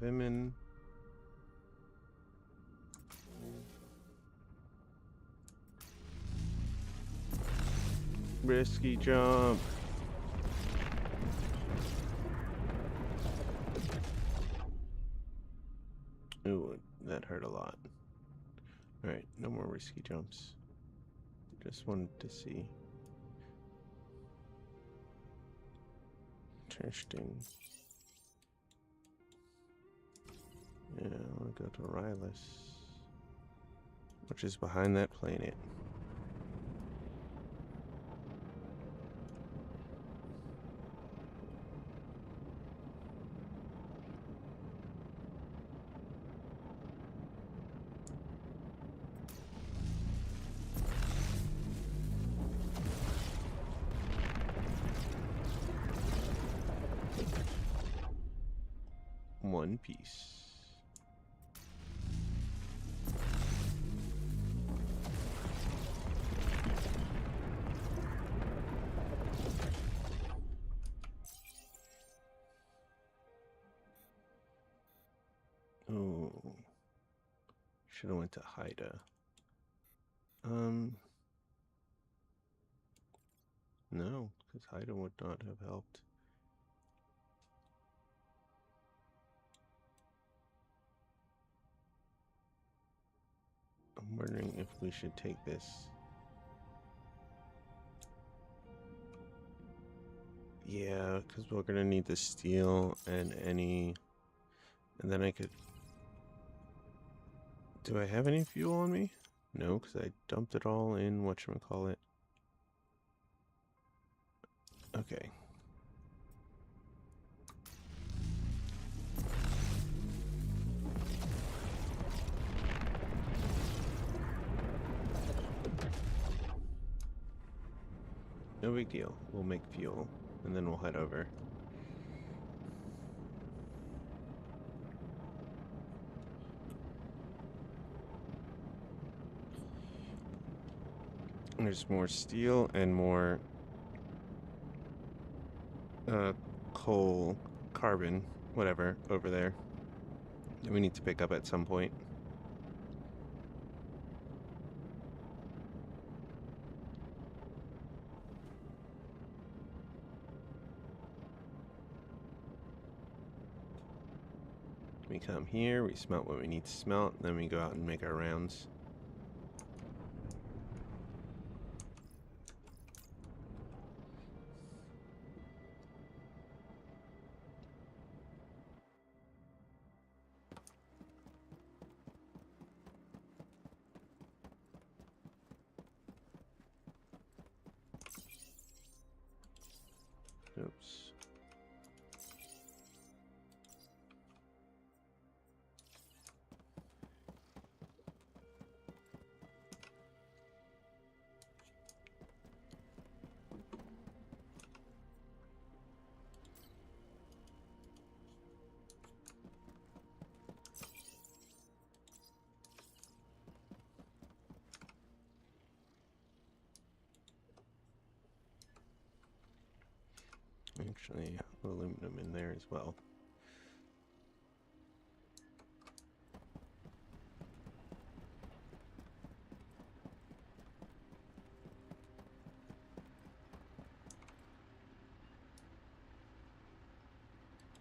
him in. Risky jump. Ooh, that hurt a lot. Alright, no more risky jumps. Just wanted to see. Interesting. Yeah, I want to go to Rylus, which is behind that planet. One piece. Oh, should have went to Haida. No, because Haida would not have helped. I'm wondering if we should take this. Yeah, because we're gonna need the steel and any, and then I could. Do I have any fuel on me? No, because I dumped it all in whatchamacallit. Okay. No big deal. We'll make fuel, and then we'll head over. There's more steel and more coal, carbon, whatever, over there that we need to pick up at some point. We come here, we smelt what we need to smelt, and then we go out and make our rounds. Oops. Actually, aluminum in there as well.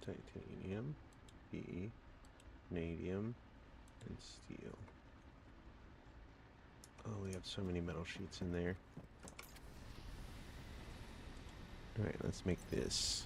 Titanium, PE, vanadium, and steel. Oh, we have so many metal sheets in there. Alright, let's make this.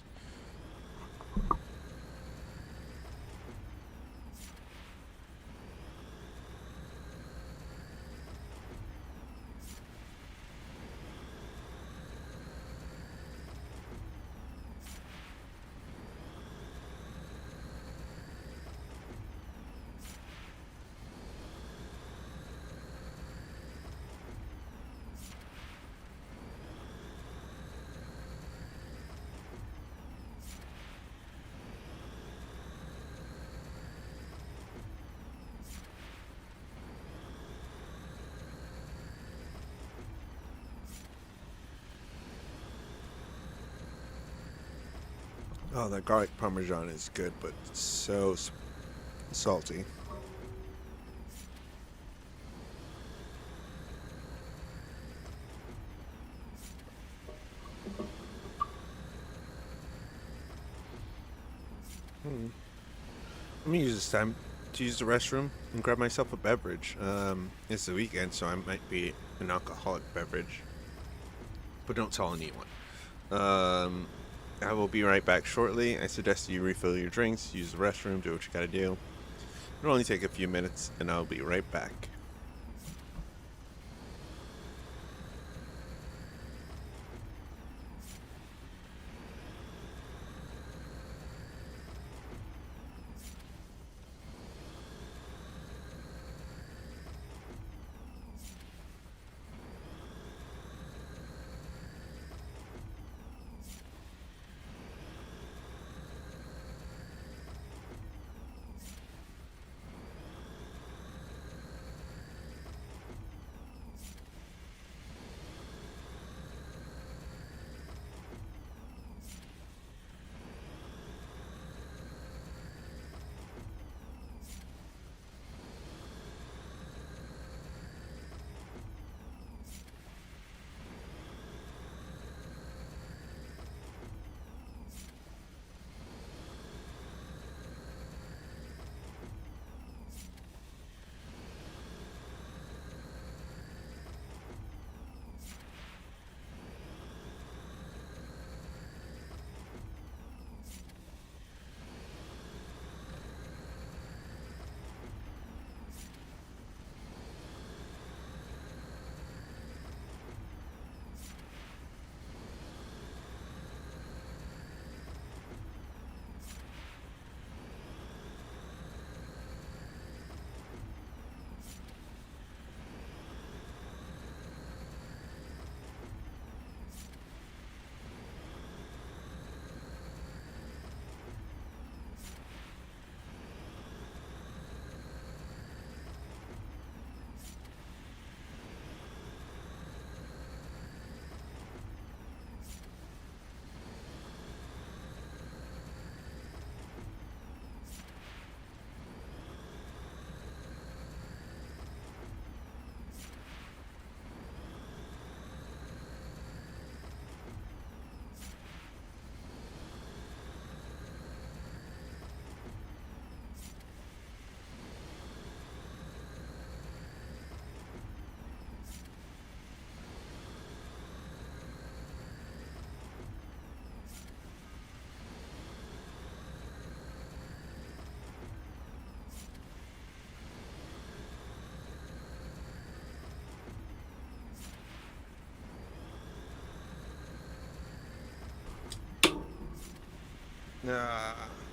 Oh, the garlic parmesan is good, but so salty. Let me use this time to use the restroom and grab myself a beverage. It's the weekend, so I might be an alcoholic beverage, but don't tell anyone. I will be right back shortly. I suggest you refill your drinks, use the restroom, do what you gotta do. It'll only take a few minutes, and I'll be right back.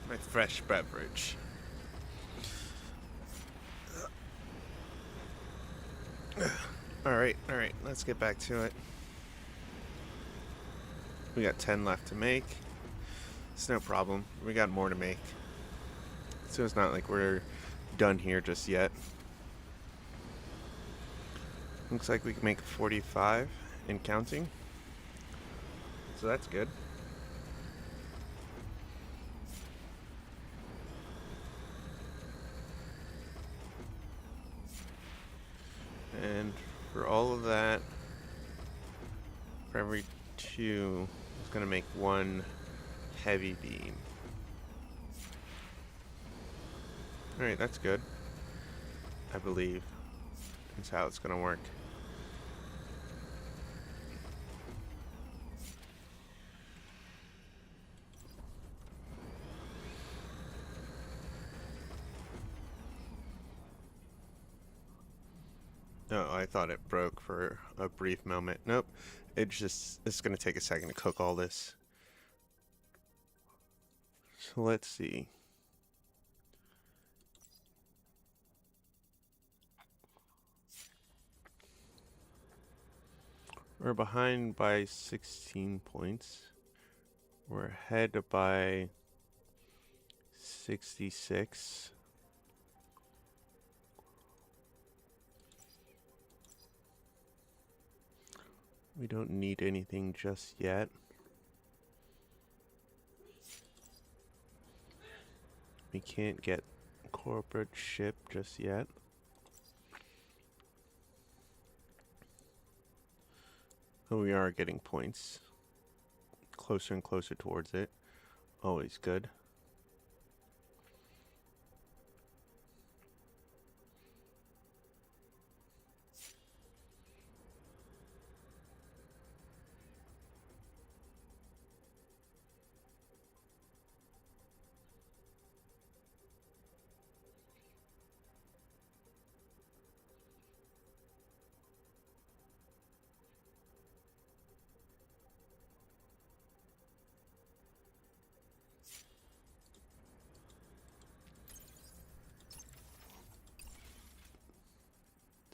My fresh beverage. Alright, let's get back to it. We got 10 left to make. It's no problem. We got more to make. So it's not like we're done here just yet. Looks like we can make 45 and counting. So that's good. And for all of that, for every 2, it's going to make 1 heavy beam. Alright, that's good. I believe that's how it's going to work. Oh, I thought it broke for a brief moment. Nope. It's going to take a second to cook all this. So let's see. We're behind by 16 points. We're ahead by 66. We don't need anything just yet. We can't get corporate ship just yet. But we are getting points. Closer and closer towards it. Always good.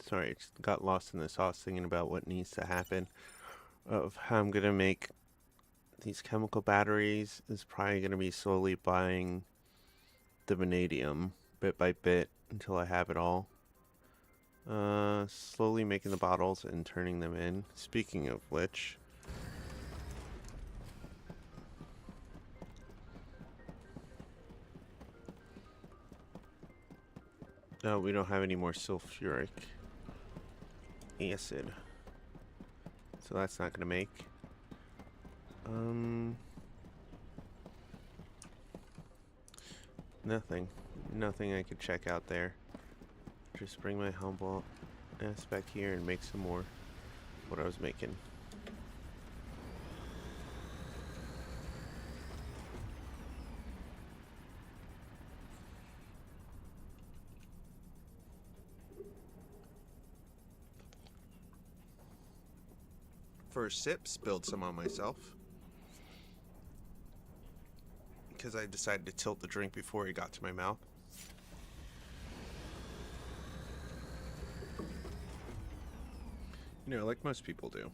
Sorry, I just got lost in the sauce thinking about what needs to happen. Of how I'm going to make these chemical batteries is probably going to be slowly buying the vanadium bit by bit until I have it all. Slowly making the bottles and turning them in. Speaking of which, no, we don't have any more sulfuric acid, so that's not gonna make. Nothing I could check out there. Just bring my humble ass back here and make some more what I was making. First sip, spilled some on myself. Because I decided to tilt the drink before it got to my mouth. You know, like most people do.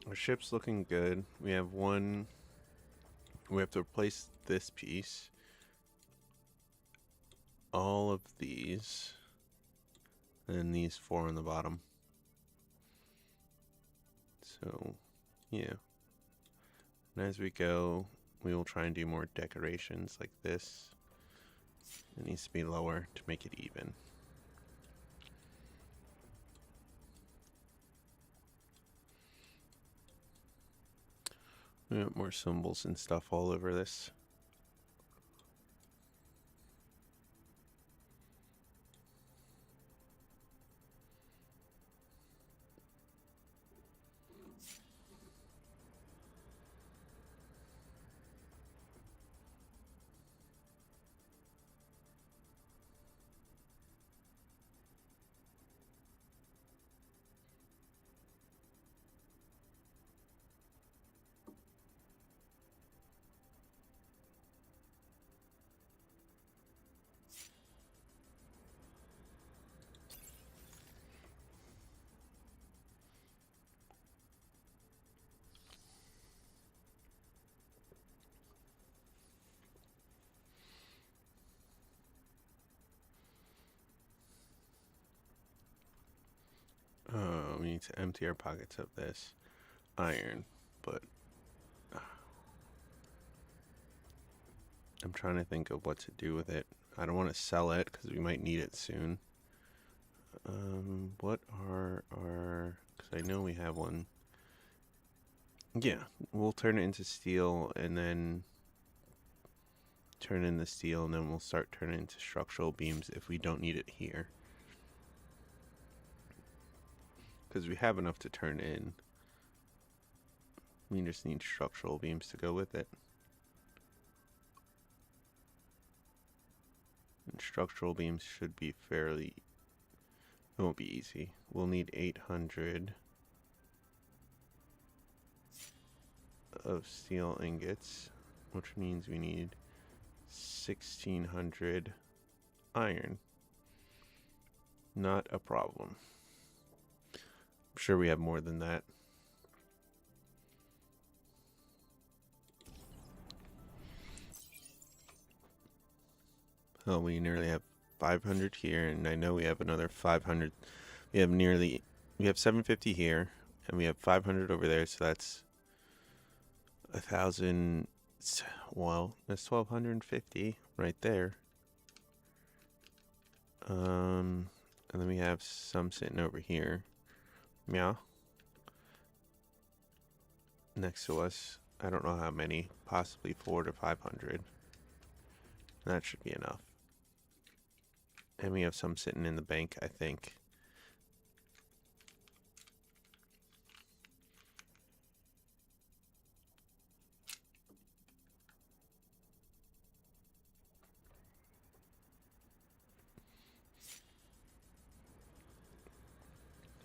Our ship's looking good. We have to replace this piece. All of these. And these 4 on the bottom. So, yeah. And as we go, we will try and do more decorations like this. It needs to be lower to make it even. We want more symbols and stuff all over this. We need to empty our pockets of this iron, but I'm trying to think of what to do with it. I don't want to sell it because we might need it soon. What are our... because I know we have one. Yeah, we'll turn it into steel and then turn in the steel, and then we'll start turning into structural beams if we don't need it here. Because we have enough to turn in. We just need structural beams to go with it. And structural beams should be fairly... it won't be easy. We'll need 800 of steel ingots, which means we need 1600 iron. Not a problem. I'm sure we have more than that. Oh, we nearly have 500 here, and I know we have another 500. We have 750 here, and we have 500 over there, so that's 1,000. Well, that's 1,250 right there. And then we have some sitting over here. Meow. Next to us. I don't know how many. Possibly 400 to 500. That should be enough. And we have some sitting in the bank, I think.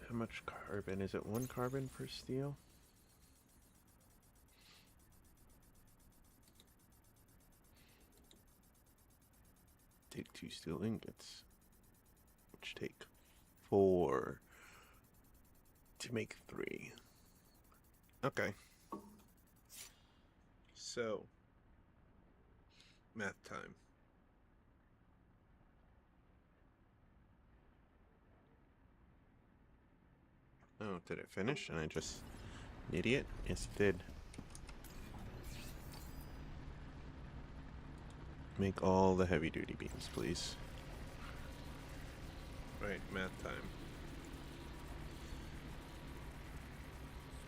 How much carbon? Is it 1 carbon per steel? Take 2 steel ingots, which take 4 to make 3. Okay. So, math time. Oh, did it finish? And I just an idiot? Yes, it did. Make all the heavy duty beams, please. Right, math time.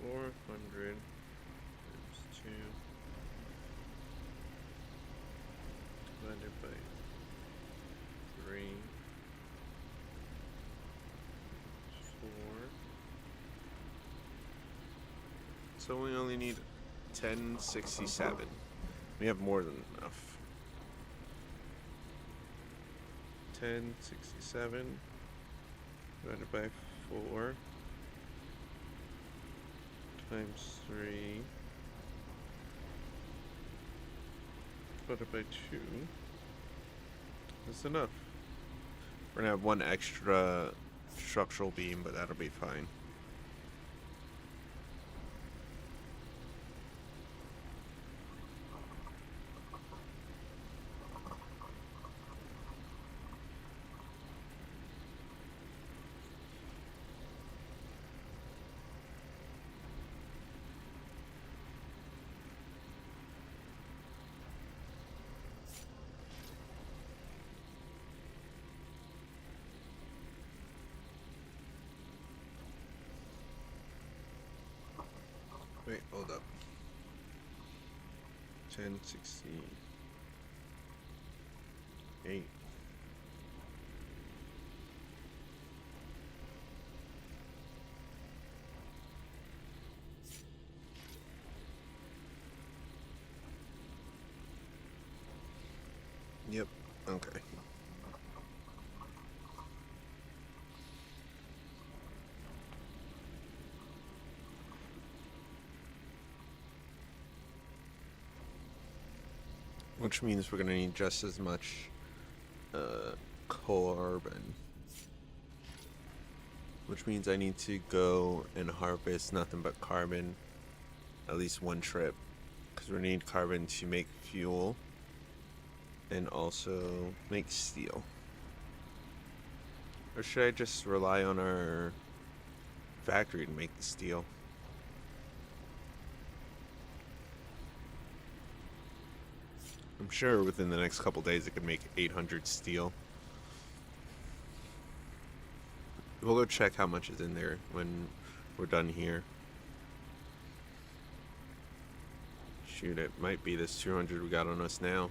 400 times 2 divided by 3, 4. So we only need 1067. We have more than enough. 1067 divided by 4 times 3 divided by 2 is enough. We're gonna have 1 extra structural beam, but that'll be fine. Wait, hold up. 1068. Yep, okay. Which means we're gonna need just as much carbon. Which means I need to go and harvest nothing but carbon at least 1 trip. Because we need carbon to make fuel and also make steel. Or should I just rely on our factory to make the steel? I'm sure within the next couple days it could make 800 steel. We'll go check how much is in there when we're done here. Shoot, it might be this 200 we got on us now.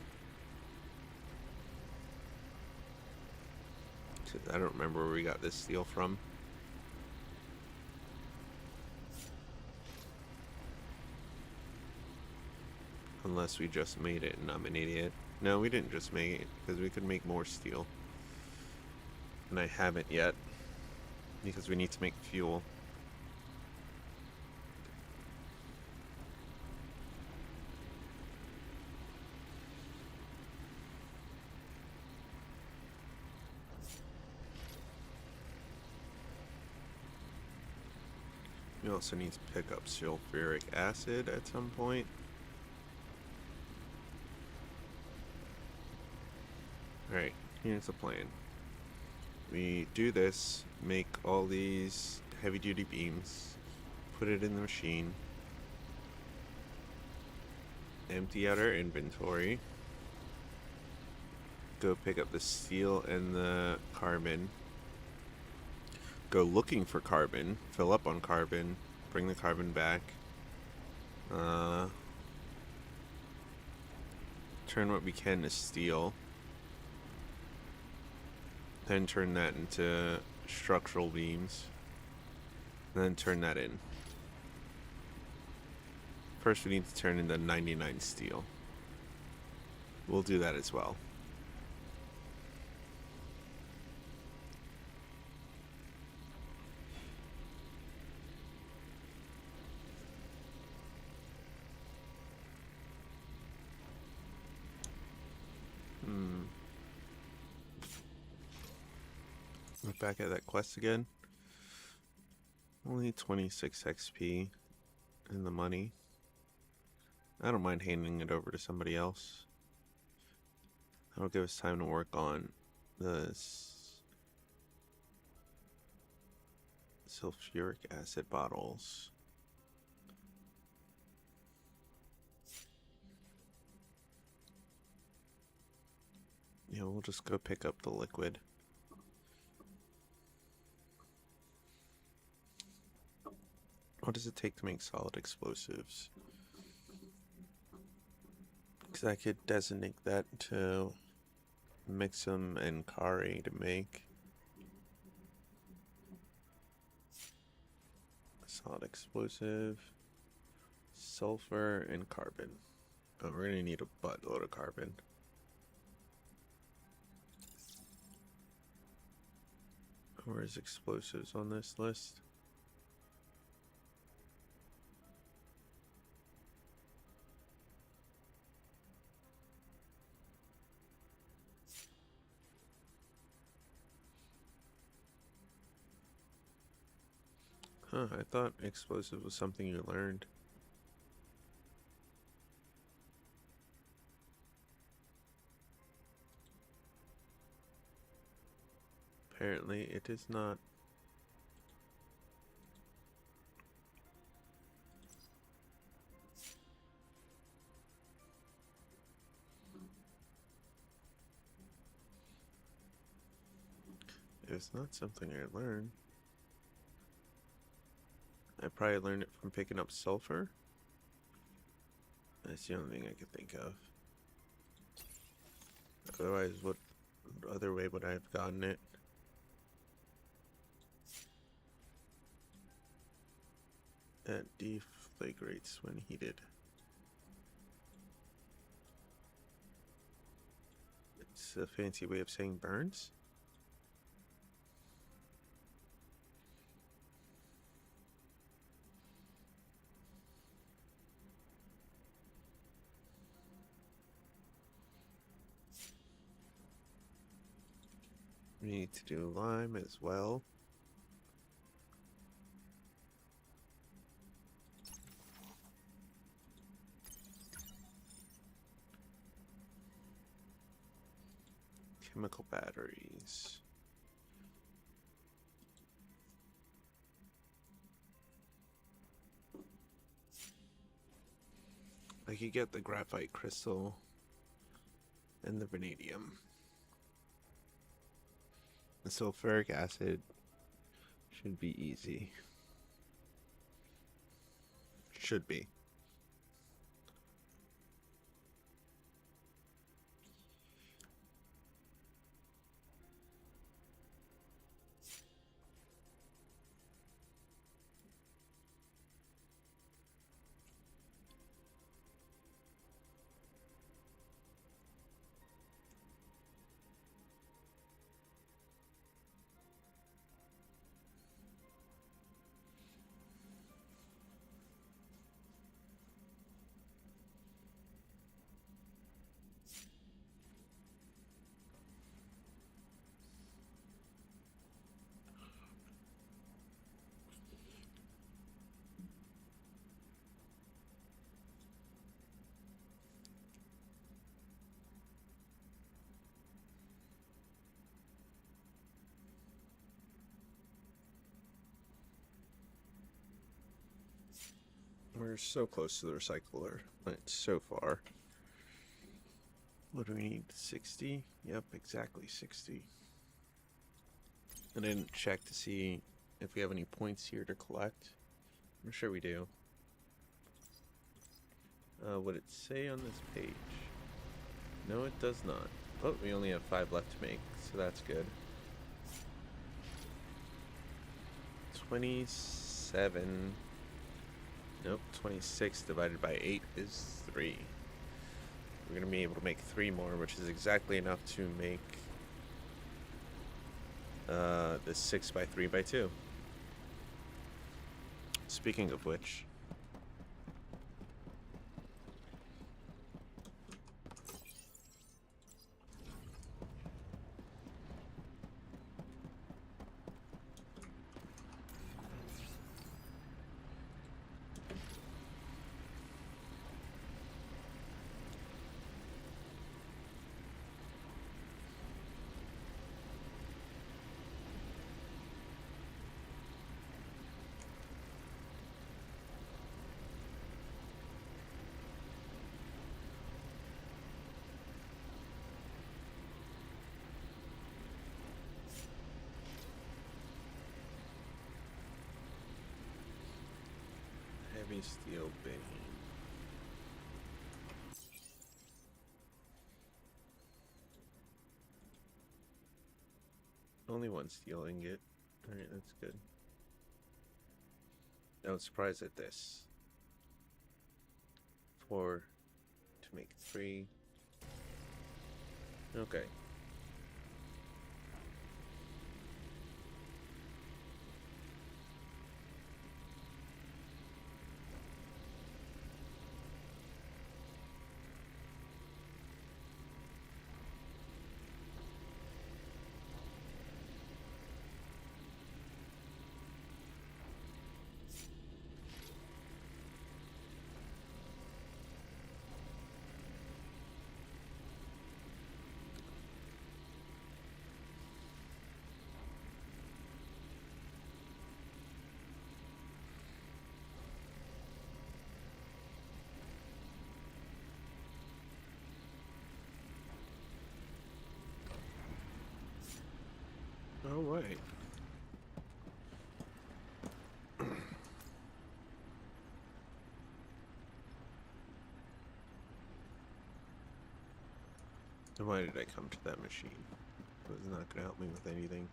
I don't remember where we got this steel from. Unless we just made it and I'm an idiot. No, we didn't just make it, because we could make more steel. And I haven't yet, because we need to make fuel. We also need to pick up sulfuric acid at some point. Alright, here's the plan. We do this, make all these heavy duty beams, put it in the machine, empty out our inventory, go pick up the steel and the carbon, go looking for carbon, fill up on carbon, bring the carbon back, turn what we can to steel, then turn that into structural beams, then turn that in. First we need to turn into 99 steel. We'll do that as well. Look back at that quest again. Only 26 XP in the money. I don't mind handing it over to somebody else. That'll give us time to work on the sulfuric acid bottles. Yeah, we'll just go pick up the liquid. What does it take to make solid explosives? Because I could designate that to mix them and Kari to make solid explosive, sulfur, and carbon. Oh, we're gonna need a buttload of carbon. Where's explosives on this list? Huh, I thought explosive was something you learned. Apparently it is not. It's not something I learned. I probably learned it from picking up sulfur. That's the only thing I could think of. Otherwise, what other way would I have gotten it? That deflagrates when heated. It's a fancy way of saying burns. We need to do lime as well. Chemical batteries. I could get the graphite crystal and the vanadium. The sulfuric acid should be easy. Should be. We're so close to the recycler. It's so far. What do we need? 60? Yep, exactly 60. And I didn't check to see if we have any points here to collect. I'm sure we do. Would it say on this page? No, it does not. Oh, we only have 5 left to make, so that's good. 27. Nope, 26 divided by 8 is 3. We're going to be able to make 3 more, which is exactly enough to make this 6 by 3 by 2. Speaking of which, heavy steel beam. Only one steel ingot. Alright, that's good. I was surprised at this. 4 to make 3. Okay. All right. And why did I come to that machine? It was not going to help me with anything.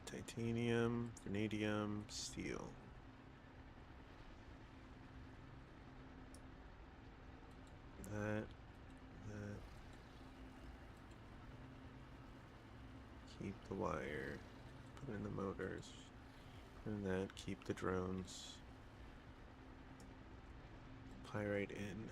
Titanium, vanadium, steel. That. Keep the wire. Put in the motors. Put in that. Keep the drones. Pyrite in.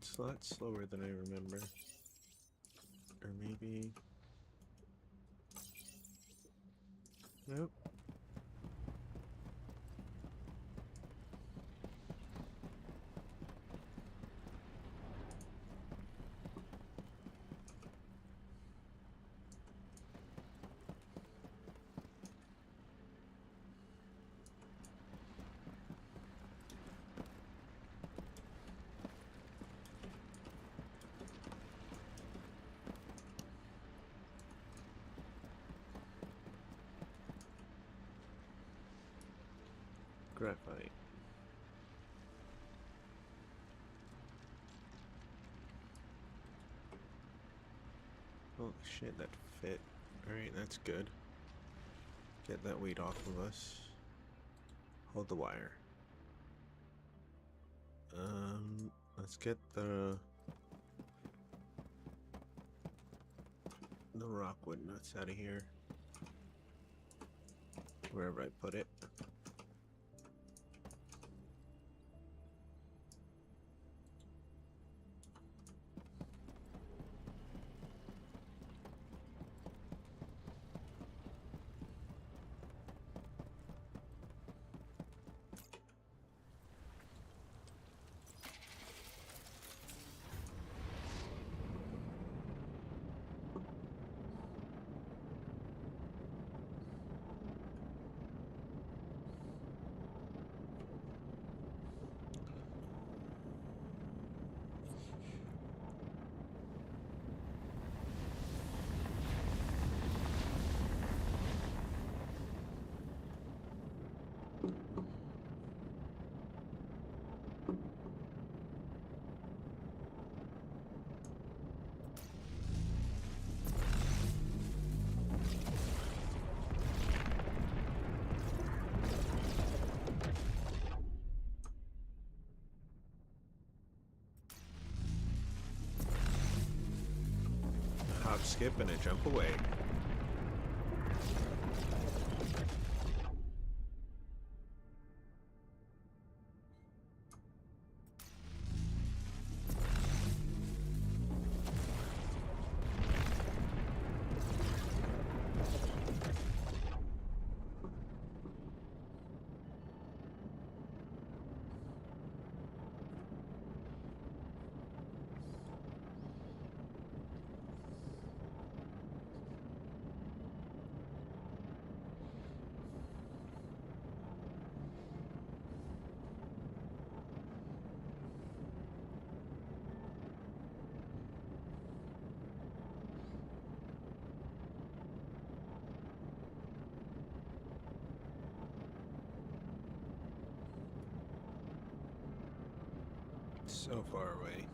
It's a lot slower than I remember. Or maybe... Nope. Graphite. Holy shit, that fit. Alright, that's good. Get that weight off of us. Hold the wire. Let's get the rockwood nuts out of here. Wherever I put it. skip and a jump away. So far away.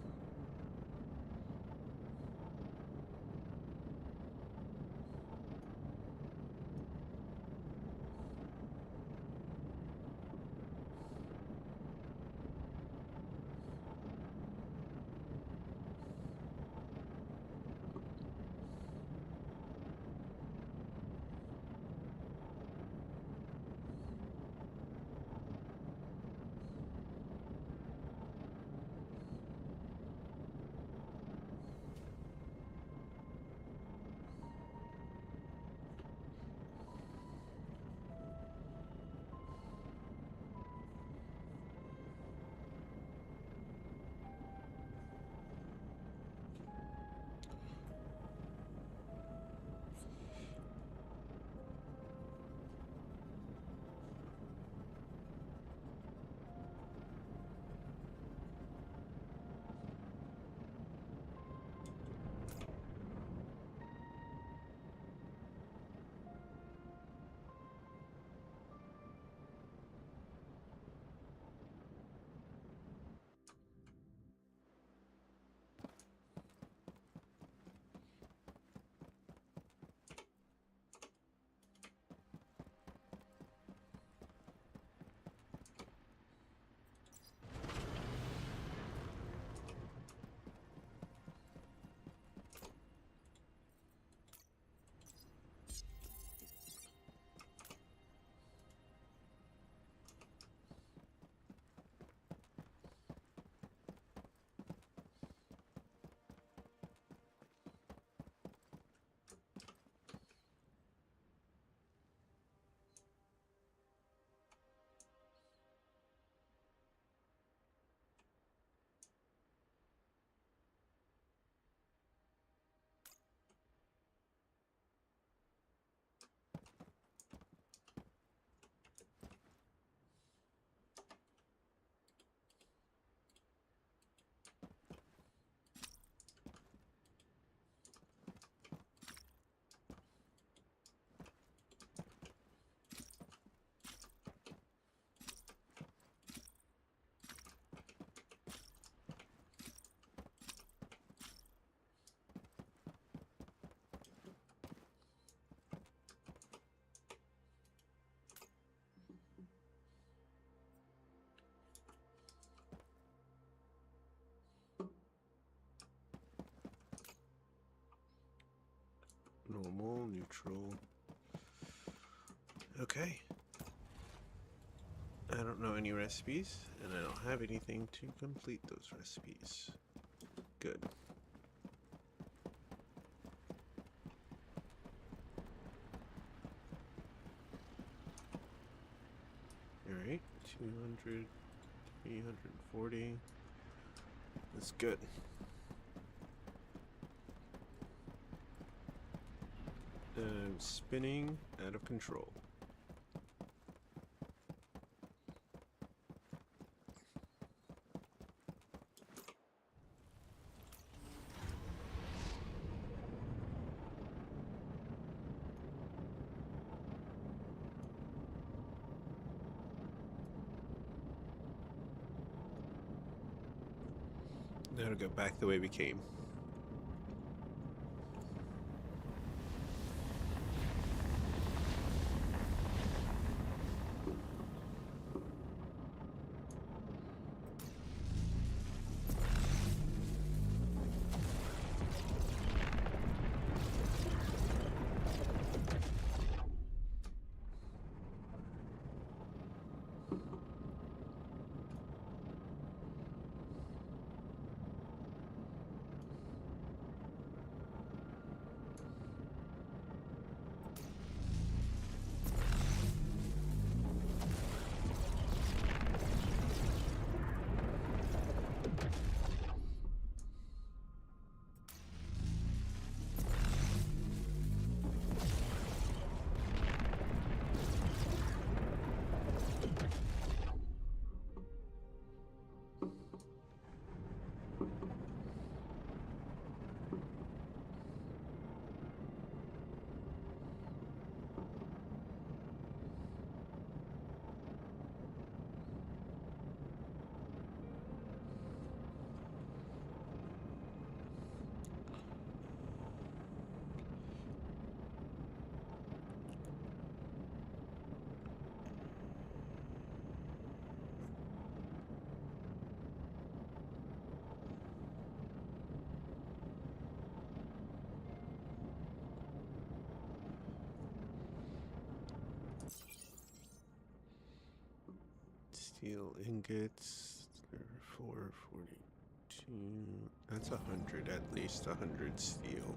Normal, neutral. Okay. I don't know any recipes, and I don't have anything to complete those recipes. Good. Alright, 200, 340. That's good. Spinning out of control. Now to go back the way we came. Steel ingots. 442. That's 100, at least 100 steel.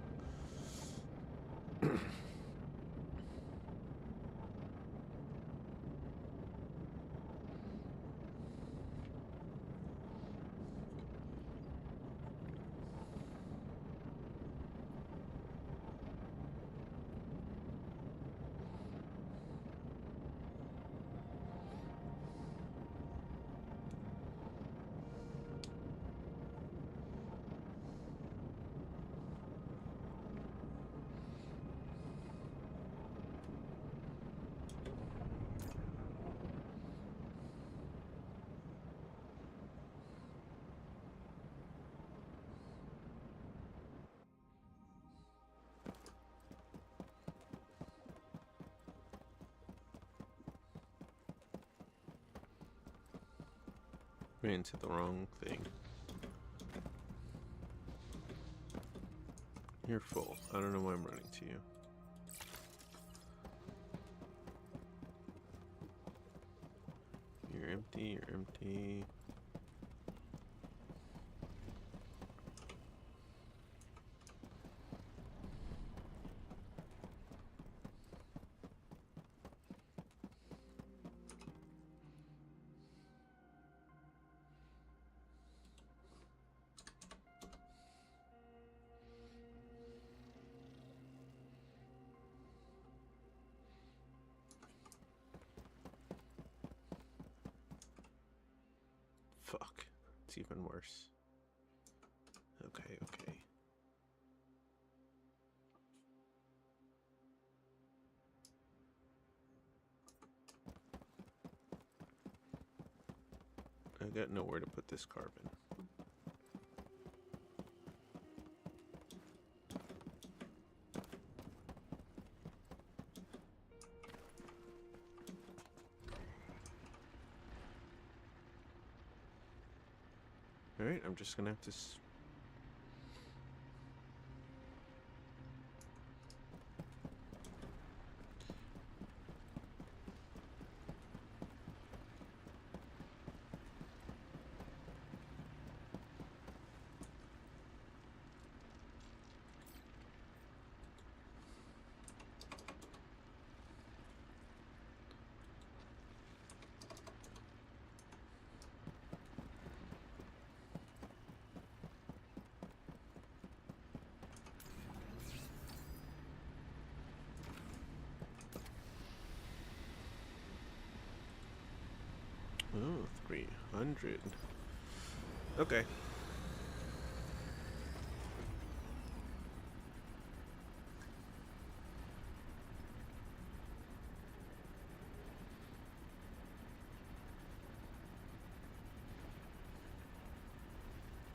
Ran into the wrong thing. You're full. I don't know why I'm running to you. You're empty, you're empty. Fuck. It's even worse. Okay, okay. I got nowhere to put this carbon. Alright, I'm just gonna have to Oh, 300. Okay.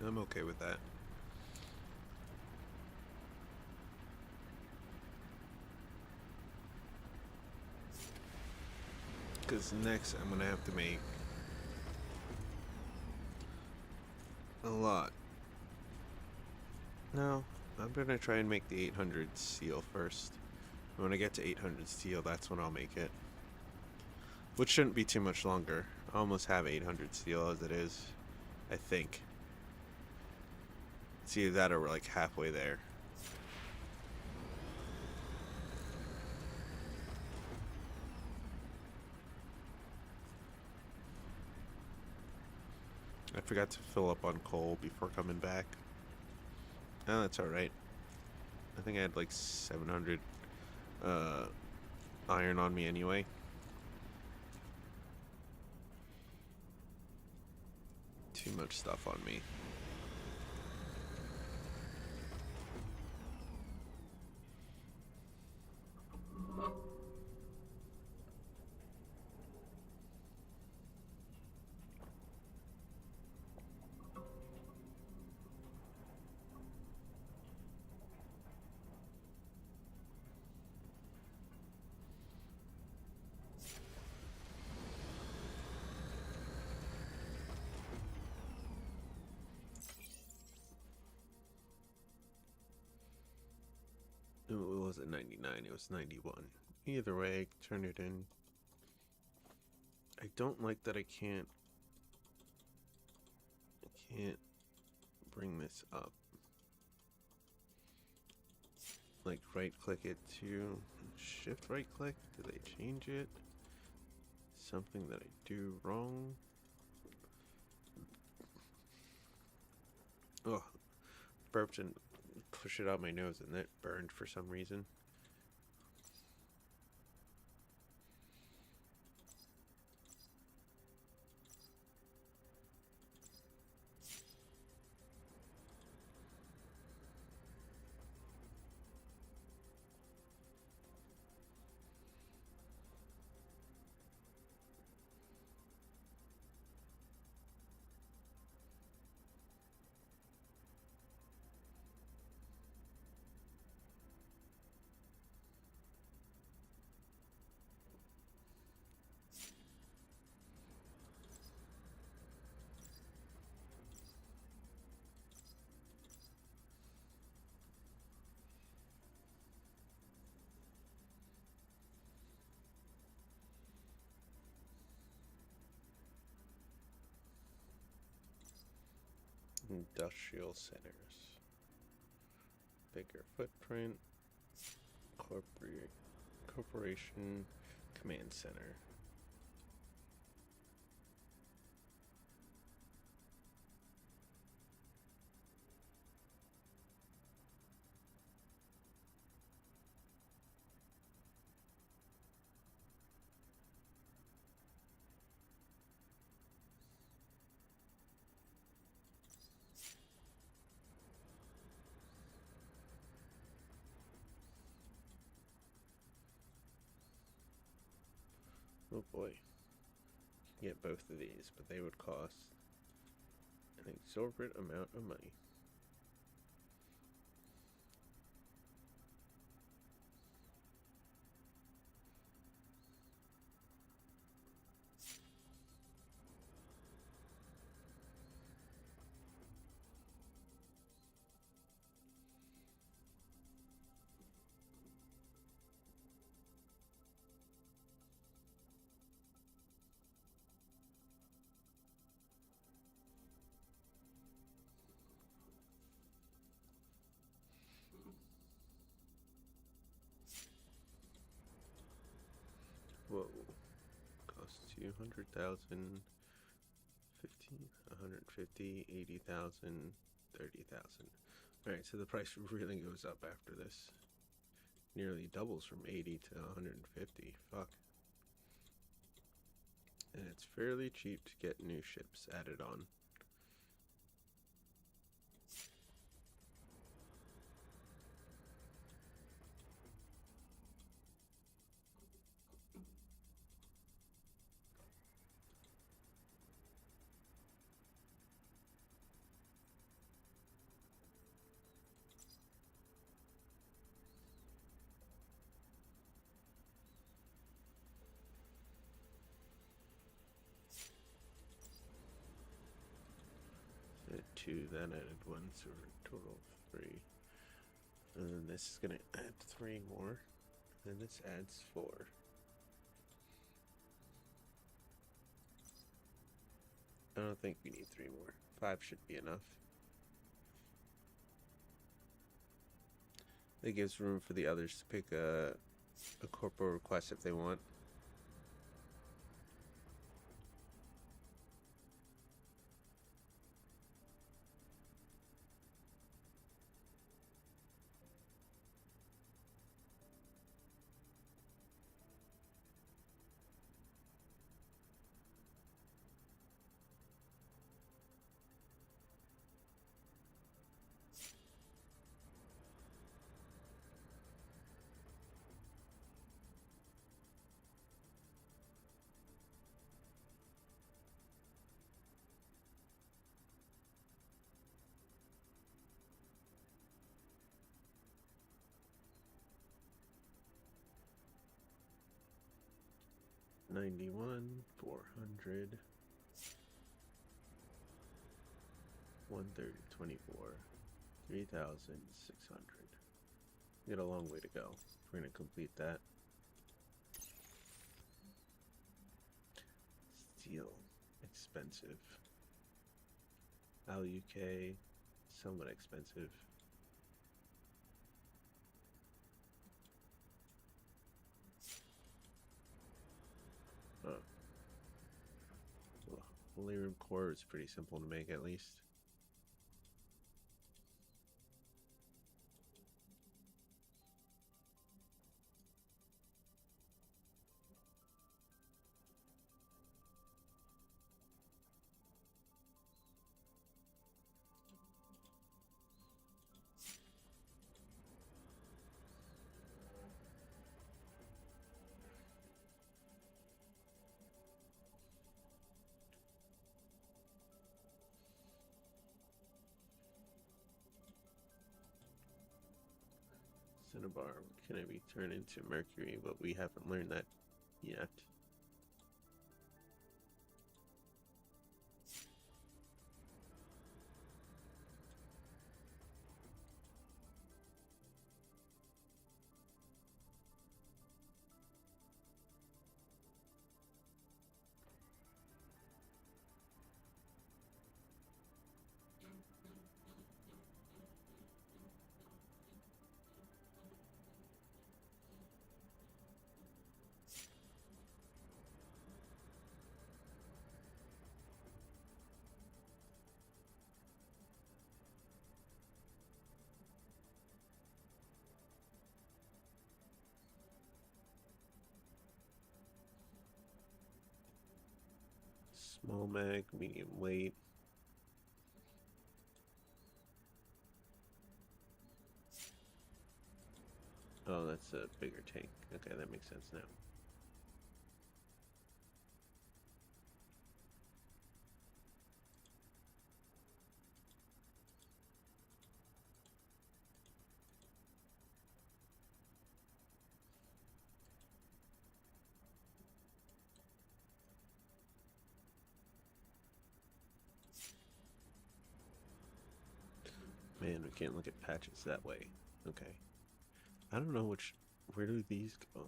I'm okay with that. Because next I'm gonna have to make a lot. No, I'm gonna try and make the 800 steel first. When I get to 800 steel, that's when I'll make it. Which shouldn't be too much longer. I almost have 800 steel as it is, I think. It's either that or we're like halfway there. I forgot to fill up on coal before coming back. Oh, that's alright. I think I had like 700 iron on me anyway. Too much stuff on me. It wasn't 99, it was 91. Either way, turn it in. I don't like that I can't can't bring this up. Like right click it to shift right click? Do they change it? Something that I do wrong? Oh, burped and pushed it out my nose and it burned for some reason. Industrial centers. Bigger footprint. Corporation command center. Oh boy. Get both of these, but they would cost an exorbitant amount of money. Whoa. Costs you 100,000, 15, 150, 80,000, 30,000. Alright, so the price really goes up after this. Nearly doubles from 80 to 150. Fuck. And it's fairly cheap to get new ships added on. Added 2, then added 1, so we're a total of 3. And then this is going to add 3 more. And this adds 4. I don't think we need 3 more. 5 should be enough. It gives room for the others to pick a corporal request if they want. $91, $400, $130, $24, $3,600. We got a long way to go. We're gonna complete that. Steel, expensive. UK, somewhat expensive. Oh. Well, Holy Room Core is pretty simple to make, at least. Cinnabar can be turned into mercury, but we haven't learned that yet. Small mag, medium weight. Oh, that's a bigger tank. Okay, that makes sense now. Man, we can't look at patches that way. Okay. I don't know where do these go?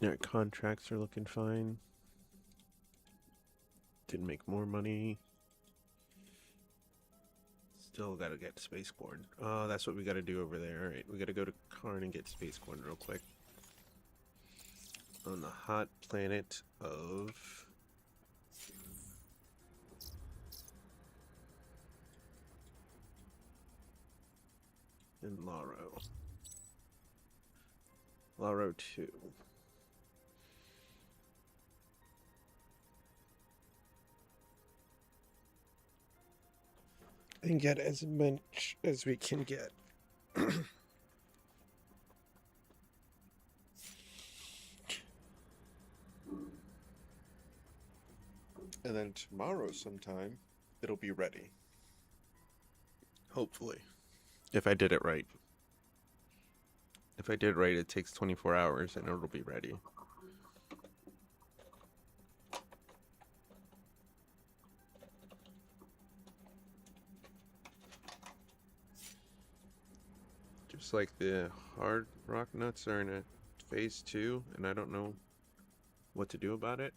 Our contracts are looking fine. Didn't make more money. Still gotta get spaceborne. Oh, that's what we gotta do over there. Alright, we gotta go to Karn and get spaceborne real quick. On the hot planet of... in Laro. Laro 2. And get as much as we can get. And then tomorrow sometime, it'll be ready. Hopefully. If I did it right. If I did right, it takes 24 hours and it'll be ready. Just like the hard rock nuts are in a phase 2, and I don't know what to do about it.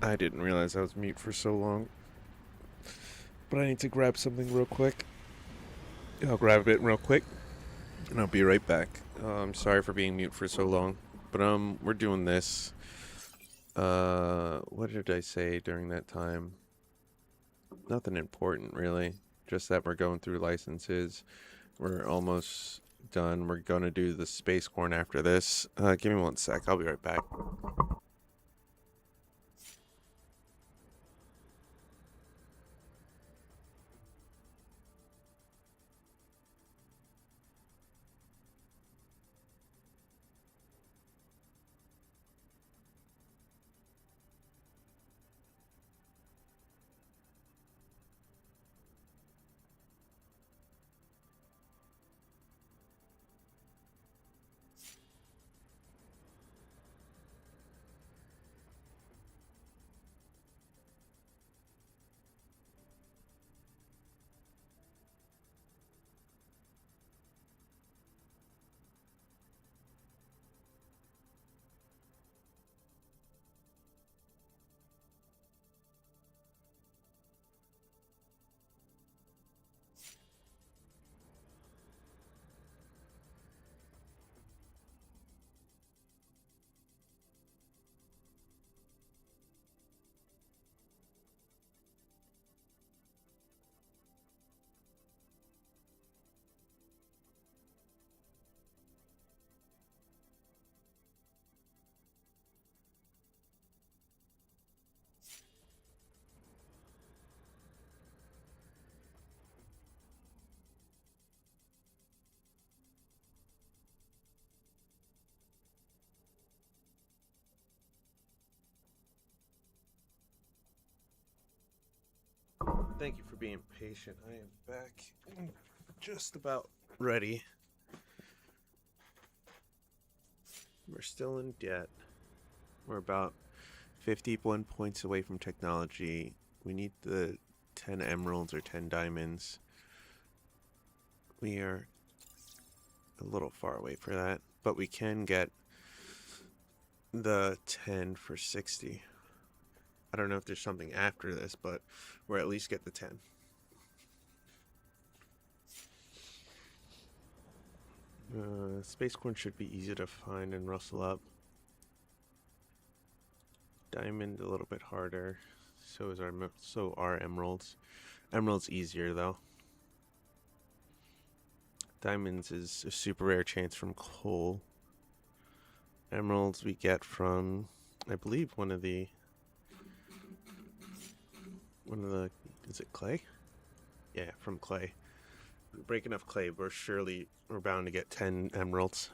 I didn't realize I was mute for so long. But I need to grab something real quick. I'll grab it real quick, and I'll be right back. I'm sorry for being mute for so long, but we're doing this. What did I say during that time? Nothing important, really. Just that we're going through licenses. We're almost done. We're gonna do the space corn after this. Give me 1 sec. I'll be right back. Thank you for being patient. I am back. Just about ready. We're still in debt. We're about 51 points away from technology. We need the 10 emeralds or 10 diamonds. We are a little far away for that, but we can get the 10 for 60. I don't know if there's something after this, but we'll at least get the 10. Space corn should be easy to find and rustle up. Diamond a little bit harder. So are emeralds. Emeralds easier though. Diamonds is a super rare chance from coal. Emeralds we get from, I believe, one of the, is it clay? Yeah, from clay. Break enough clay, we're bound to get 10 emeralds.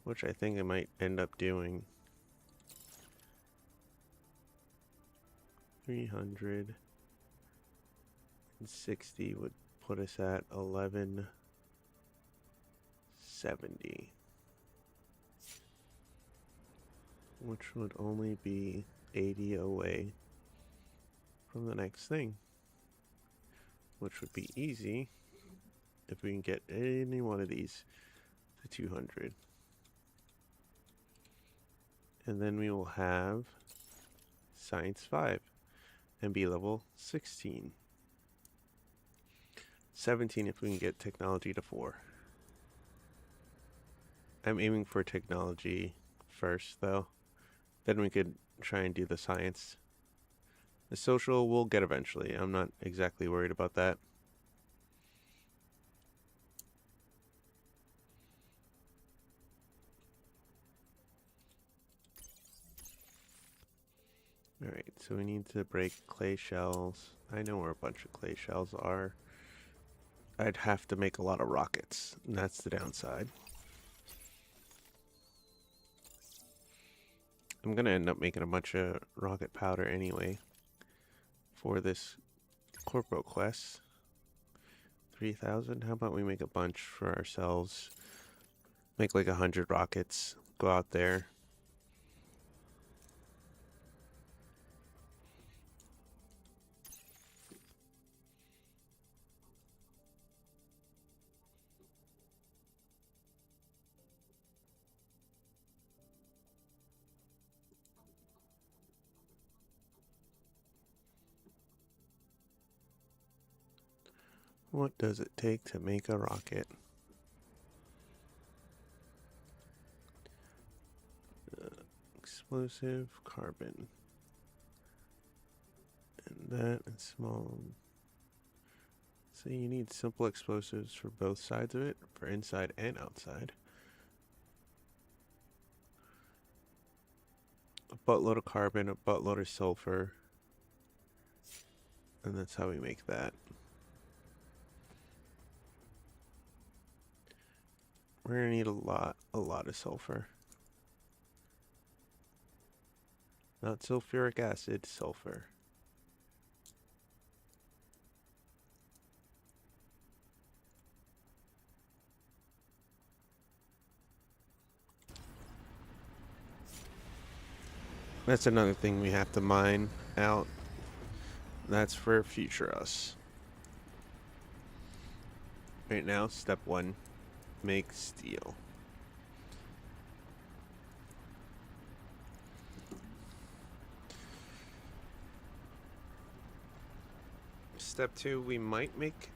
Which I think I might end up doing. 360 would put us at 1170. Which would only be 80 away from the next thing. Which would be easy if we can get any one of these to 200. And then we will have Science 5 and be level 16. 17 if we can get technology to 4. I'm aiming for technology first though. Then we could try and do the science. The social we'll get eventually. I'm not exactly worried about that. Alright, so we need to break clay shells. I know where a bunch of clay shells are. I'd have to make a lot of rockets, and that's the downside. I'm gonna end up making a bunch of rocket powder anyway for this corpo quest. 3,000? How about we make a bunch for ourselves? Make like 100 rockets. Go out there. What does it take to make a rocket? Explosive, carbon. And that and small. So you need simple explosives for both sides of it, for inside and outside. A buttload of carbon, a buttload of sulfur. And that's how we make that. We're gonna need a lot of sulfur. Not sulfuric acid, sulfur. That's another thing we have to mine out. That's for future us. Right now, step 1, make steel. Step 2, we might make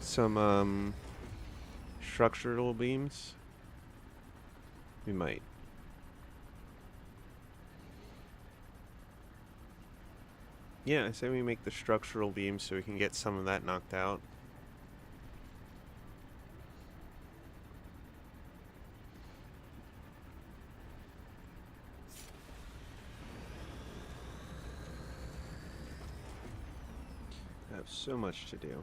some structural beams. We might. Yeah, I say we make the structural beams so we can get some of that knocked out. I have so much to do.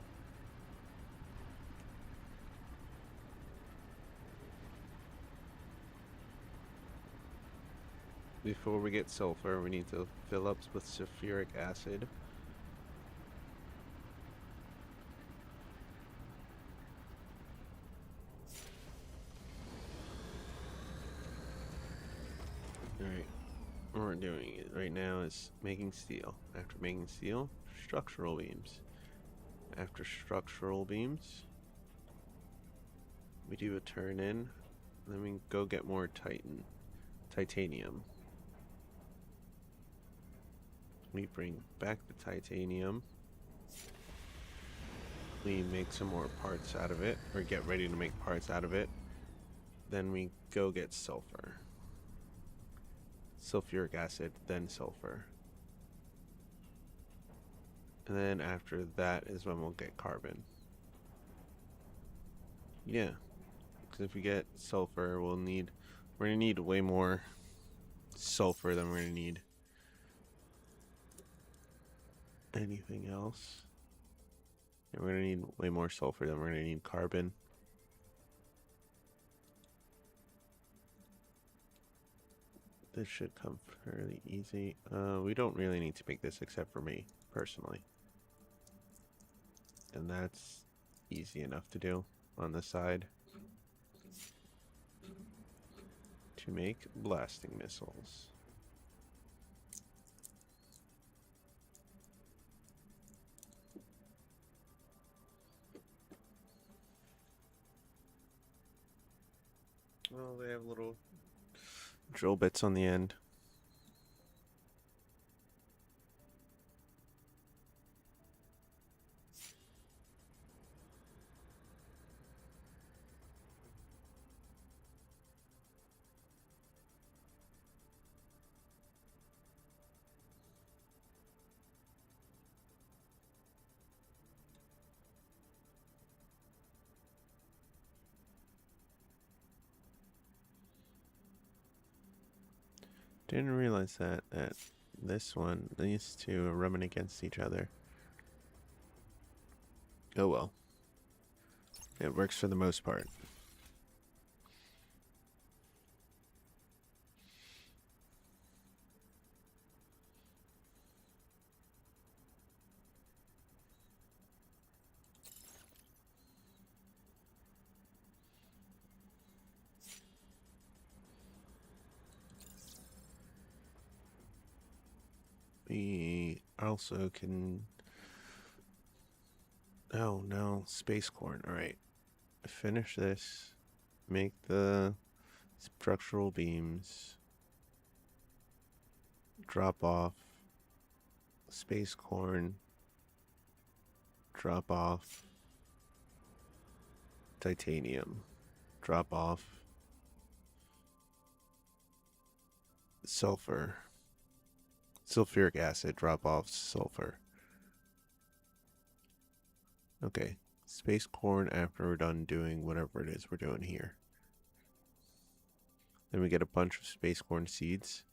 Before we get sulfur, we need to fill up with sulfuric acid. Alright, what we're doing right now is making steel. After making steel, structural beams. After structural beams, we do a turn in, then we go get more titanium. We bring back the titanium. We make some more parts out of it, or get ready to make parts out of it. Then we go get sulfur. Sulfuric acid, then sulfur. And then after that is when we'll get carbon. Yeah, because if we get sulfur, we're gonna need way more sulfur than we're gonna need anything else. And we're gonna need way more sulfur than we're gonna need carbon. This should come fairly easy. We don't really need to make this except for me, personally. And that's easy enough to do on the side. To make blasting missiles. Well, they have little drill bits on the end. Didn't realize that this one, these two are rubbing against each other. Oh well. It works for the most part. We also can... Oh no, space corn. Alright. Finish this. Make the structural beams. Drop off. Space corn. Drop off. Titanium. Drop off. Sulfur. Sulfuric acid. Drop off sulfur. Okay. Space corn after we're done doing whatever it is we're doing here. Then we get a bunch of space corn seeds.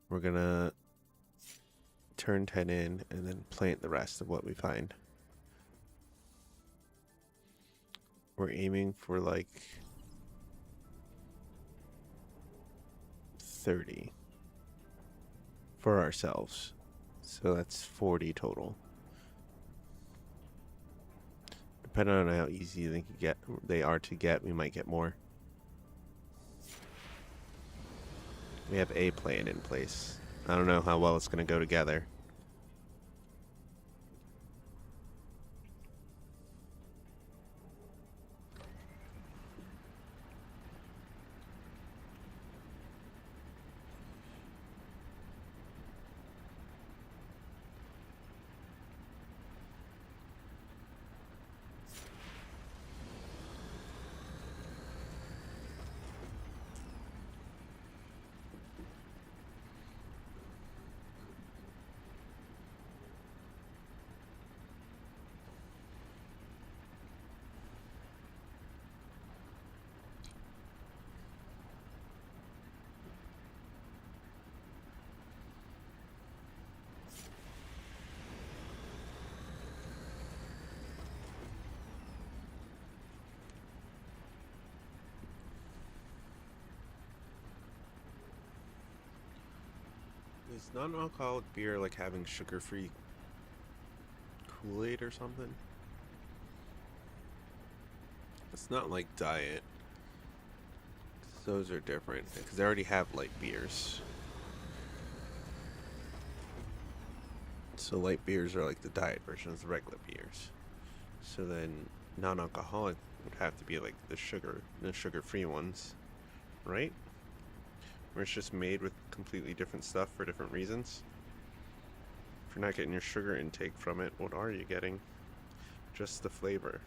We're gonna turn 10 in and then plant the rest of what we find. We're aiming for like 30 for ourselves. So that's 40 total. Depending on how easy they are to get, we might get more. We have a plan in place. I don't know how well it's going to go together. Is non-alcoholic beer like having sugar-free Kool-Aid or something? It's not like diet. Those are different because they already have light beers. So light beers are like the diet version of the regular beers. So then non-alcoholic would have to be like the sugar-free ones, right? Where it's just made with completely different stuff for different reasons. If you're not getting your sugar intake from it, what are you getting? Just the flavor.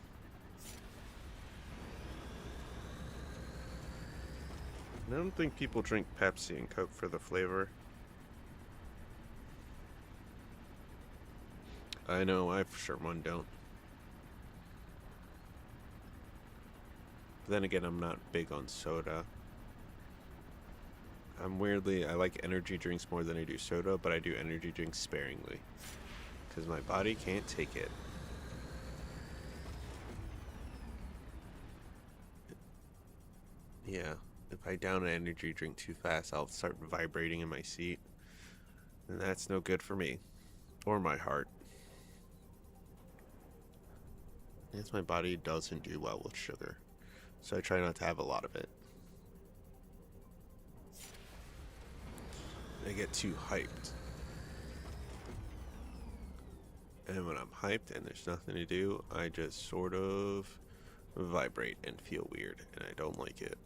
I don't think people drink Pepsi and Coke for the flavor. I know, I for sure one don't. But then again, I'm not big on soda. I like energy drinks more than I do soda, but I do energy drinks sparingly. Because my body can't take it. Yeah, if I down an energy drink too fast, I'll start vibrating in my seat. And that's no good for me. Or my heart. Because my body doesn't do well with sugar. So I try not to have a lot of it. I get too hyped. And when I'm hyped and there's nothing to do, I just sort of vibrate and feel weird, and I don't like it.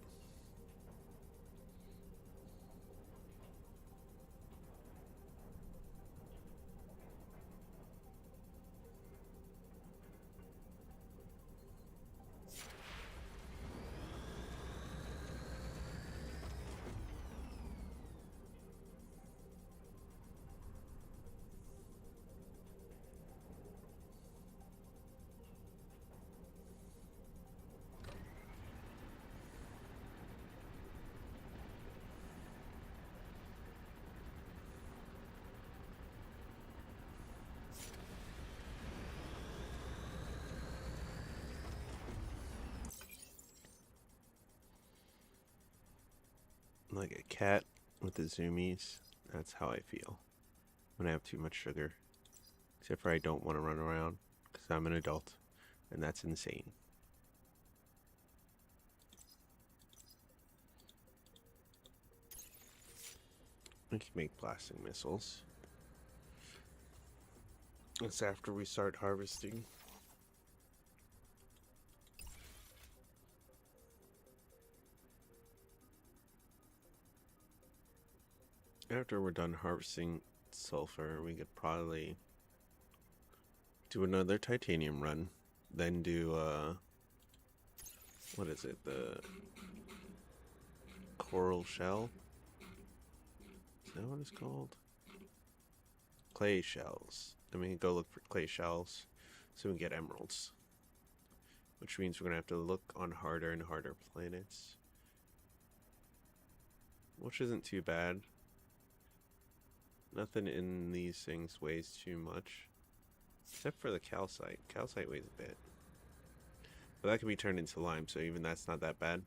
Like a cat with the zoomies. That's how I feel when I have too much sugar. Except for I don't want to run around because I'm an adult, and that's insane. We can make blasting missiles. That's after we start harvesting. After we're done harvesting sulfur, we could probably do another titanium run, then do what is it, the coral shell? Is that what it's called? Clay shells. Then we can go look for clay shells so we can get emeralds. Which means we're gonna have to look on harder and harder planets. Which isn't too bad. Nothing in these things weighs too much. Except for the calcite. Calcite weighs a bit. But that can be turned into lime, so even that's not that bad.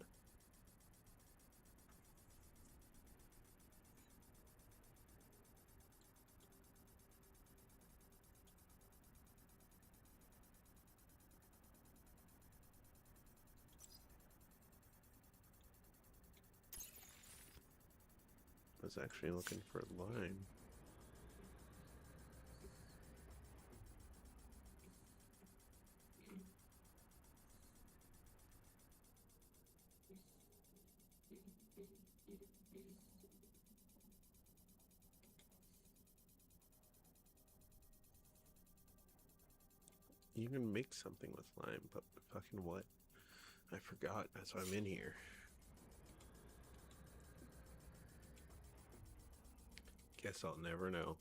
I was actually looking for lime. You can make something with lime, but fucking what? I forgot. That's why I'm in here. Guess I'll never know.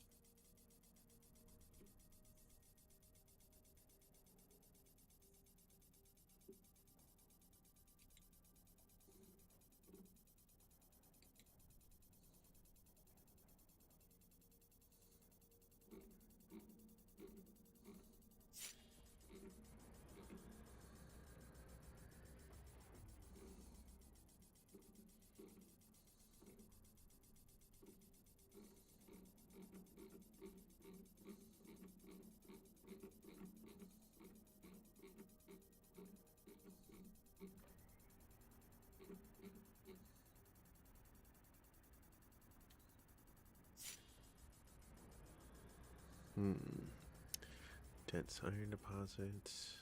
Dense iron deposits.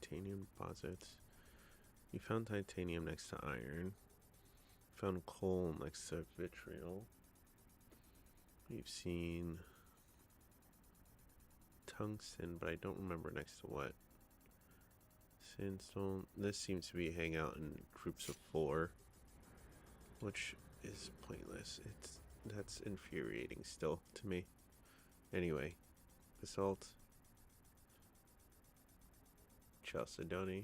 Titanium deposits. You found titanium next to iron. Found coal next to vitriol. We've seen tungsten, but I don't remember next to what. Sandstone. This seems to be hang out in groups of 4, which is pointless. That's infuriating still to me. Anyway, basalt, chalcedony.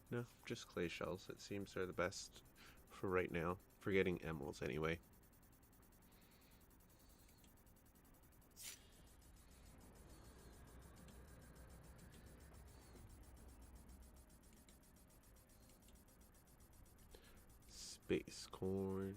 No, just clay shells. It seems they're the best for right now. For getting emeralds anyway. Space corn.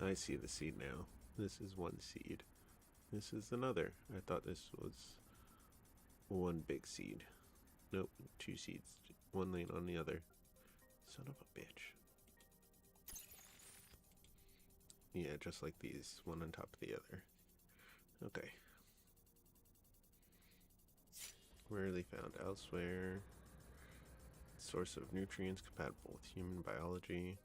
I see the seed now. This is one seed. This is another. I thought this was one big seed. Nope, 2 seeds. One laying on the other. Son of a bitch. Yeah, just like these. One on top of the other. Okay. Rarely found elsewhere. Source of nutrients compatible with human biology.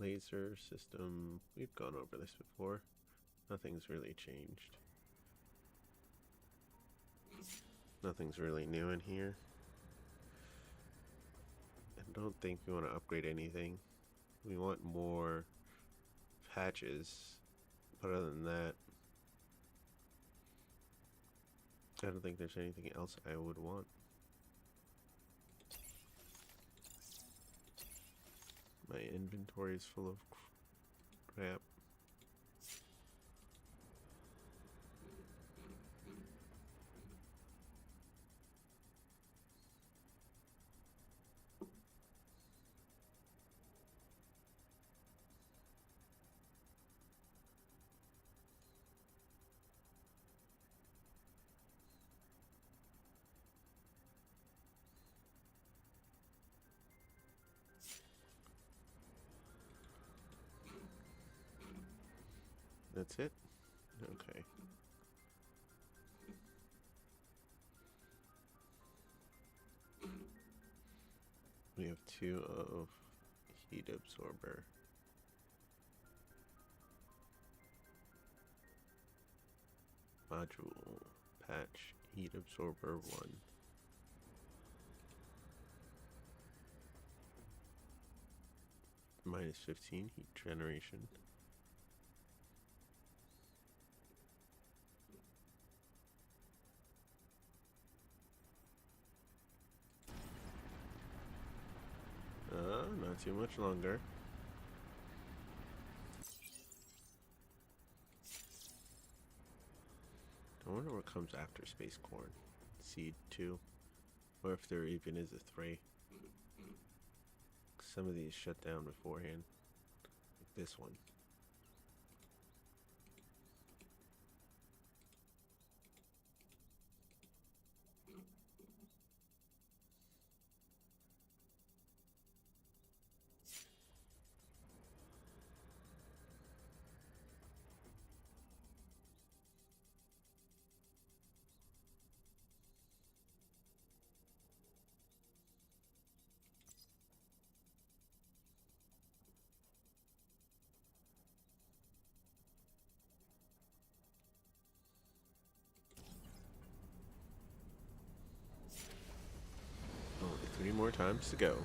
Laser system. We've gone over this before. Nothing's really changed. Nothing's really new in here. I don't think we want to upgrade anything. We want more patches. But other than that, I don't think there's anything else I would want. My inventory is full of crap. That's it? Okay. We have 2 of heat absorber. Module patch heat absorber 1. Minus 15 heat generation. Not too much longer. I wonder what comes after Space Corn. Seed 2. Or if there even is a 3. Some of these shut down beforehand. Like this one. Only 3 more times to go.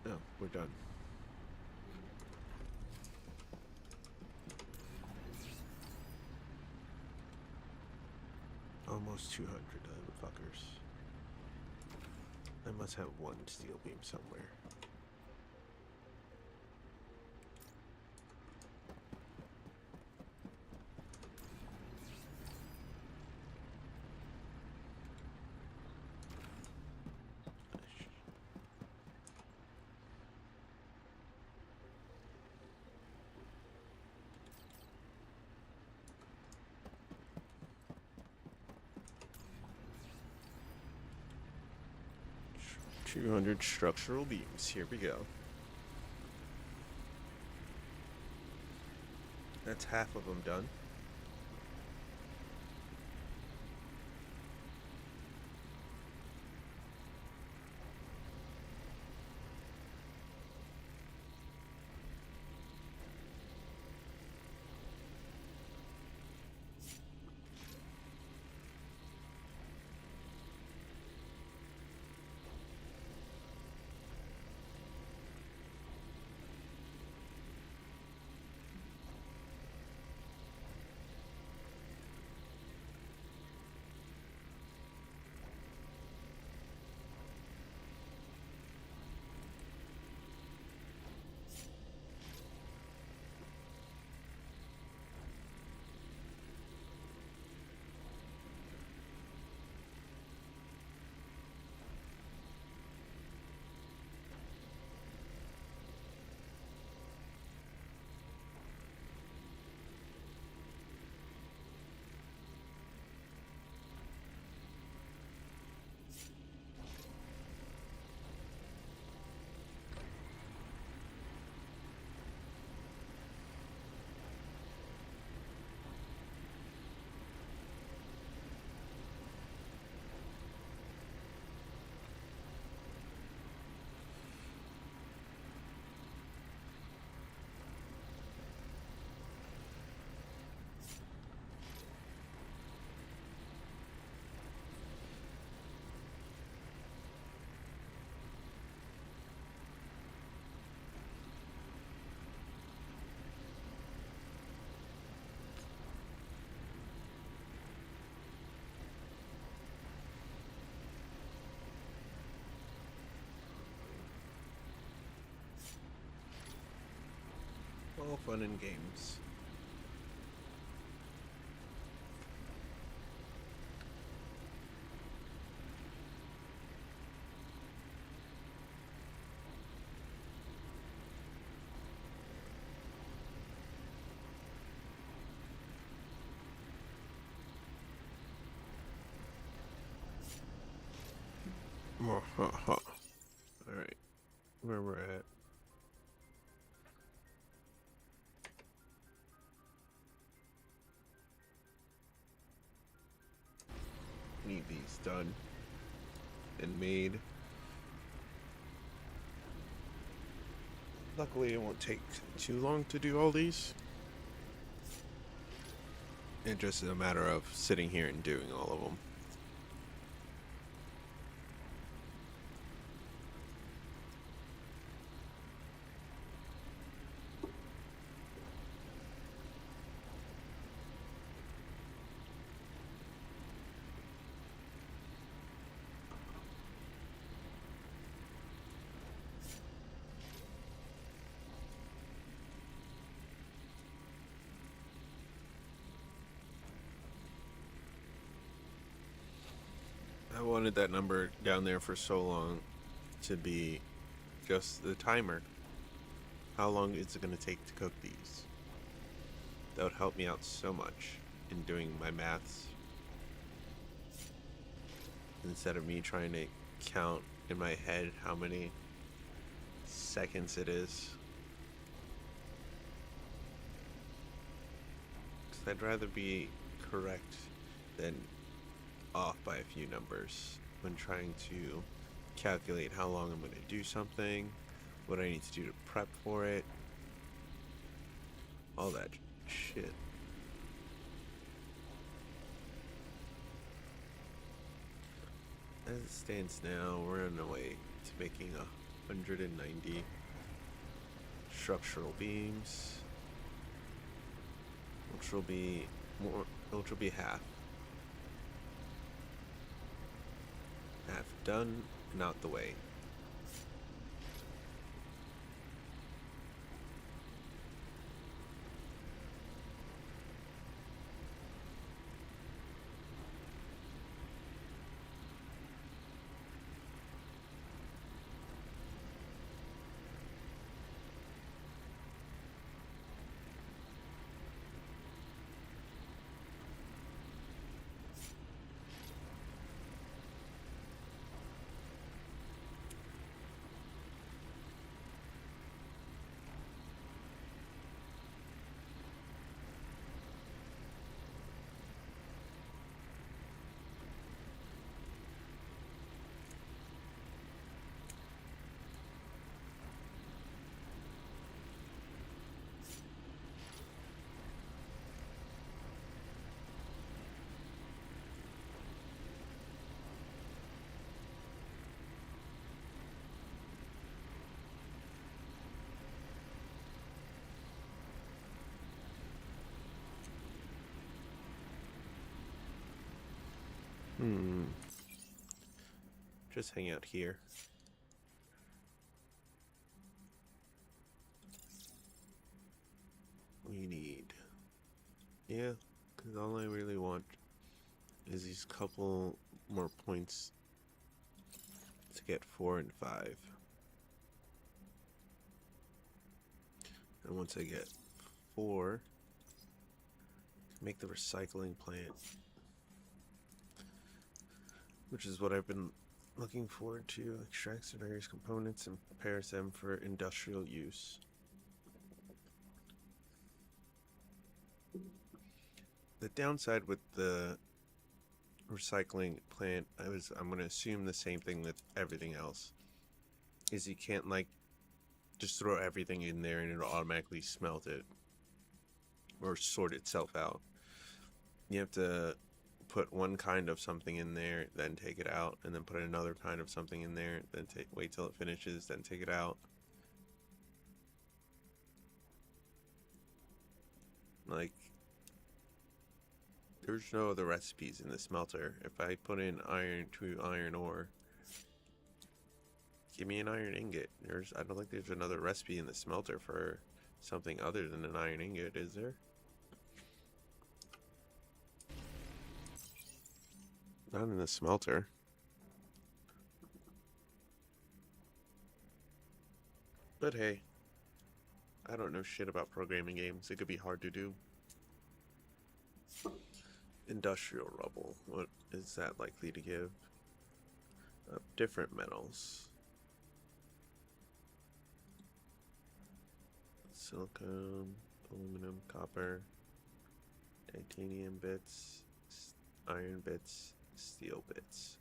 No, we're done. Almost 200 of them fuckers. I must have one steel beam somewhere. Sh- 200 structural beams. Here we go. That's half of them done. All fun and games. Alright, where we're at. Need these done and made. Luckily, it won't take too long to do all these. It just is a matter of sitting here and doing all of them. I wanted that number down there for so long to be just the timer. How long is it going to take to cook these? That would help me out so much in doing my maths. Instead of me trying to count in my head how many seconds it is. 'Cause I'd rather be correct than off by a few numbers when trying to calculate how long I'm going to do something, what I need to do to prep for it, all that shit. As it stands now, we're on the way to making 190 structural beams, which will be half done and out the way. Just hang out here. We need... Yeah, because all I really want is these couple more points to get 4 and 5. And once I get 4, make the recycling plant, which is what I've been looking forward to. Extracts the various components and prepares them for industrial use. The downside with the recycling plant, I'm going to assume the same thing with everything else, is you can't like just throw everything in there and it'll automatically smelt it or sort itself out. You have to put one kind of something in there, then take it out, and then put another kind of something in there, then wait till it finishes, then take it out. Like, there's no other recipes in the smelter. If I put in iron to iron ore, give me an iron ingot. I don't think there's another recipe in the smelter for something other than an iron ingot, is there? Not in the smelter. But hey, I don't know shit about programming games. It could be hard to do. Industrial rubble. What is that likely to give? Different metals. Silicon, aluminum, copper, titanium bits, iron bits, steel bits.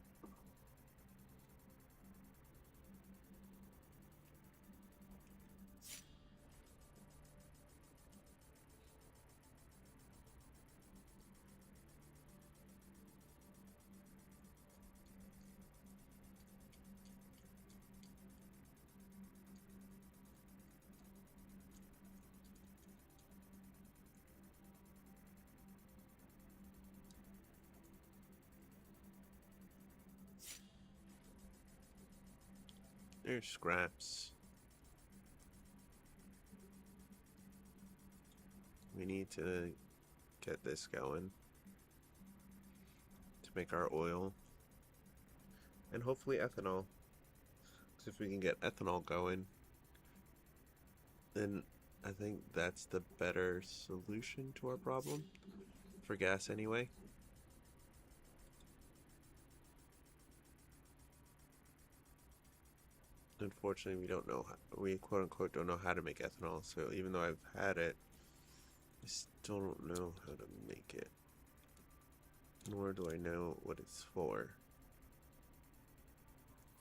There's scraps. We need to get this going to make our oil and hopefully ethanol. Because if we can get ethanol going, then I think that's the better solution to our problem for gas anyway. Unfortunately, we quote unquote don't know how to make ethanol, so even though I've had it, I still don't know how to make it. Nor do I know what it's for.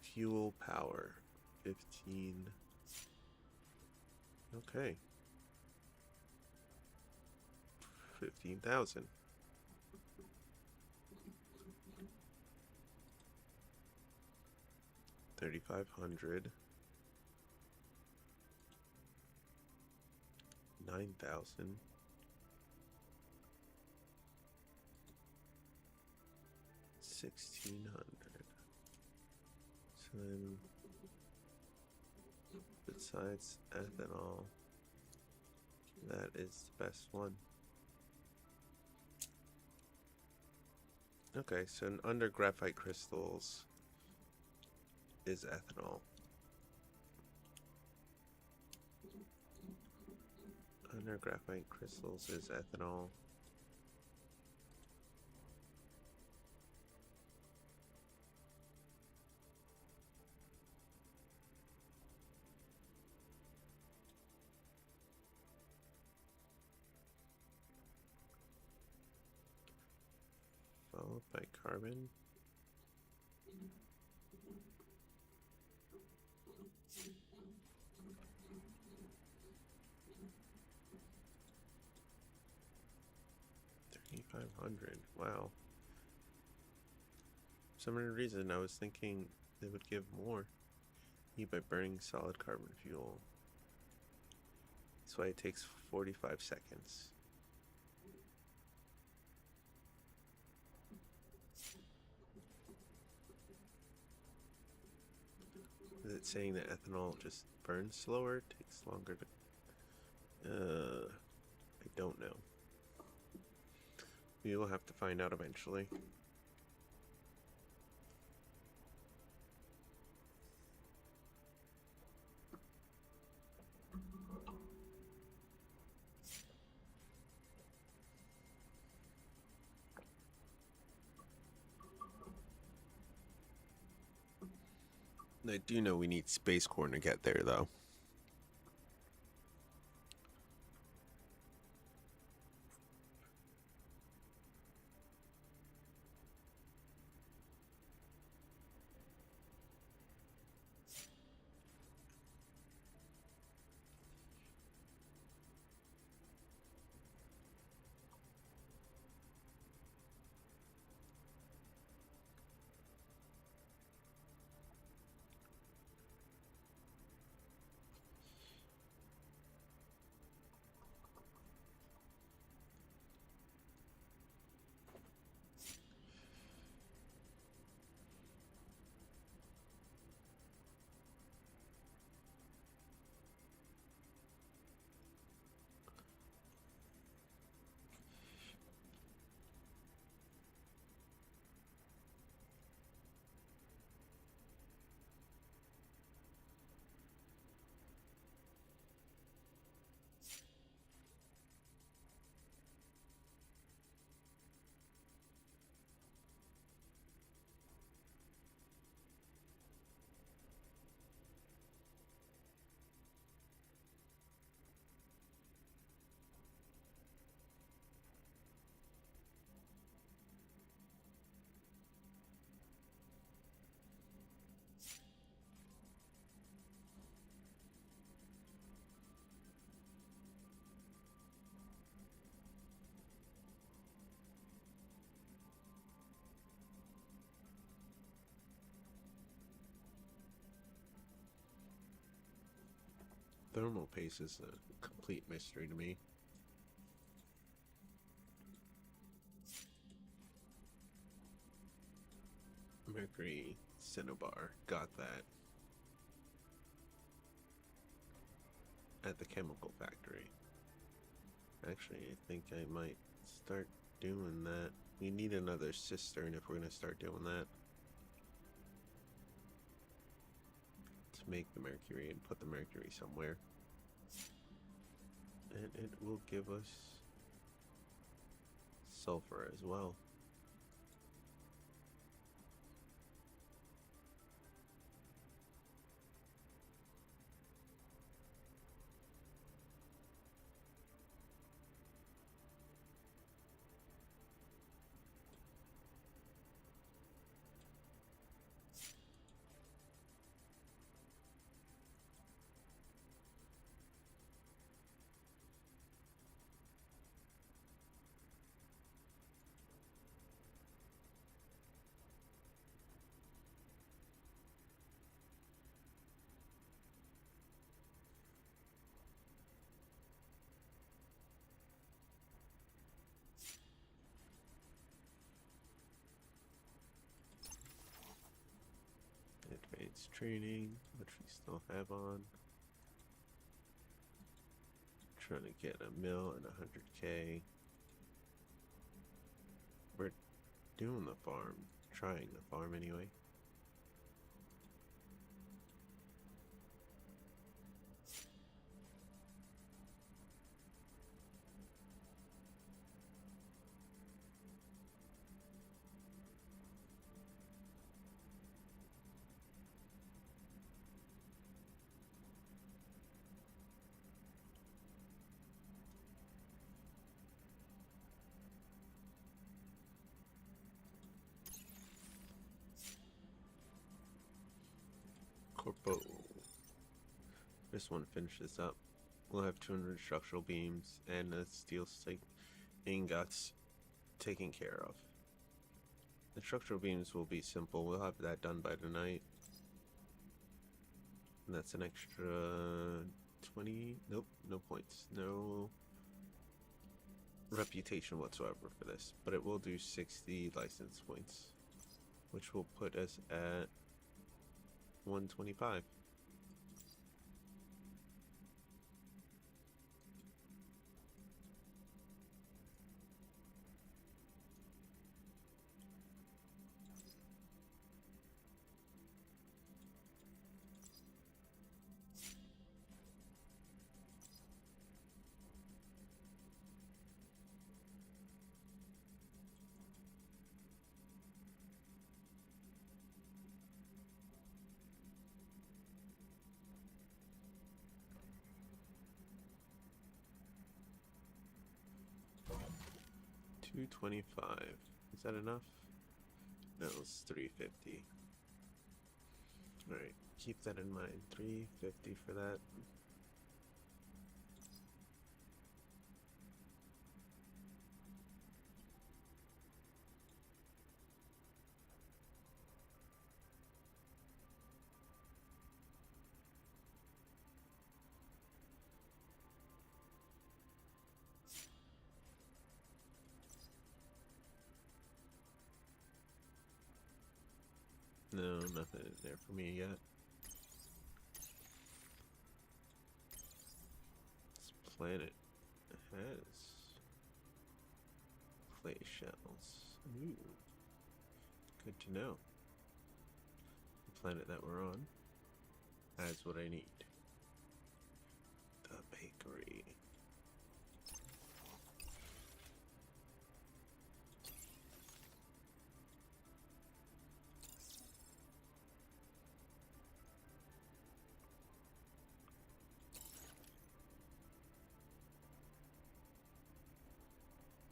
Fuel power, 15. Okay. 15,000. $3,500. 9,000. 1,600. So then, besides ethanol, that is the best one. Okay, so under graphite crystals is ethanol. Under graphite crystals is ethanol. Followed by carbon. $3,500. Wow. For some reason, I was thinking they would give more. Heat by burning solid carbon fuel. That's why it takes 45 seconds. Is it saying that ethanol just burns slower, takes longer to... I don't know. We will have to find out eventually. I do know we need space corn to get there, though. thermal paste is a complete mystery to me. Mercury cinnabar, got that at the chemical factory. Actually, I think I might start doing that. We need another cistern if we're gonna start doing that. To make the mercury and put the mercury somewhere. And it will give us sulfur as well. Advanced training, which we still have on. Trying to get a mill and 100K. We're doing the farm, trying the farm anyway. Corpo. This one finishes up. We'll have 200 structural beams and the steel stake ingots taken care of. The structural beams will be simple. We'll have that done by tonight. And that's an extra 20. Nope, no points. No reputation whatsoever for this. But it will do 60 license points, which will put us at 125. $225. Is that enough? No, it's $350. Alright, keep that in mind. $350 for that. No, nothing in there for me yet. This planet has clay shells. Ooh, good to know. The planet that we're on has what I need. The bakery.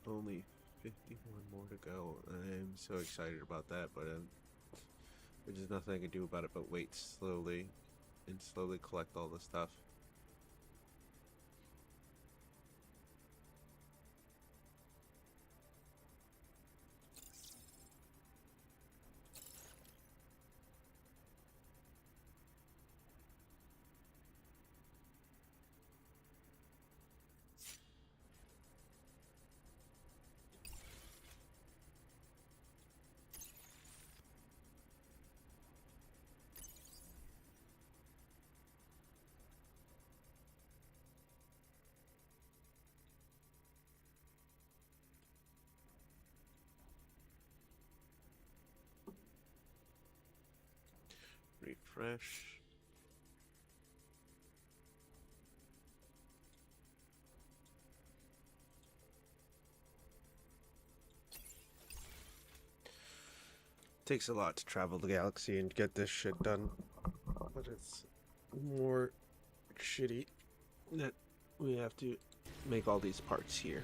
Only 51 more to go. I'm so excited about that, but there's just nothing I can do about it but wait slowly and slowly collect all the stuff. refresh. Takes a lot to travel the galaxy and get this shit done, but it's more shitty that we have to make all these parts here.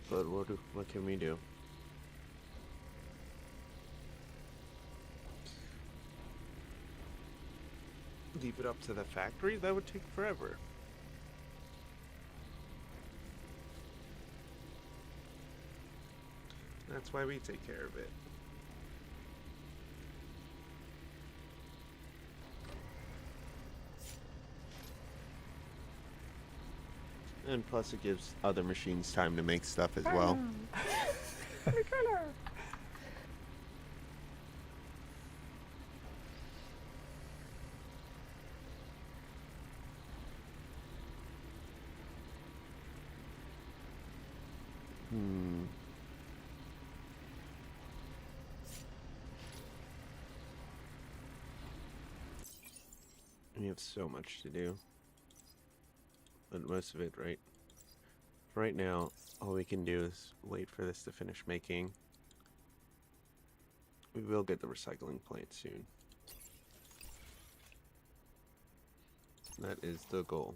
But what can we do? Leave it up to the factory? That would take forever. That's why we take care of it. And plus it gives other machines time to make stuff as well. We have so much to do. But most of it, right now, all we can do is wait for this to finish making. We will get the recycling plant soon. That is the goal.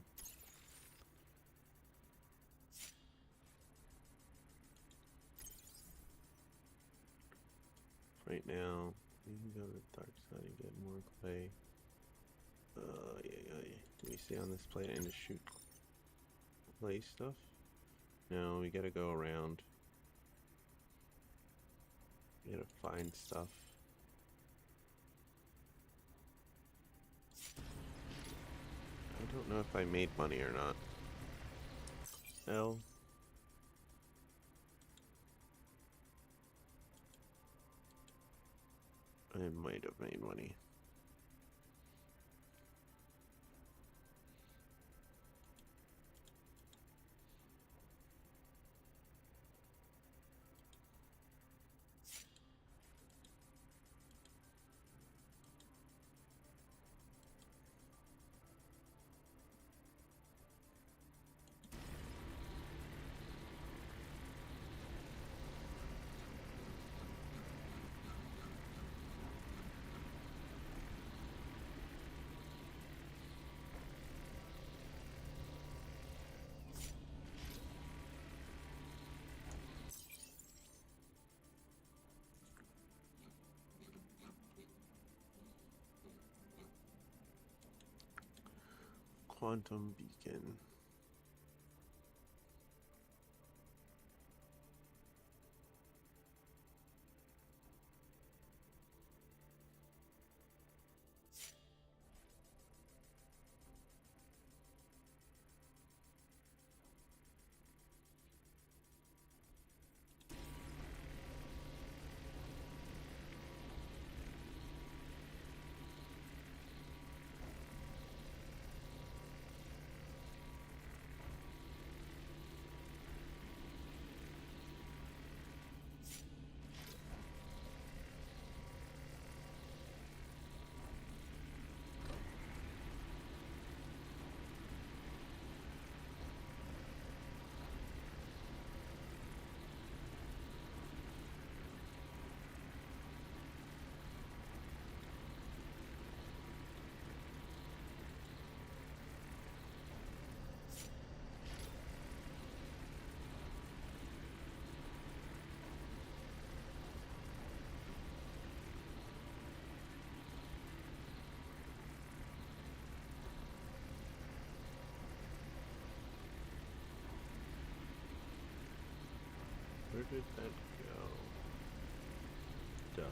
Right now, we can go to the dark side and get more clay. Do we stay on this planet and just shoot clay stuff? No, we gotta go around. We gotta find stuff. I don't know if I made money or not. L. I might have made money. Quantum beacon. Where did that go? Duh.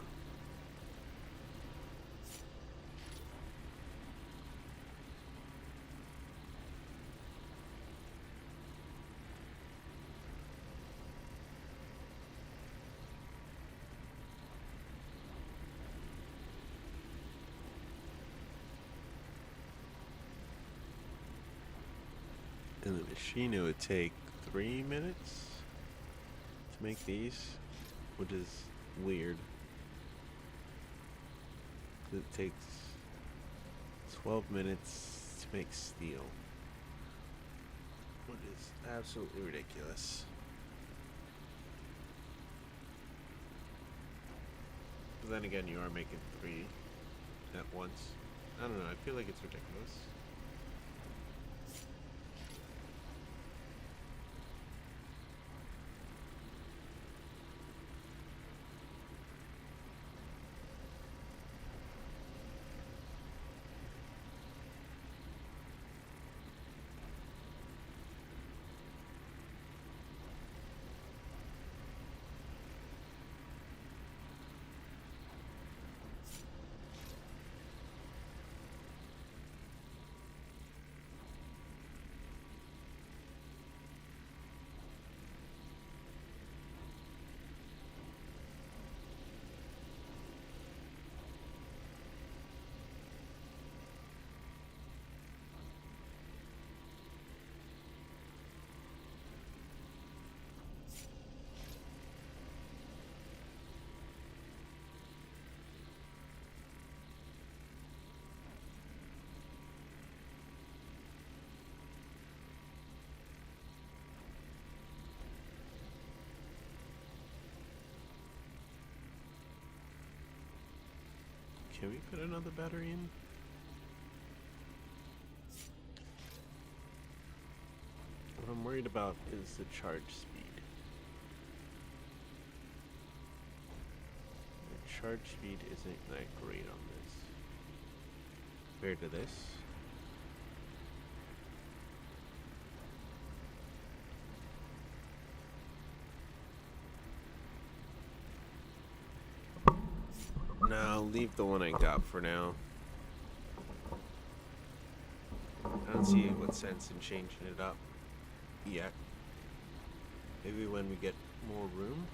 And the machine, it would take 3 minutes to make these, which is weird. It takes 12 minutes to make steel. Which is absolutely ridiculous. But then again, you are making 3 at once. I don't know, I feel like it's ridiculous. Can we put another battery in? What I'm worried about is the charge speed. The charge speed isn't that great on this. Compared to this. No, leave the one I got for now. I don't see what sense in changing it up yet. Maybe when we get more room.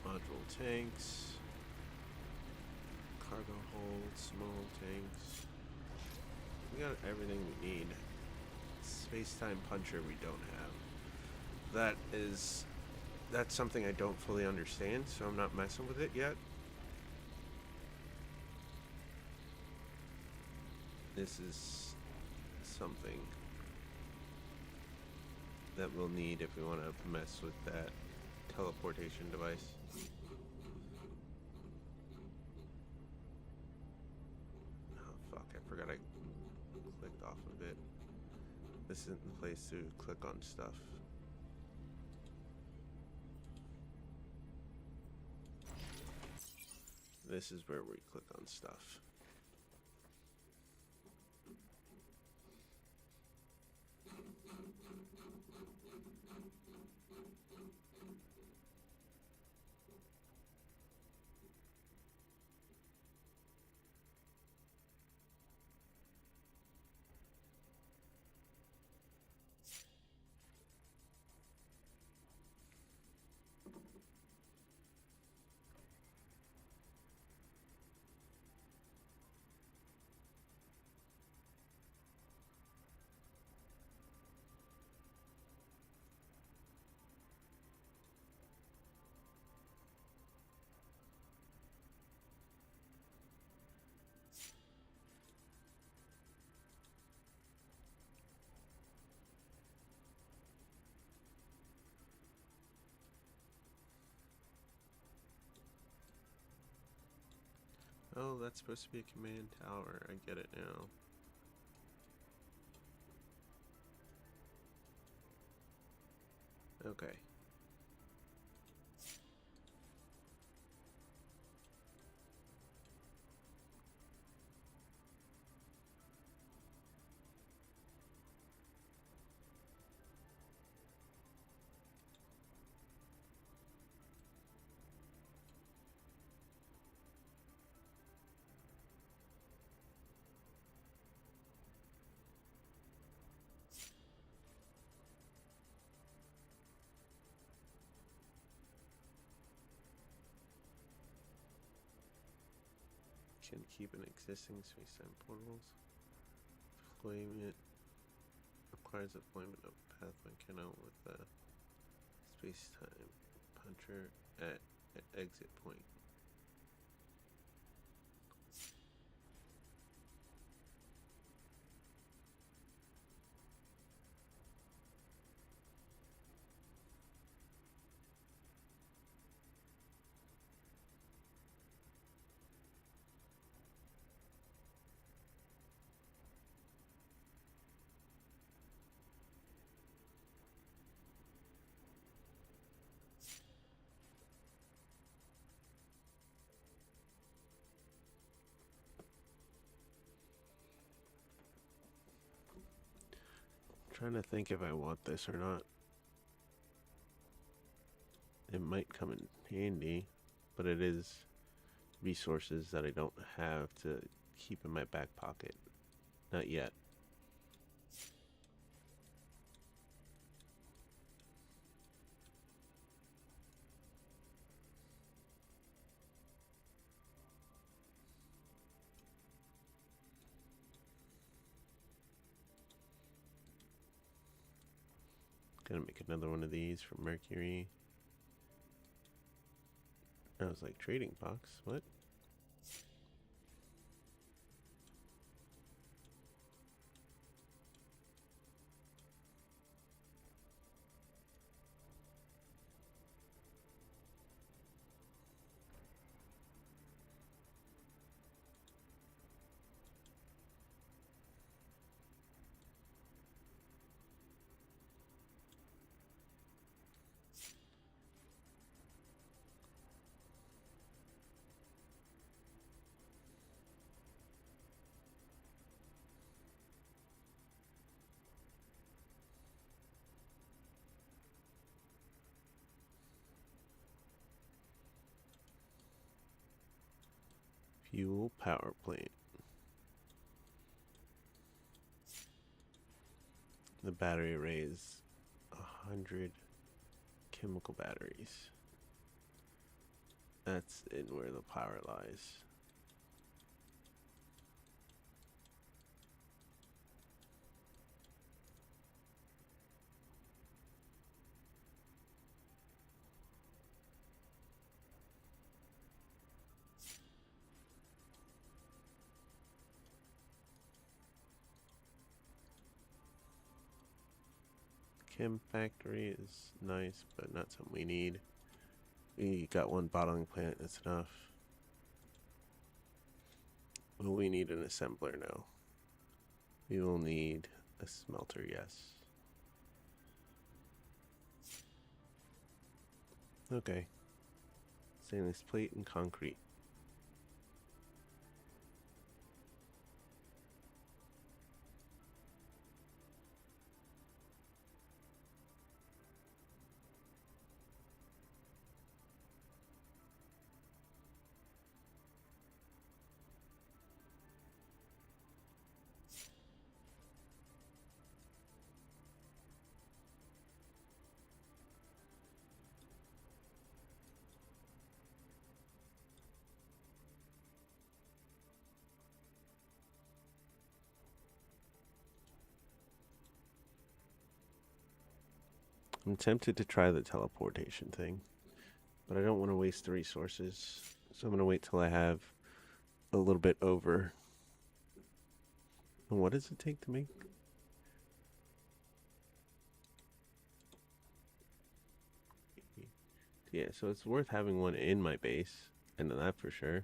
Module tanks, cargo hold, small tanks. We got everything we need. Space-time puncher we don't have. That's something I don't fully understand, so I'm not messing with it yet. This is something that we'll need if we want to mess with that teleportation device. Oh fuck, I forgot I clicked off of it. This isn't the place to click on stuff. This is where we click on stuff. Oh, that's supposed to be a command tower. I get it now. Okay. Can keep an existing space-time portals. Deployment requires deployment of pathway canal with a space-time puncher at exit point. Trying to think if I want this or not. It might come in handy, but it is resources that I don't have to keep in my back pocket. Not yet. Gonna make another one of these from Mercury. I was like, trading box? What? Fuel power plant. The battery array is 100 chemical batteries. That's in where the power lies. Chem factory is nice, but not something we need. We got one bottling plant, that's enough. Will we need an assembler now? We will need a smelter, yes. Okay. Stainless plate and concrete. I'm tempted to try the teleportation thing, but I don't want to waste the resources, so I'm going to wait till I have a little bit over. And what does it take to make? Yeah, so it's worth having one in my base. I know that for sure.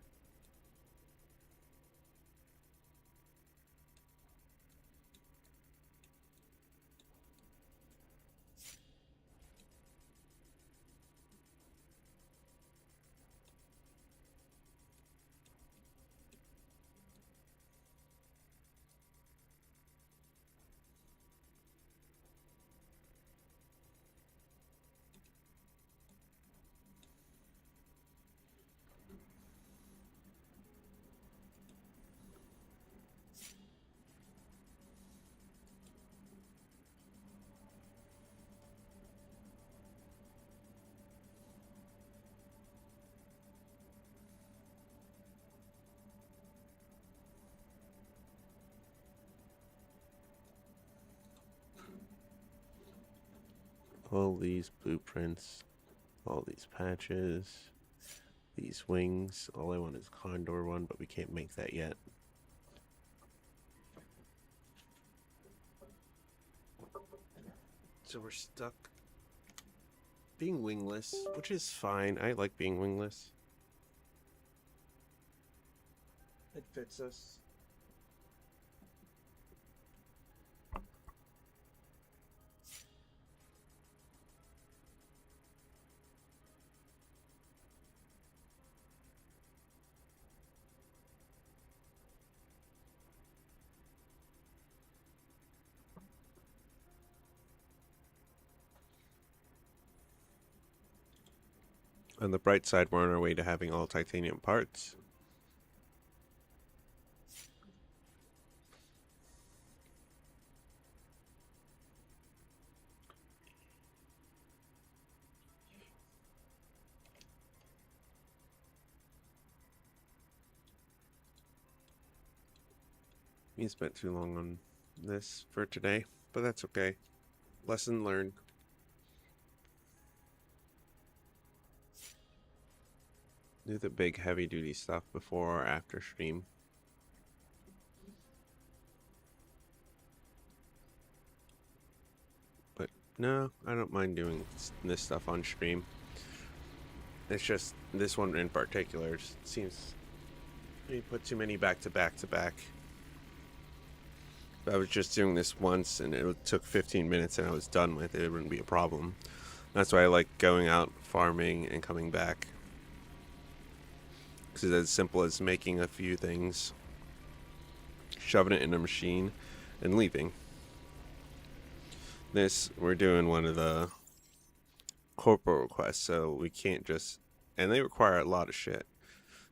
All these blueprints, all these patches, these wings. All I want is Condor one, but we can't make that yet. So we're stuck being wingless, which is fine. I like being wingless. It fits us. On the bright side, we're on our way to having all titanium parts. We spent too long on this for today, but that's okay. Lesson learned. Do the big heavy duty stuff before or after stream. But no, I don't mind doing this stuff on stream. It's just this one in particular seems you put too many back to back to back. If I was just doing this once and it took 15 minutes and I was done with it, it wouldn't be a problem. That's why I like going out farming and coming back. Because it's as simple as making a few things, shoving it in a machine, and leaving. This, we're doing one of the corporate requests, so we can't just, and they require a lot of shit.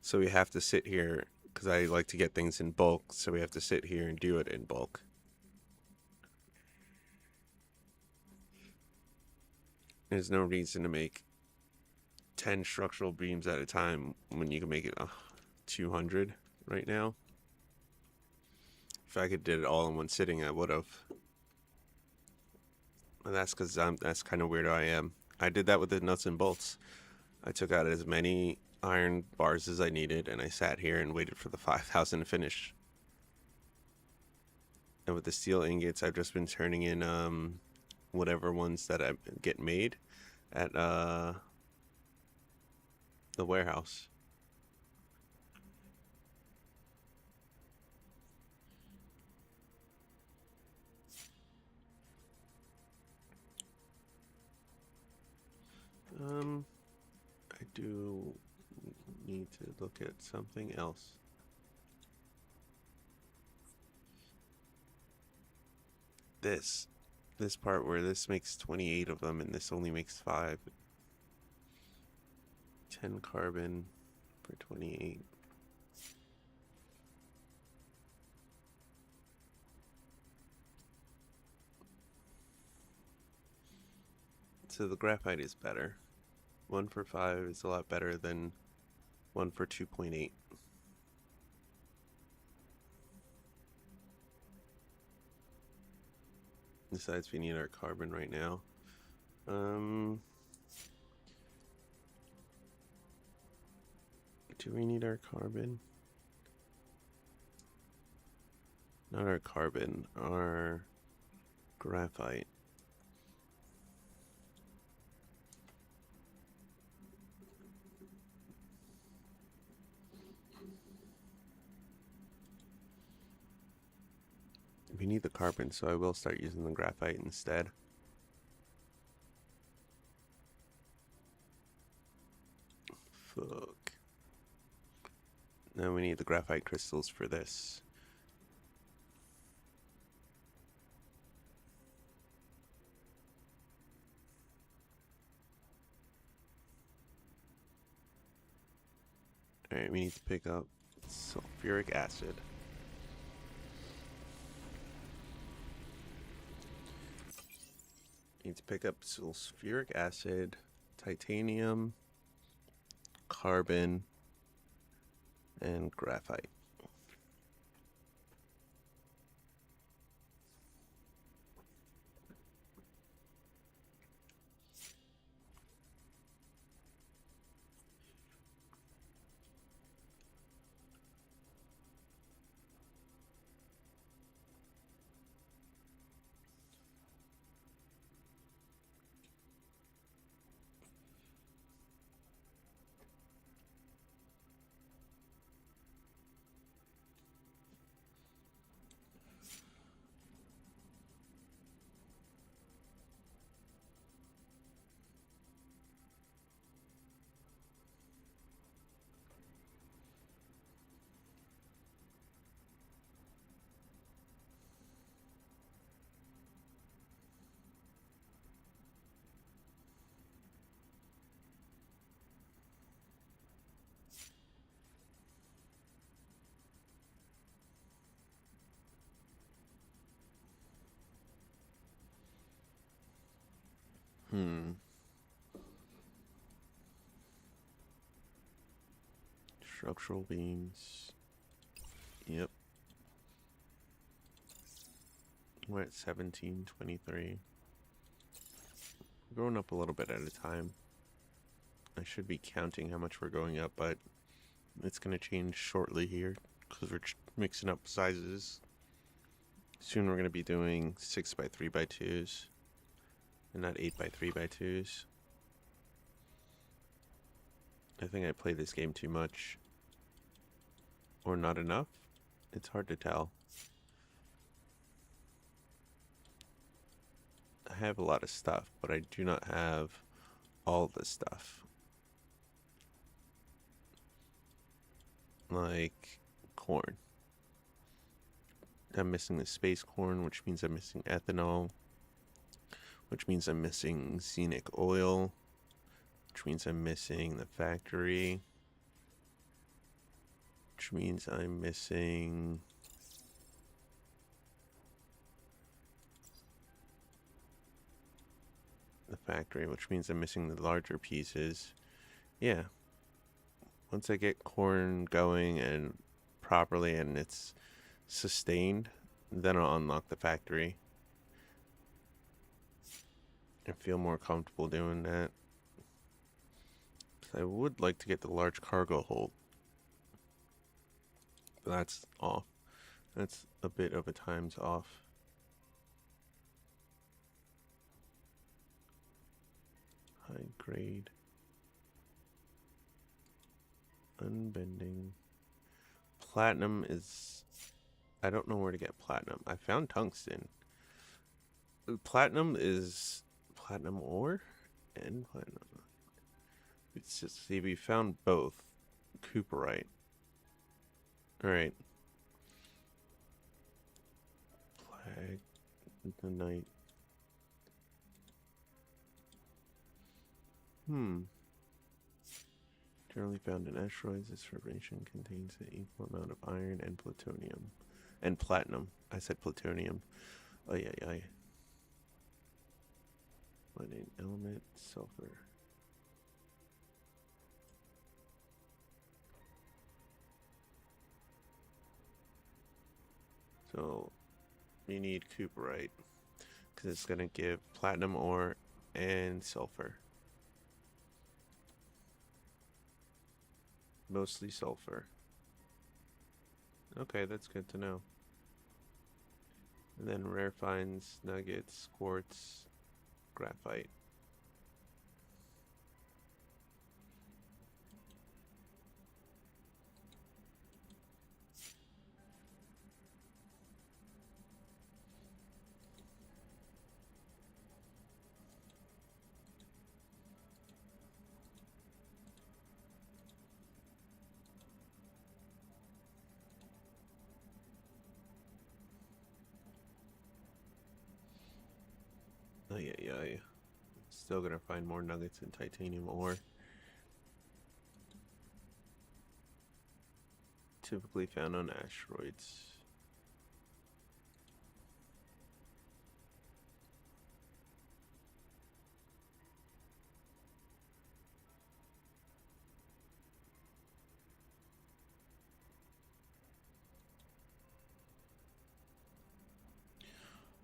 So we have to sit here, because I like to get things in bulk, so we have to sit here and do it in bulk. There's no reason to make 10 structural beams at a time when you can make it 200 right now. If I could did it all in one sitting, I would have. And that's because that's kind of weird how I am. I did that with the nuts and bolts. I took out as many iron bars as I needed, and I sat here and waited for the 5,000 to finish. And with the steel ingots, I've just been turning in whatever ones that I get made at the warehouse. I do need to look at something else. This part where this makes 28 of them and this only makes 5. 10 carbon for 28. So the graphite is better. 1 for 5 is a lot better than 1 for 2.8. Besides, we need our carbon right now. Do we need our carbon? Not our carbon, our graphite. We need the carbon, so I will start using the graphite instead. Fuck. Now we need the graphite crystals for this. Alright, we need to pick up sulfuric acid. Need to pick up sulfuric acid, titanium, carbon, and graphite. Hmm. Structural beams. Yep. We're at 1723. Going up a little bit at a time. I should be counting how much we're going up, but it's going to change shortly here because we're mixing up sizes. Soon we're going to be doing 6x3x2s and not 8x3x2s. I think I play this game too much. Or not enough. It's hard to tell. I have a lot of stuff, but I do not have all the stuff. Like corn. I'm missing the space corn, which means I'm missing ethanol, which means I'm missing scenic oil, which means I'm missing the factory, which means I'm missing the factory, which means I'm missing the larger pieces. Yeah. Once I get corn going and properly and it's sustained, then I'll unlock the factory. I feel more comfortable doing that. I would like to get the large cargo hold. But that's off. That's a bit of a times off. High grade. Unbending. Platinum is... I don't know where to get platinum. I found tungsten. Platinum is platinum ore and platinum. It's just, see, we found both. Cooperite. Alright. Plague. The night. Generally found in asteroids, this formation contains an equal amount of iron and plutonium. And platinum. I said plutonium. Oh, yeah. What an element, sulfur. So, we need cooperite. Because it's going to give platinum ore and sulfur. Mostly sulfur. Okay, that's good to know. And then rare finds, nuggets, quartz, graphite. Oh, yeah. Still gonna find more nuggets and titanium ore. Typically found on asteroids.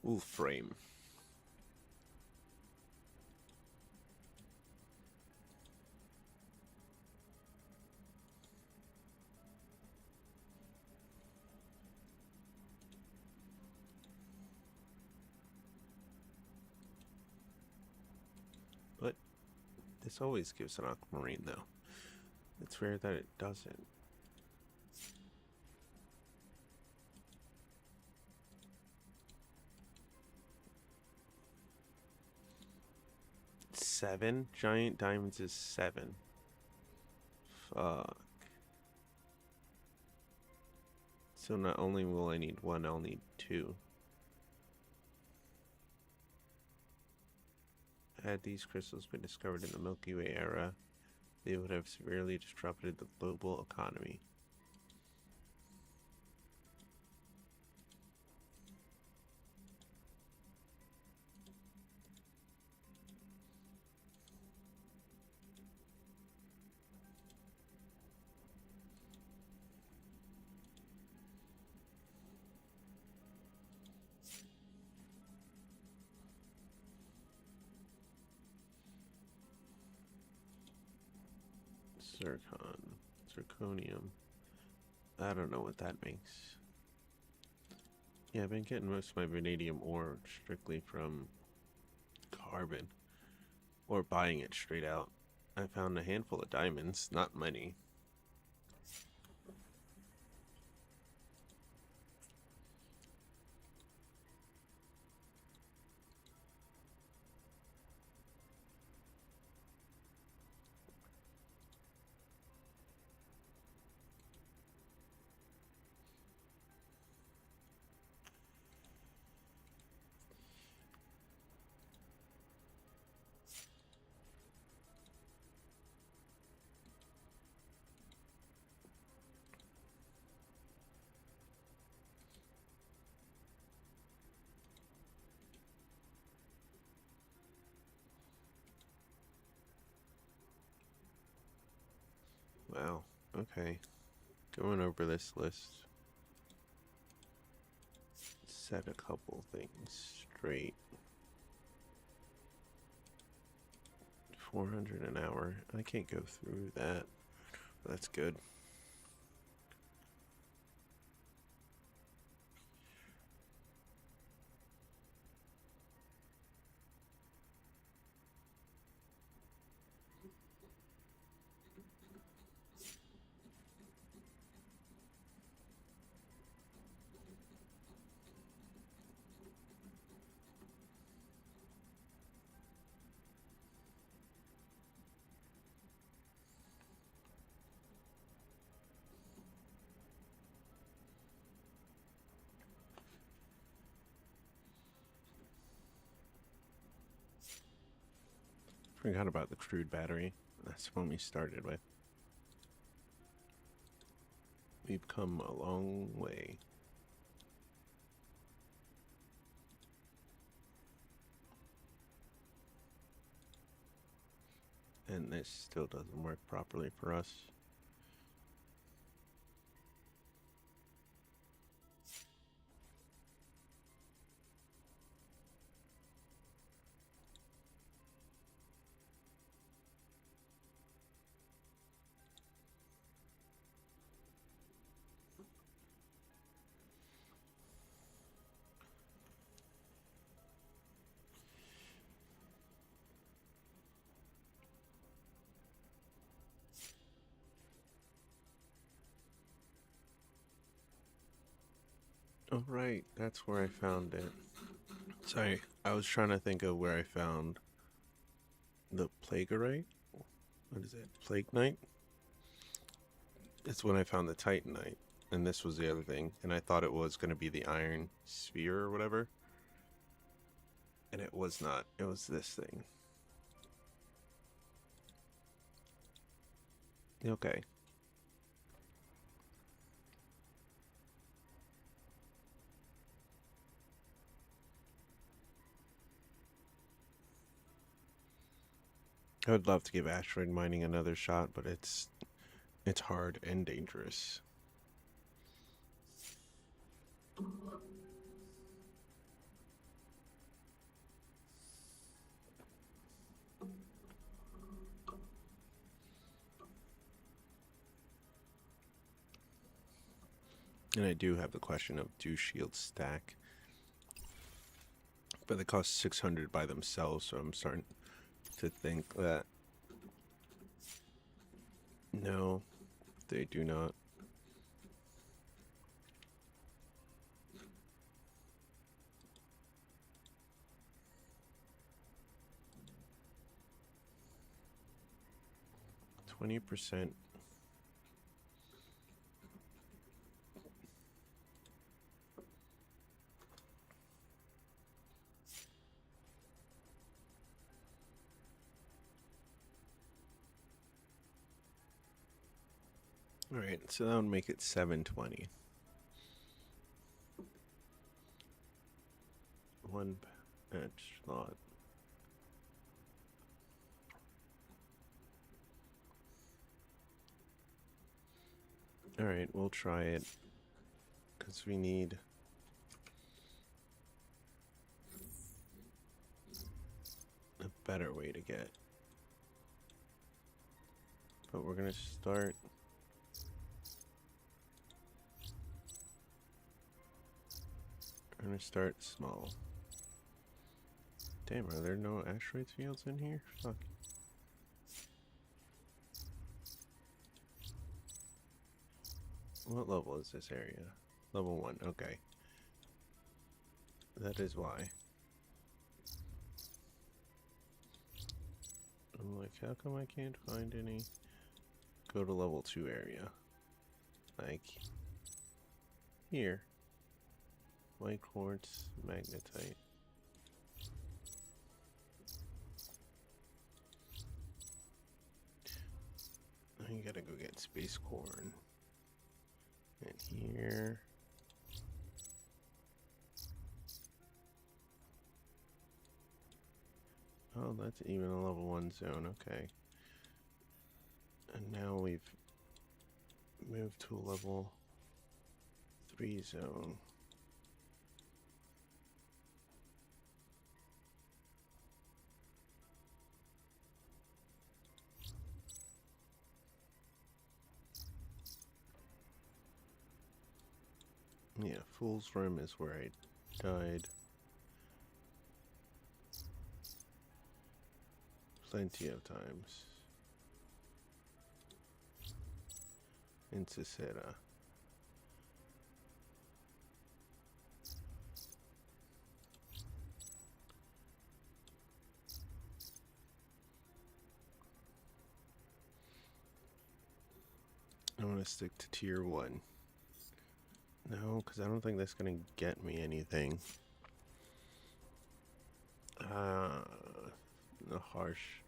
Ooh, frame. But this always gives an aquamarine, though. It's rare that it doesn't. Seven giant diamonds is 7. Fuck. So not only will I need 1, I'll need 2. Had these crystals been discovered in the Milky Way era, they would have severely disrupted the global economy. Zirconium. I don't know what that makes. Yeah, I've been getting most of my vanadium ore strictly from carbon, or buying it straight out. I found a handful of diamonds, not many. Wow, okay. Going over this list. Set a couple things straight. 400 an hour. I can't go through that. That's good. Forgot about the crude battery. That's the one we started with. We've come a long way. And this still doesn't work properly for us. Oh, right. That's where I found it. Sorry, I was trying to think of where I found the Plagerite. What is it? Plague Knight? It's when I found the Titanite. And this was the other thing. And I thought it was going to be the Iron Sphere or whatever. And it was not. It was this thing. Okay. I would love to give asteroid mining another shot, but it's hard and dangerous. And I do have the question of, do shields stack? But they cost 600 by themselves, so I'm starting to think that no, they do not. %. All right, so that would make it 720. One patch slot. All right, we'll try it because we need a better way to get But we're gonna start. We're gonna start small. Damn, are there no asteroid fields in here? Fuck. What level is this area? Level 1, okay. That is why. I'm like, how come I can't find any? Go to level 2 area. Like, here. White quartz, magnetite. I gotta go get space corn. And here. Oh, that's even a level 1 zone, okay. And now we've moved to a level 3 zone. Yeah, Fool's Rim is where I died. Plenty of times. In Cicera. I want to stick to tier 1. No, because I don't think that's going to get me anything. A harsh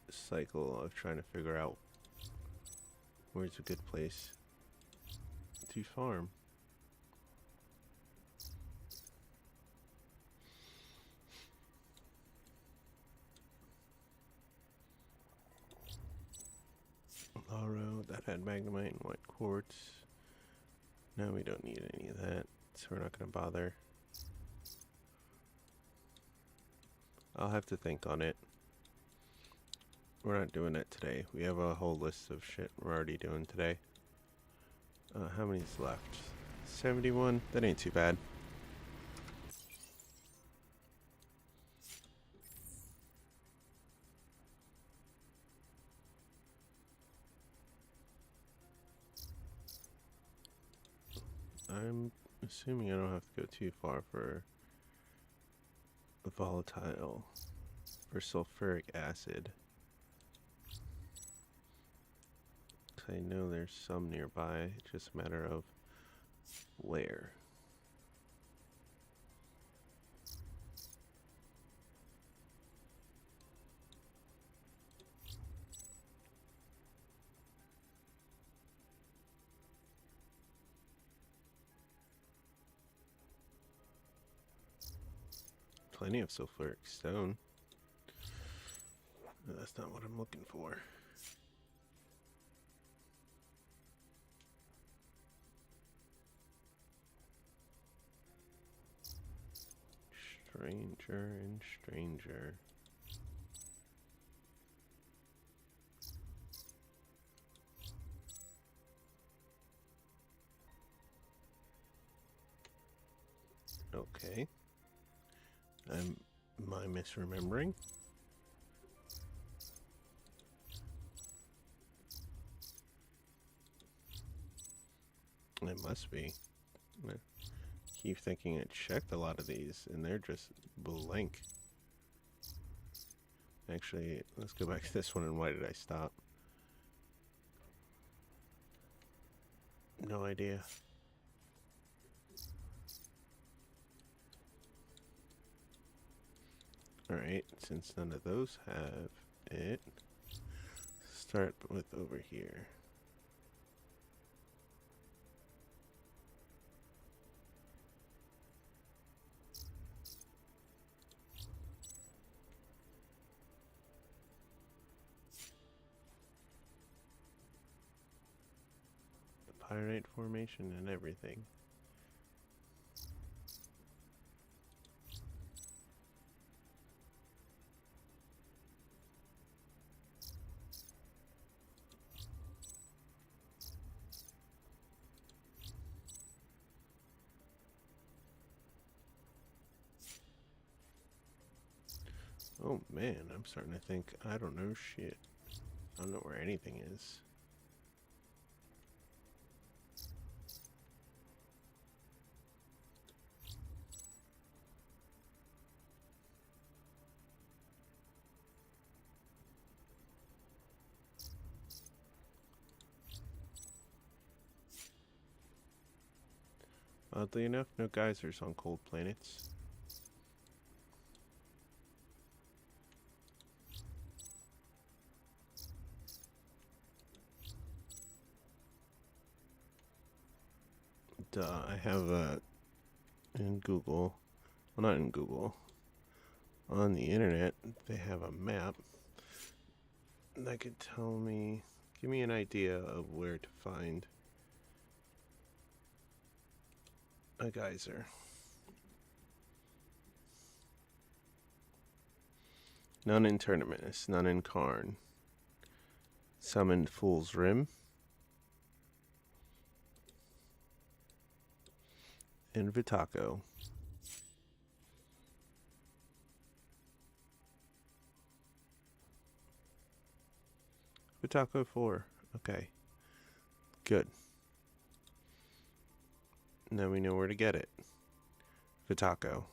cycle of trying to figure out where's a good place to farm. Lauro, that had magnemite and white quartz. No, we don't need any of that, so we're not going to bother. I'll have to think on it. We're not doing it today. We have a whole list of shit we're already doing today. How many's left? 71? That ain't too bad. I'm assuming I don't have to go too far for volatile or sulfuric acid. I know there's some nearby, it's just a matter of where. Plenty of sulfuric stone. But that's not what I'm looking for. Stranger and stranger. Okay. Am I misremembering? It must be. I keep thinking I checked a lot of these, and they're just blank. Actually, let's go back to this one, and why did I stop? No idea. Alright, since none of those have it, start with over here. The Pyrite Formation and everything. Oh man, I'm starting to think I don't know shit. I don't know where anything is. Oddly enough, no geysers on cold planets. Duh, I have in Google, well not in Google, on the internet, they have a map that could tell me, give me an idea of where to find a geyser. None in Terminus, none in Karn. Some in Fool's Rim. And Vitaco. Vitaco 4. Okay. Good. Now we know where to get it. Vitaco.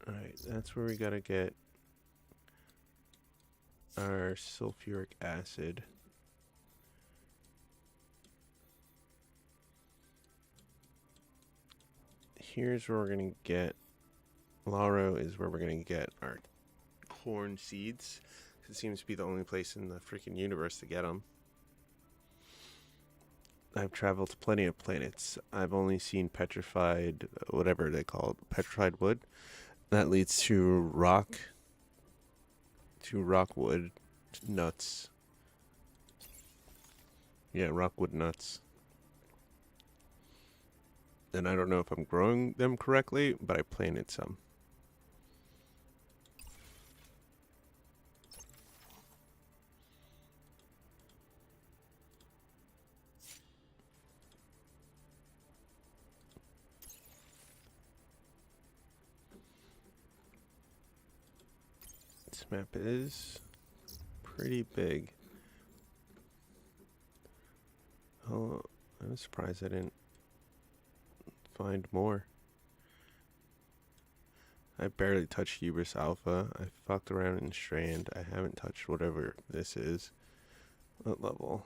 Alright, that's where we gotta get our sulfuric acid. Here's where we're gonna get Laro is where we're gonna get our corn seeds. It seems to be the only place in the freaking universe to get them. I've traveled to plenty of planets. I've only seen petrified, whatever they call it, petrified wood. That leads to rockwood nuts. Yeah, rockwood nuts. And I don't know if I'm growing them correctly, but I planted some. This map is pretty big. Oh, I'm surprised I didn't find more. I barely touched Hubris Alpha. I fucked around in Strand. I haven't touched whatever this is. What level?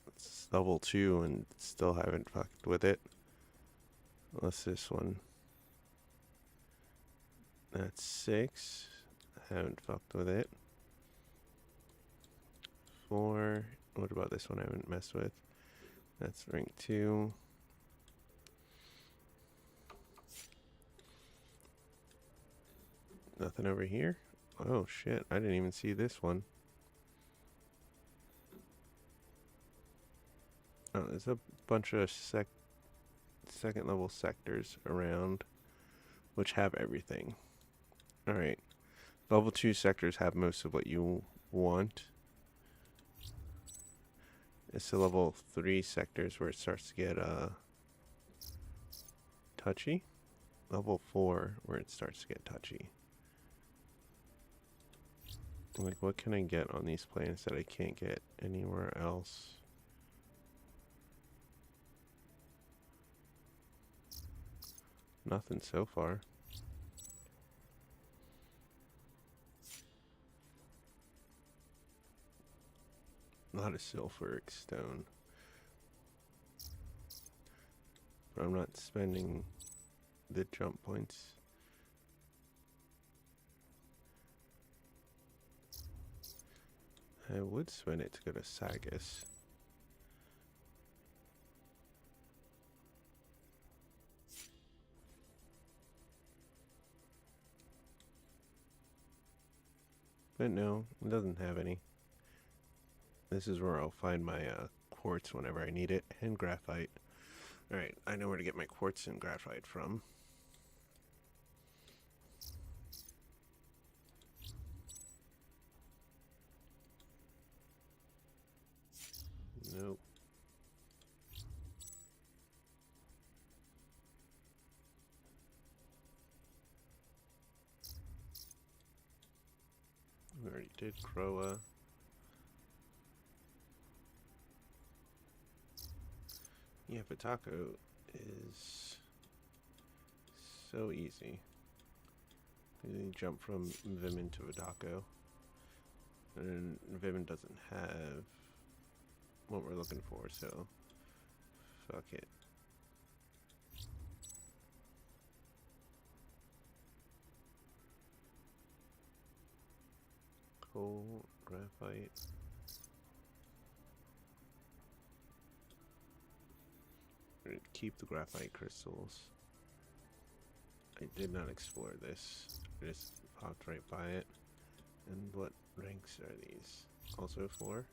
It's level 2 and still haven't fucked with it. What's this one? That's 6. Haven't fucked with it. 4. What about this one I haven't messed with? That's rank 2. Nothing over here? Oh shit, I didn't even see this one. Oh, there's a bunch of second level sectors around which have everything. Alright. Level 2 sectors have most of what you want. It's the level 3 sectors where it starts to get touchy. Level 4 where it starts to get touchy. Like, what can I get on these planets that I can't get anywhere else? Nothing so far. Not a sulfuric stone. But I'm not spending the jump points. I would spend it to go to Sagas. But no, it doesn't have any. This is where I'll find my quartz whenever I need it, and graphite. Alright, I know where to get my quartz and graphite from. Nope. did grow a... Yeah, Pataco is so easy. You jump from Vimin to Vidako. And Vimin doesn't have what we're looking for, so fuck it. Coal, graphite. We're gonna keep the graphite crystals. I did not explore this. I just popped right by it. And what ranks are these? Also 4?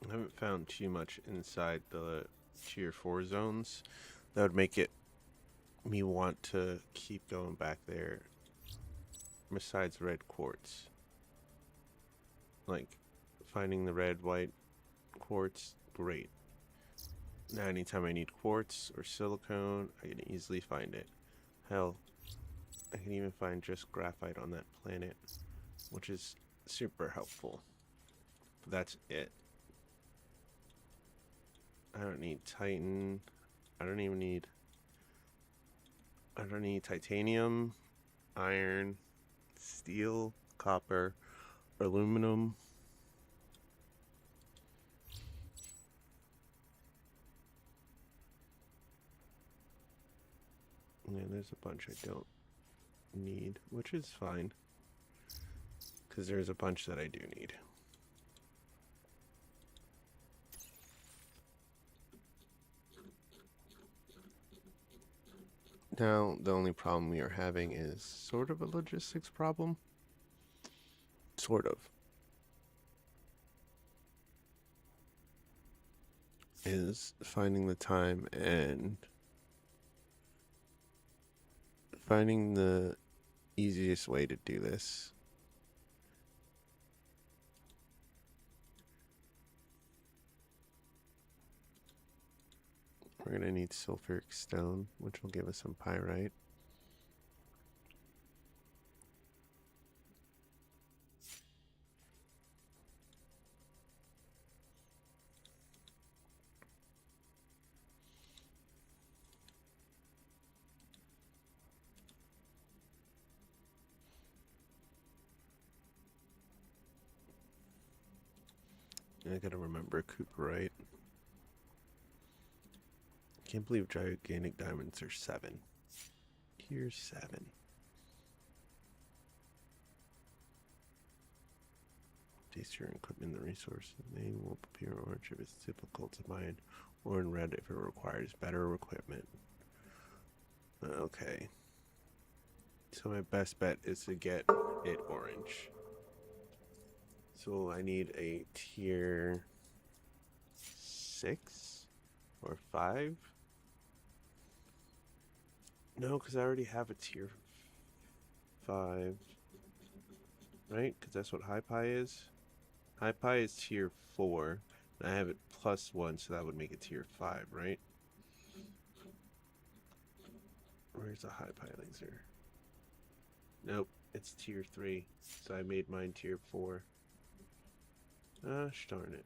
I haven't found too much inside the tier 4 zones that would make it me want to keep going back there besides red quartz. Like finding the red white quartz, great. Now anytime I need quartz or silicone, I can easily find it. Hell, I can even find just graphite on that planet, which is super helpful. But that's it. I don't need Titan. I don't need titanium, iron, steel, copper, aluminum. Yeah, there's a bunch I don't need, which is fine. Because there's a bunch that I do need. Now, the only problem we are having is sort of a logistics problem. Sort of. Is finding the time and finding the easiest way to do this. We're going to need sulfuric stone, which will give us some pyrite. I gotta remember Cooperite. Can't believe gigantic diamonds are 7. Tier 7. Taste your equipment, the resource name will appear in orange if it's difficult to mine, or in red if it requires better equipment. Okay. So my best bet is to get it orange. So I need a tier 6 or 5. No, because I already have a tier 5. Right? Because that's what high pi is. High pi is tier 4. And I have it +1, so that would make it tier 5, right? Where's the high pi laser? Nope, it's tier 3. So I made mine tier 4. Darn it.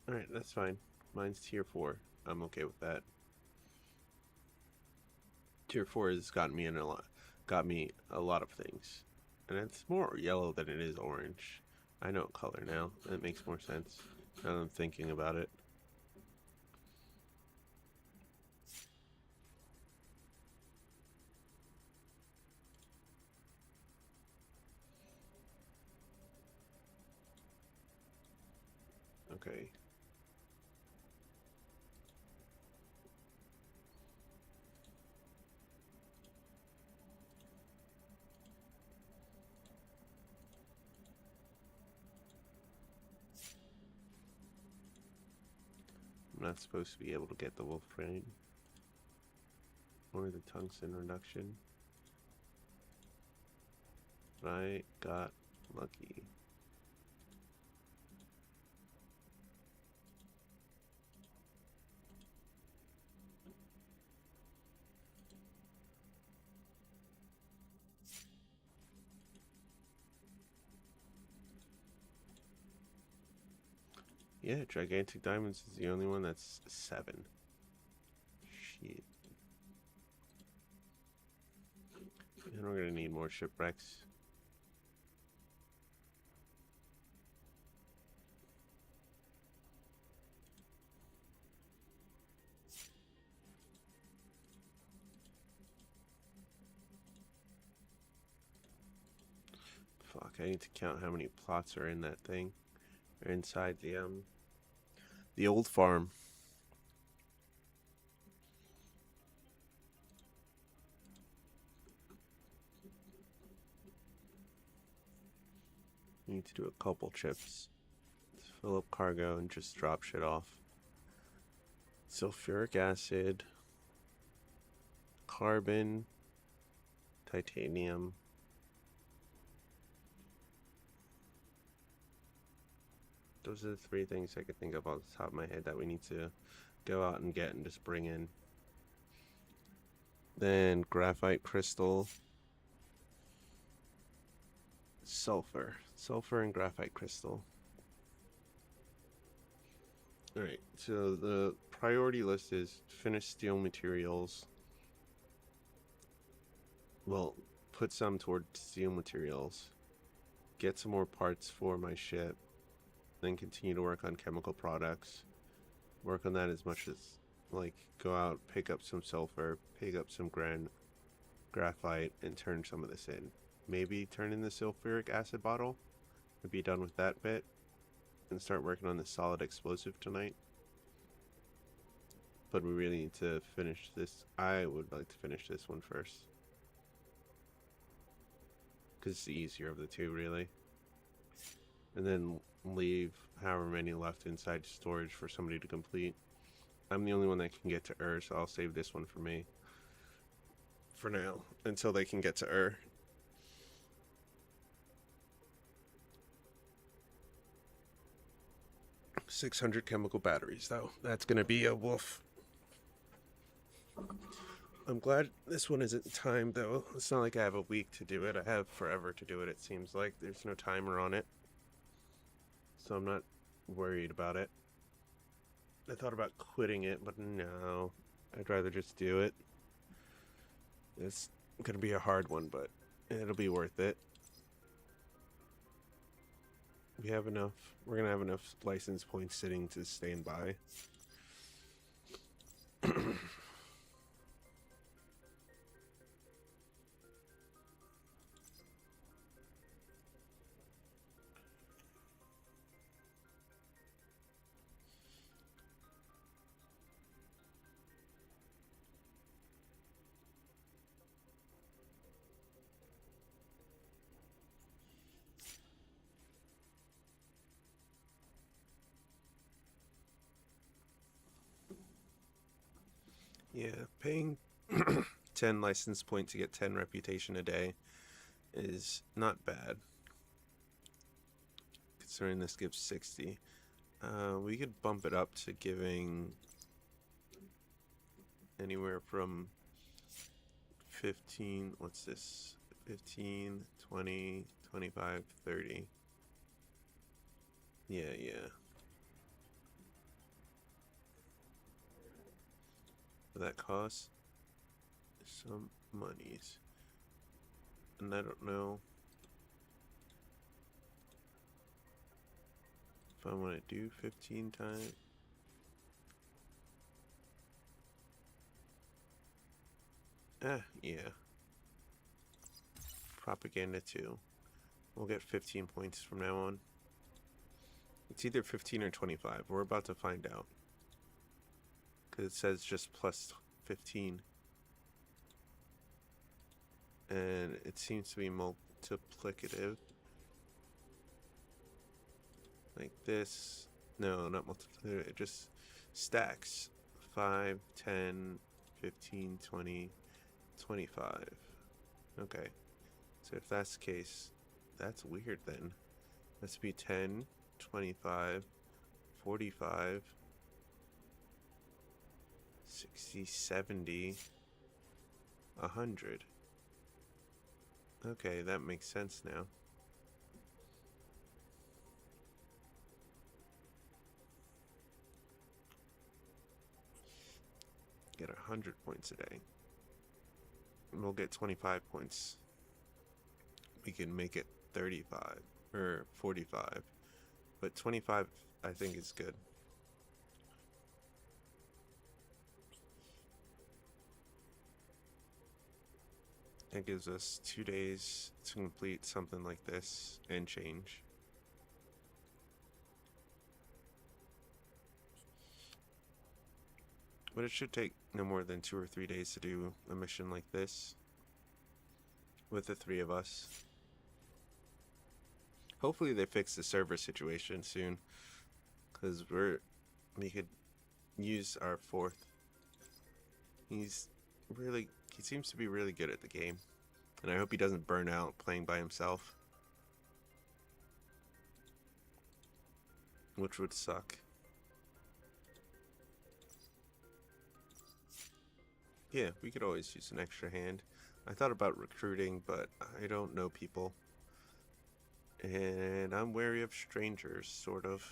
Alright, that's fine. Mine's tier 4. I'm okay with that. Tier 4 has got me a lot of things. And it's more yellow than it is orange. I know color now. That makes more sense now that I'm thinking about it. Okay. I'm not supposed to be able to get the wolf brain or the tungsten reduction. But I got lucky. Yeah, gigantic diamonds is the only one that's 7. Shit. And we're gonna need more shipwrecks. Fuck, I need to count how many plots are in that thing. Or inside the old farm. We need to do a couple trips. Let's fill up cargo and just drop shit off. Sulfuric acid, carbon, titanium. Those are the 3 things I could think of off the top of my head that we need to go out and get and just bring in. Then graphite crystal, sulfur and graphite crystal. Alright, so the priority list is finish steel materials. Well, put some toward steel materials. Get some more parts for my ship. Then continue to work on chemical products. Work on that as much as, like, go out, pick up some sulfur, pick up some graphite, and turn some of this in. Maybe turn in the sulfuric acid bottle and be done with that bit. And start working on the solid explosive tonight. But we really need to finish this. I would like to finish this one first. Because it's the easier of the 2, really. And then leave however many left inside storage for somebody to complete. I'm the only one that can get to so I'll save this one for me. For now. Until they can get to 600 chemical batteries, though. That's gonna be a woof. I'm glad this one isn't timed, though. It's not like I have a week to do it. I have forever to do it, it seems like. There's no timer on it. So I'm not worried about it. I thought about quitting it, but no. I'd rather just do it. It's gonna be a hard one, but it'll be worth it. We have enough. We're gonna have enough license points sitting to stand by. Yeah, paying 10 license point to get 10 reputation a day is not bad. Considering this gives 60. We could bump it up to giving anywhere from 15, what's this? 15, 20, 25, 30. Yeah. That costs some monies. And I don't know if I want to do 15 times. Yeah. Propaganda 2. We'll get 15 points from now on. It's either 15 or 25. We're about to find out. Because it says just plus 15. And it seems to be multiplicative. Like this. No, not multiplicative. It just stacks. 5, 10, 15, 20, 25. Okay. So if that's the case, that's weird then. That's be 10, 25, 45, 60, 70, 100. Okay, that makes sense now. get 100 points a day. And we'll get 25 points. We can make it 35 or 45. But 25 I think is good. That gives us 2 days to complete something like this and change. But it should take no more than 2 or 3 days to do a mission like this with the 3 of us. Hopefully they fix the server situation soon, because we could use our 4th. He seems to be really good at the game, and I hope he doesn't burn out playing by himself, which would suck. Yeah, we could always use an extra hand. I thought about recruiting, but I don't know people. And I'm wary of strangers, sort of.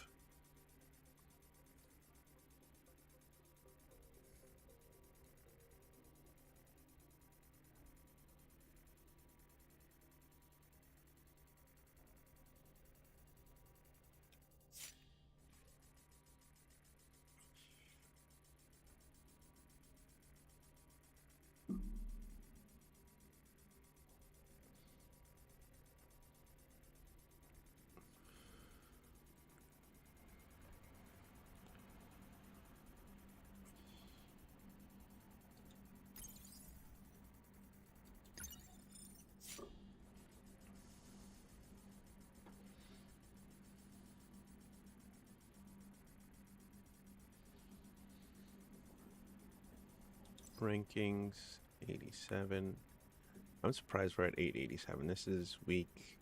Rankings 87. I'm surprised we're at 887. This is week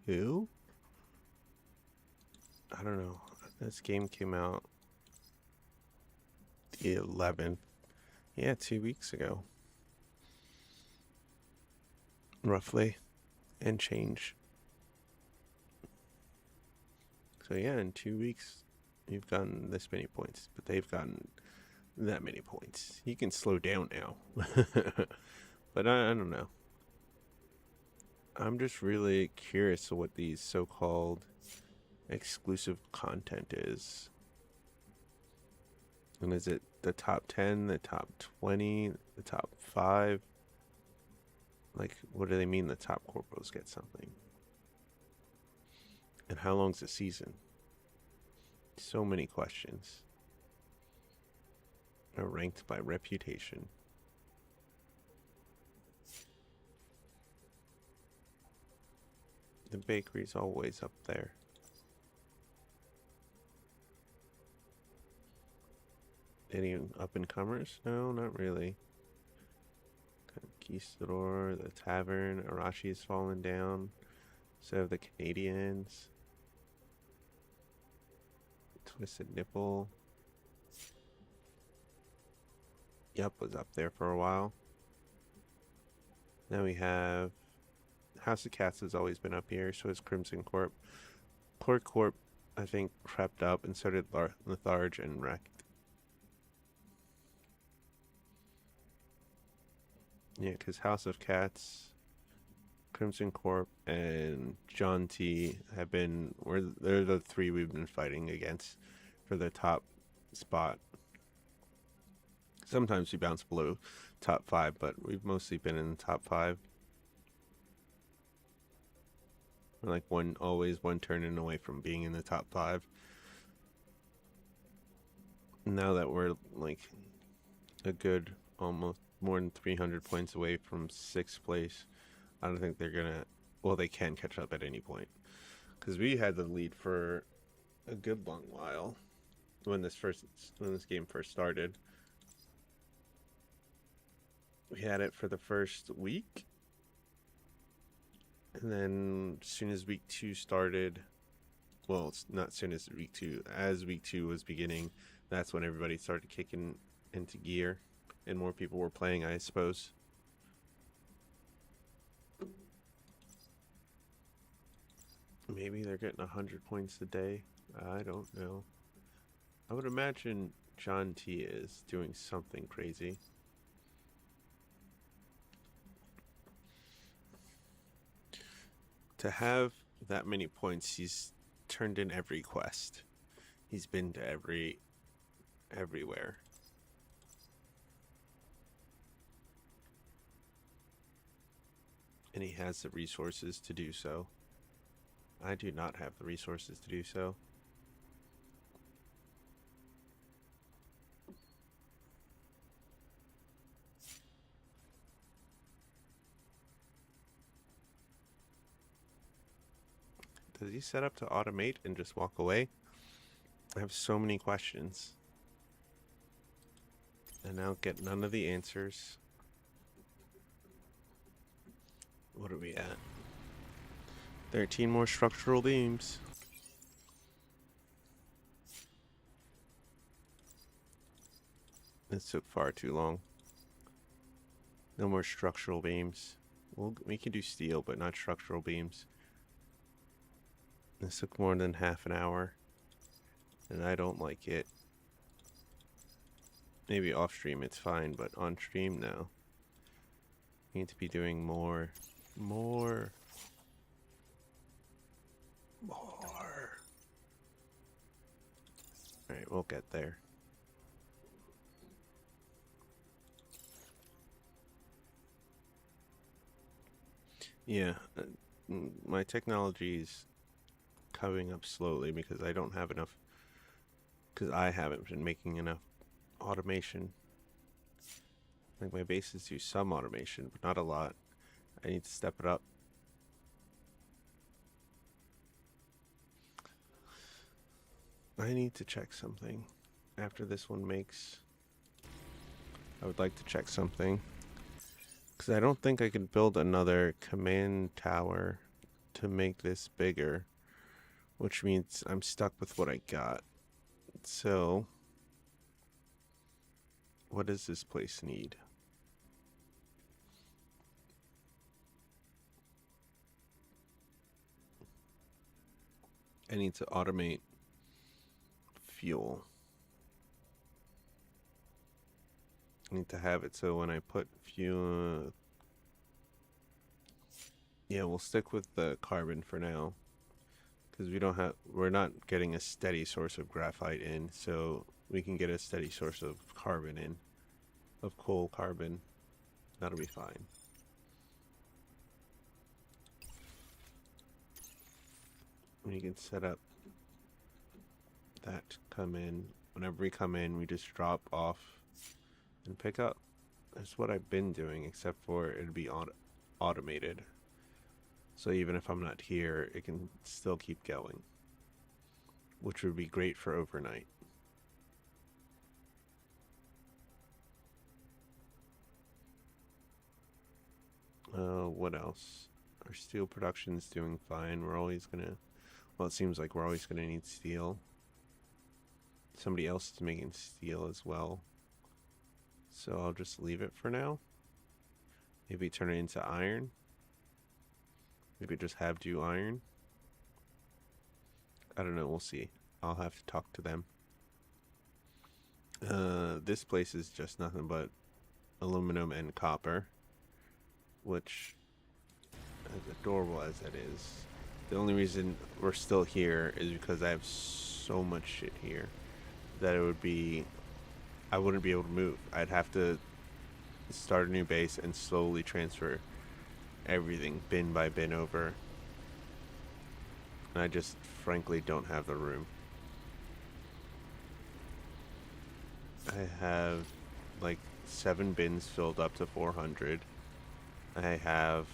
2? I don't know. This game came out the 11th. Yeah, 2 weeks ago. Roughly. And change. So yeah, in 2 weeks, you've gotten this many points. But they've gotten that many points. You can slow down now. But I don't know. I'm just really curious of what these so-called exclusive content is. And is it the top 10, the top 20, the top 5? Like, what do they mean the top corporals get something? And how long's the season? So many questions. Are ranked by reputation. The bakery's always up there. Any up-and-comers? No, not really. Conquistador, the Tavern, Arashi's fallen down. So have the Canadians. Twisted Nipple. Yup, was up there for a while. Now we have House of Cats has always been up here, so has Crimson Corp. Pork Corp, I think, crept up, and so did Letharge and Wrecked. Yeah, because House of Cats, Crimson Corp, and John T have been, they're the 3 we've been fighting against for the top spot. Sometimes we bounce below top 5, but we've mostly been in the top 5. We're like always one turn away from being in the top 5. Now that we're like a good almost more than 300 points away from 6th place, I don't think they're gonna. Well, they can catch up at any point, because we had the lead for a good long while when this game first started. We had it for the first week, and then as soon as week 2 started, well, it's not as soon as week 2, as week 2 was beginning, that's when everybody started kicking into gear, and more people were playing, I suppose. Maybe they're getting 100 points a day. I don't know. I would imagine John T is doing something crazy. To have that many points, he's turned in every quest. He's been to everywhere. And he has the resources to do so. I do not have the resources to do so. Does he set up to automate and just walk away? I have so many questions. And I'll get none of the answers. What are we at? 13 more structural beams. This took far too long. No more structural beams. We can do steel, but not structural beams. This took more than half an hour. And I don't like it. Maybe off stream it's fine, but on stream, no. Need to be doing more. More. Alright, we'll get there. Yeah, my technology's coming up slowly because I don't have enough. Because I haven't been making enough automation. Like my bases do some automation, but not a lot. I need to step it up. I need to check something. After this one makes... I would like to check something. Because I don't think I can build another command tower to make this bigger. Which means I'm stuck with what I got. So... what does this place need? I need to automate fuel. I need to have it so when I put fuel... yeah, we'll stick with the carbon for now. Because we're not getting a steady source of graphite in, so we can get a steady source of carbon in. Of coal carbon. That'll be fine. We can set up that to come in. Whenever we come in, we just drop off and pick up. That's what I've been doing, except for it'd be automated. So even if I'm not here, it can still keep going. Which would be great for overnight. What else? Our steel production's doing fine. We're always gonna... well, it seems like we're always gonna need steel. Somebody else is making steel as well. So I'll just leave it for now. Maybe turn it into iron. Maybe just have do iron. I don't know, we'll see. I'll have to talk to them. This place is just nothing but aluminum and copper. Which, as adorable as that is, the only reason we're still here is because I have so much shit here that it would be... I wouldn't be able to move. I'd have to start a new base and slowly transfer everything bin by bin over. And I just frankly don't have the room. I have like 7 bins filled up to 400. I have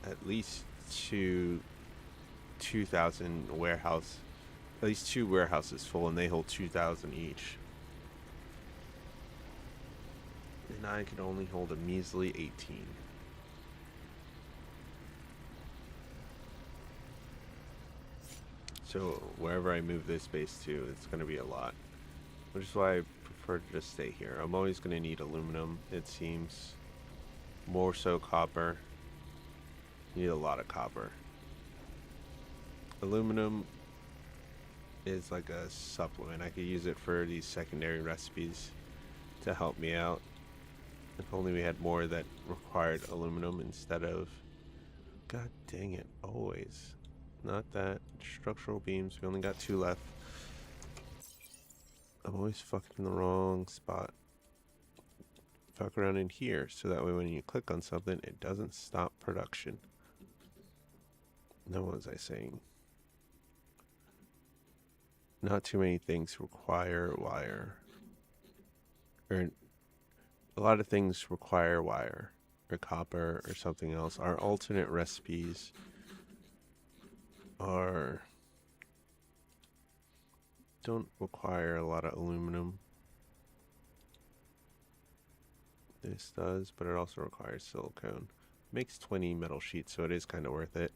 at least 2,000 warehouse, at least 2 warehouses full, and they hold 2,000 each. And I can only hold a measly 18. So wherever I move this base to, it's going to be a lot. Which is why I prefer to just stay here. I'm always going to need aluminum, it seems. More so copper. Need a lot of copper. Aluminum is like a supplement. I could use it for these secondary recipes to help me out. If only we had more that required aluminum instead of... God dang it, always. Not that. Structural beams, we only got 2 left. I'm always fucking in the wrong spot. Fuck around in here, so that way when you click on something, it doesn't stop production. No, what was I saying? Not too many things require wire. Or a lot of things require wire or copper or something else. Our alternate recipes don't require a lot of aluminum. This does, but it also requires silicone. Makes 20 metal sheets, so it is kind of worth it.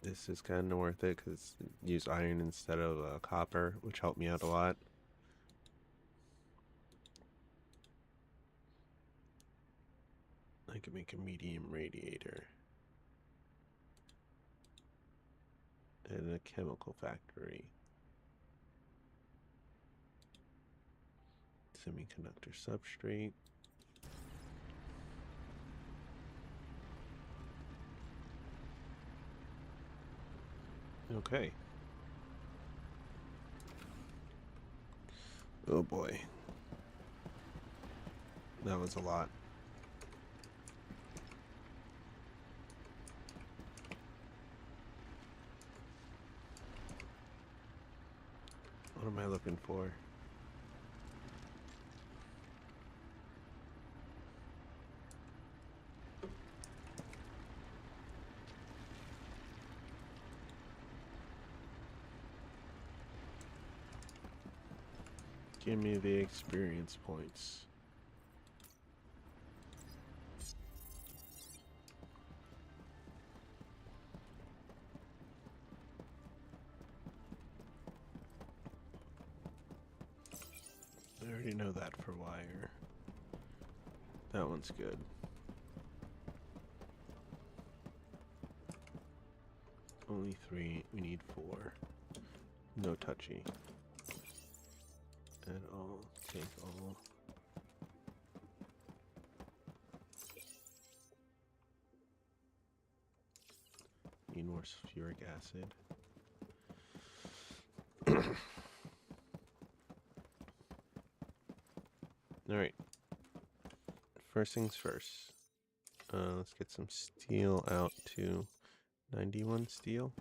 This is kind of worth it because use iron instead of copper, which helped me out a lot. I could make a medium radiator. And a chemical factory. Semiconductor substrate. Okay. Oh boy. That was a lot. What am I looking for? Give me the experience points. I already know that for wire. That one's good. Only 3, we need 4. No touchy. And I'll take all. Need more sulfuric acid. Alright. First things first. Let's get some steel out to 91 steel.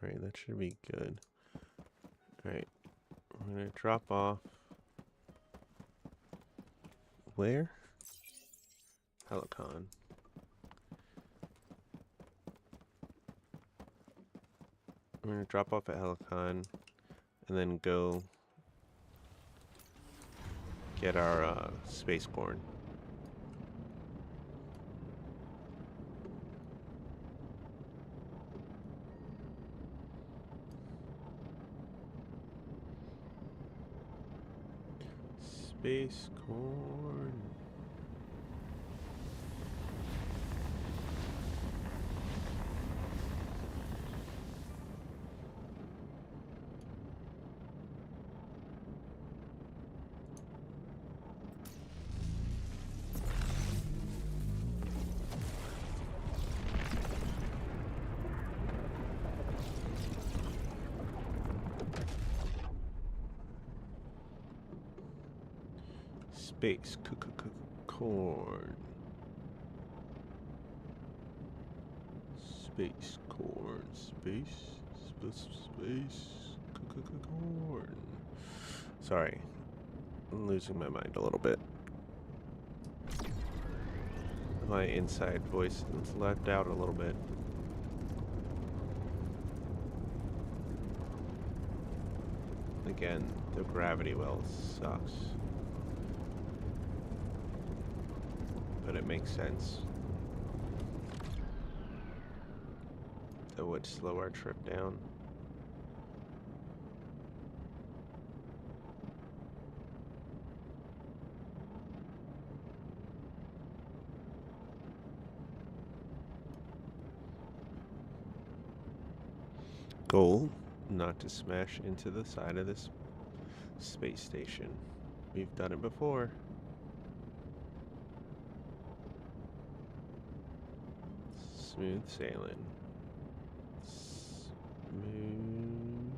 Alright, that should be good. Alright, we're gonna drop off. Where? Helicon. We're gonna drop off at Helicon and then go get our space corn. Space corn. Space corn. Space corn. Space corn. Sorry, I'm losing my mind a little bit. My inside voice is left out a little bit. Again, the gravity well sucks. But it makes sense. That would slow our trip down. Goal, not to smash into the side of this space station. We've done it before. Smooth sailing. Smooth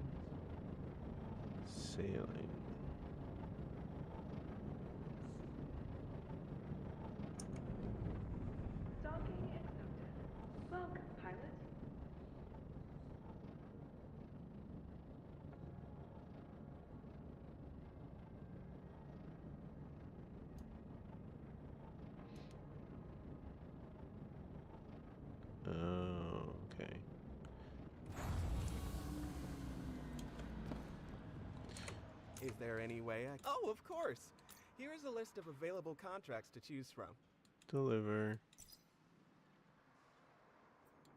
sailing. Docking accepted. Welcome, pilot. Oh, okay. Is there any way I... Oh, of course! Here is a list of available contracts to choose from. Deliver.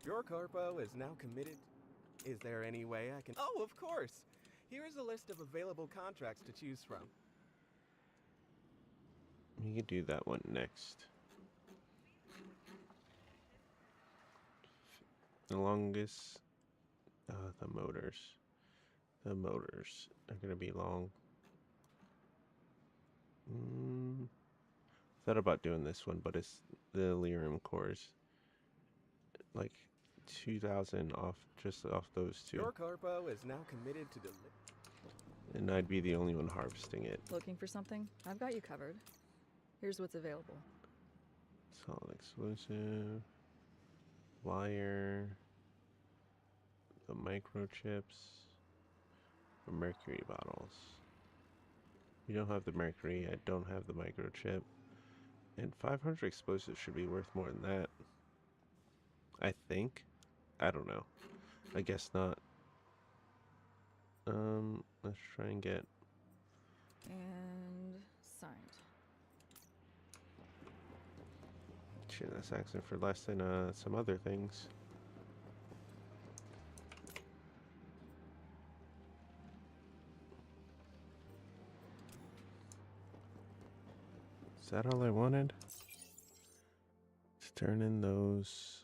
Your corpo is now committed. Is there any way I can... Oh, of course! Here is a list of available contracts to choose from. We could do that one next. The longest... the motors. The motors are gonna be long. Thought about doing this one, but it's the lyrium cores. Like 2,000 off, just off those two. Your corpo is now committed to And I'd be the only one harvesting it. Looking for something? I've got you covered. Here's what's available. Solid explosive. Wire. The microchips. The mercury bottles. You don't have the mercury, I don't have the microchip. And 500 explosives should be worth more than that. I think. I don't know. I guess not. Let's try and get... And signed. Shit, that's asking for less than some other things. Is that all I wanted? To turn in those.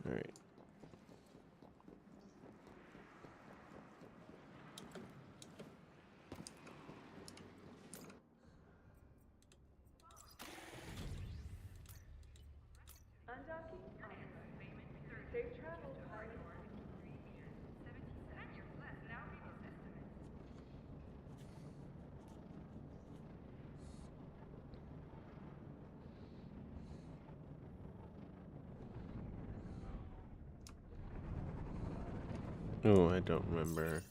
Alright. Undocking optional. Safe travels, pilot. Oh, I don't remember.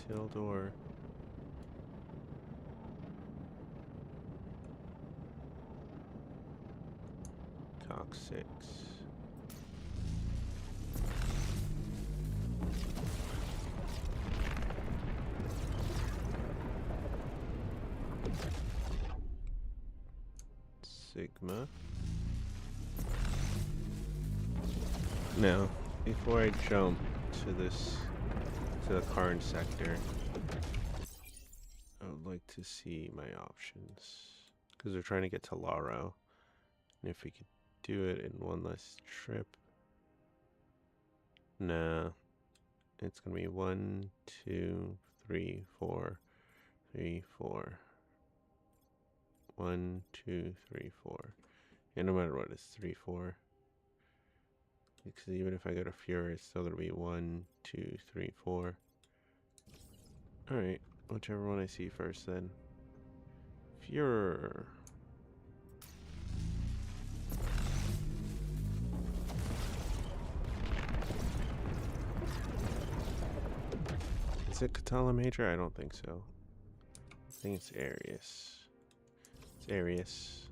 Tail door. Cock 6. Sigma. Now, before I jump to this, to the Karn sector, I would like to see my options. Because we're trying to get to Laro. And if we could do it in one less trip. Nah. It's going to be 1, 2, 3, 4, 3, 4. 1, 2, 3, 4. And no matter what, it's 3, 4. Because even if I go to Fury, it's still going to be 1, 2, 3, 4. Alright, whichever one I see first then. Fury. Is it Katala Major? I don't think so. I think it's Arius. It's Arius.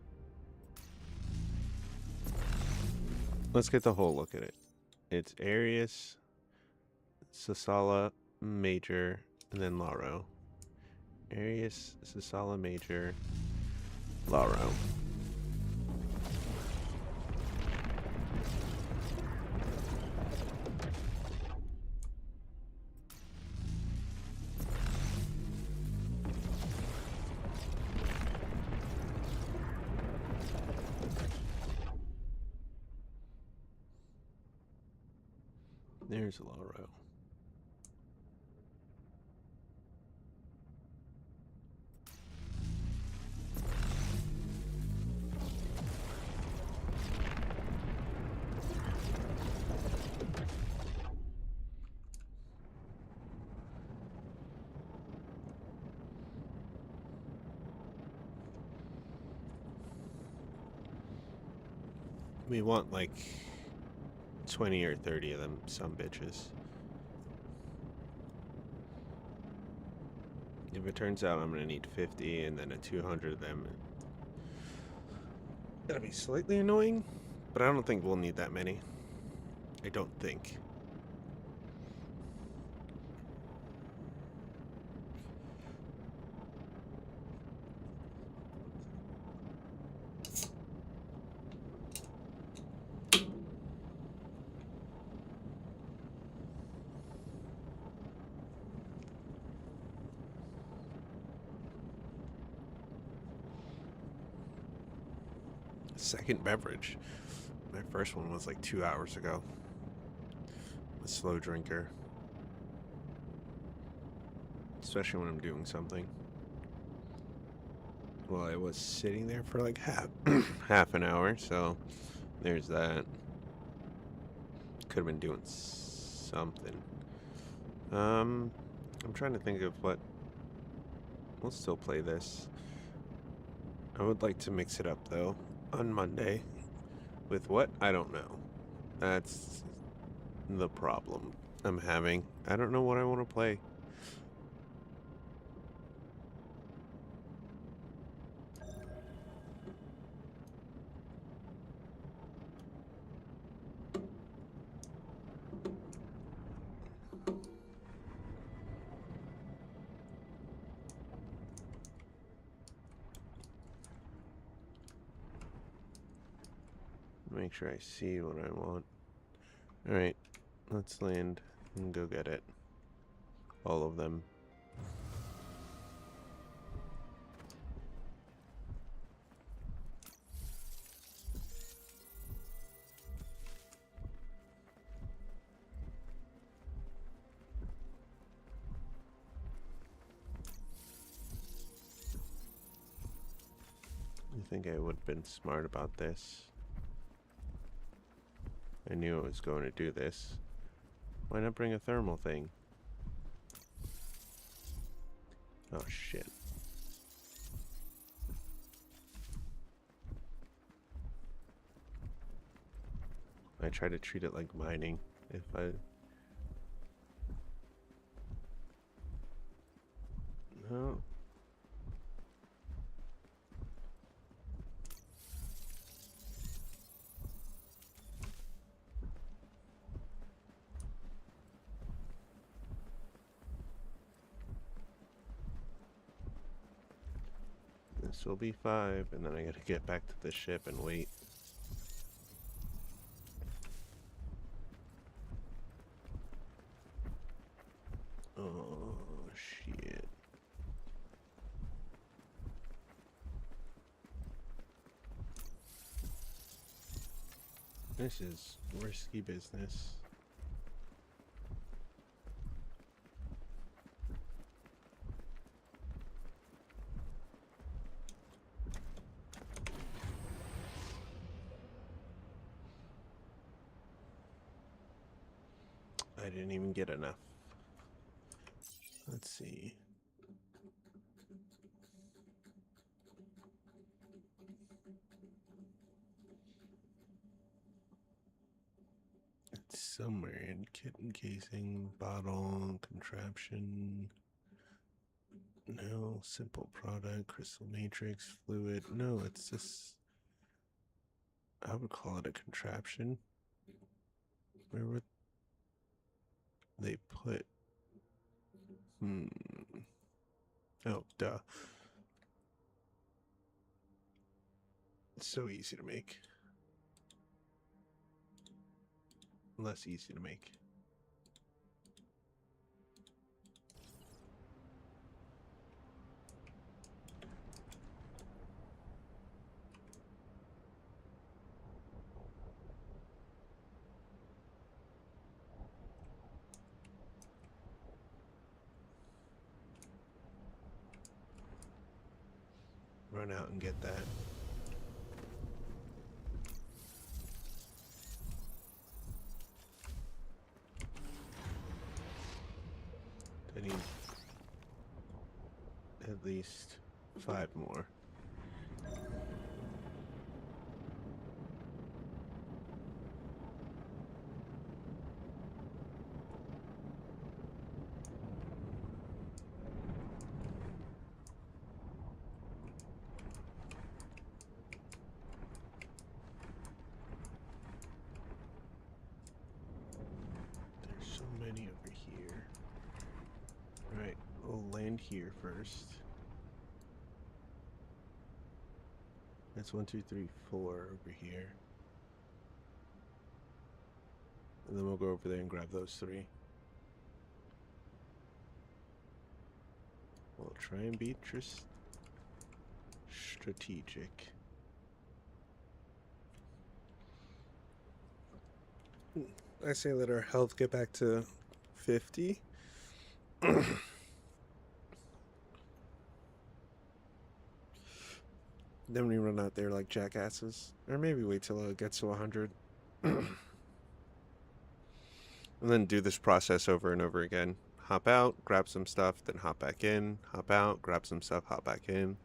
Let's get the whole look at it. It's Arius, Sasala Major, and then Laro. Arius, Sasala Major, Laro. There's Laro. We want like 20 or 30 of them, some bitches. If it turns out I'm gonna need 50 and then a 200 of them, that'll be slightly annoying, but I don't think we'll need that many. I don't think. Second beverage. My first one was like 2 hours ago. I'm a slow drinker. Especially when I'm doing something. Well, I was sitting there for like half an hour, so there's that. Could have been doing something. I'm trying to think of what. We'll still play this. I would like to mix it up though on Monday. With what? I don't know. That's the problem I'm having. I don't know what I want to play. Make sure I see what I want. Alright, let's land and go get it. All of them. I think I would have been smart about this. I knew I was going to do this. Why not bring a thermal thing? Oh shit. I try to treat it like mining. If I... No. This will be 5, and then I gotta get back to the ship and wait. Oh, shit. This is risky business. I didn't even get enough. Let's see. It's somewhere in kit encasing, bottle, contraption. No, simple product, crystal matrix, fluid. No, it's just. I would call it a contraption. Where would they put? Hmm. Oh, duh. It's so easy to make. Less easy to make. Run out and get that. I need at least 5 more. There's so many over here. Alright, we'll land here first. That's 1, 2, 3, 4 over here. And then we'll go over there and grab those 3. We'll try and be strategic. I say let our health get back to 50. Then we run out there like jackasses. Or maybe wait till it gets to 100. And then do this process over and over again. Hop out, grab some stuff, then hop back in. Hop out, grab some stuff, hop back in.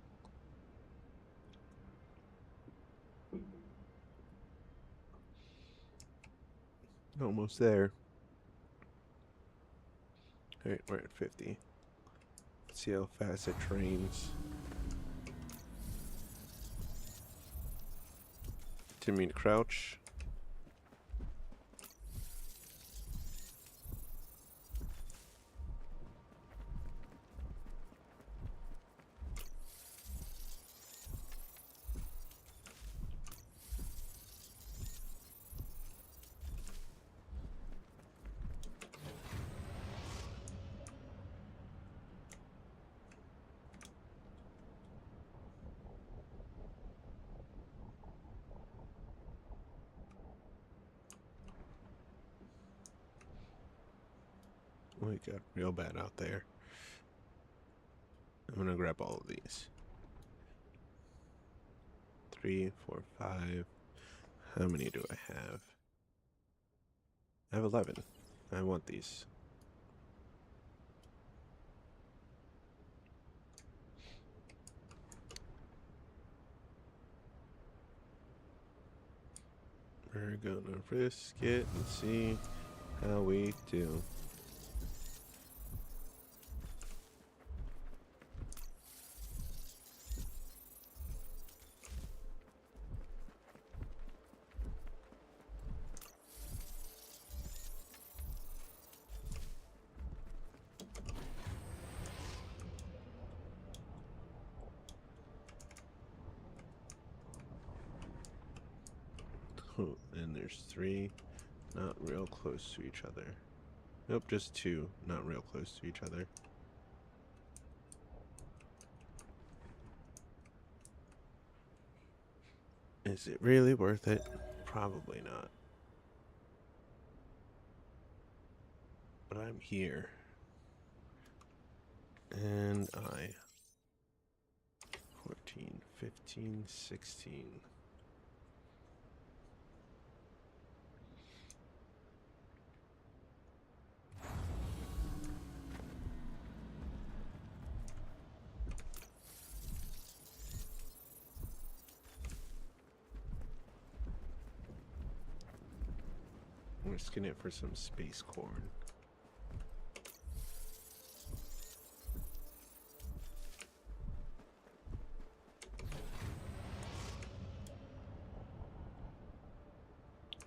Almost there. Alright, we're at 50. Let's see how fast it trains. Didn't mean to crouch. Oh, it got real bad out there. I'm gonna grab all of these. 3, 4, 5. How many do I have? I have 11. I want these. We're gonna risk it and see how we do. Oh, and there's 3 not real close to each other. Nope, just 2 not real close to each other. Is it really worth it? Probably not. But I'm here. And 14, 15, 16. We're risking it for some space corn.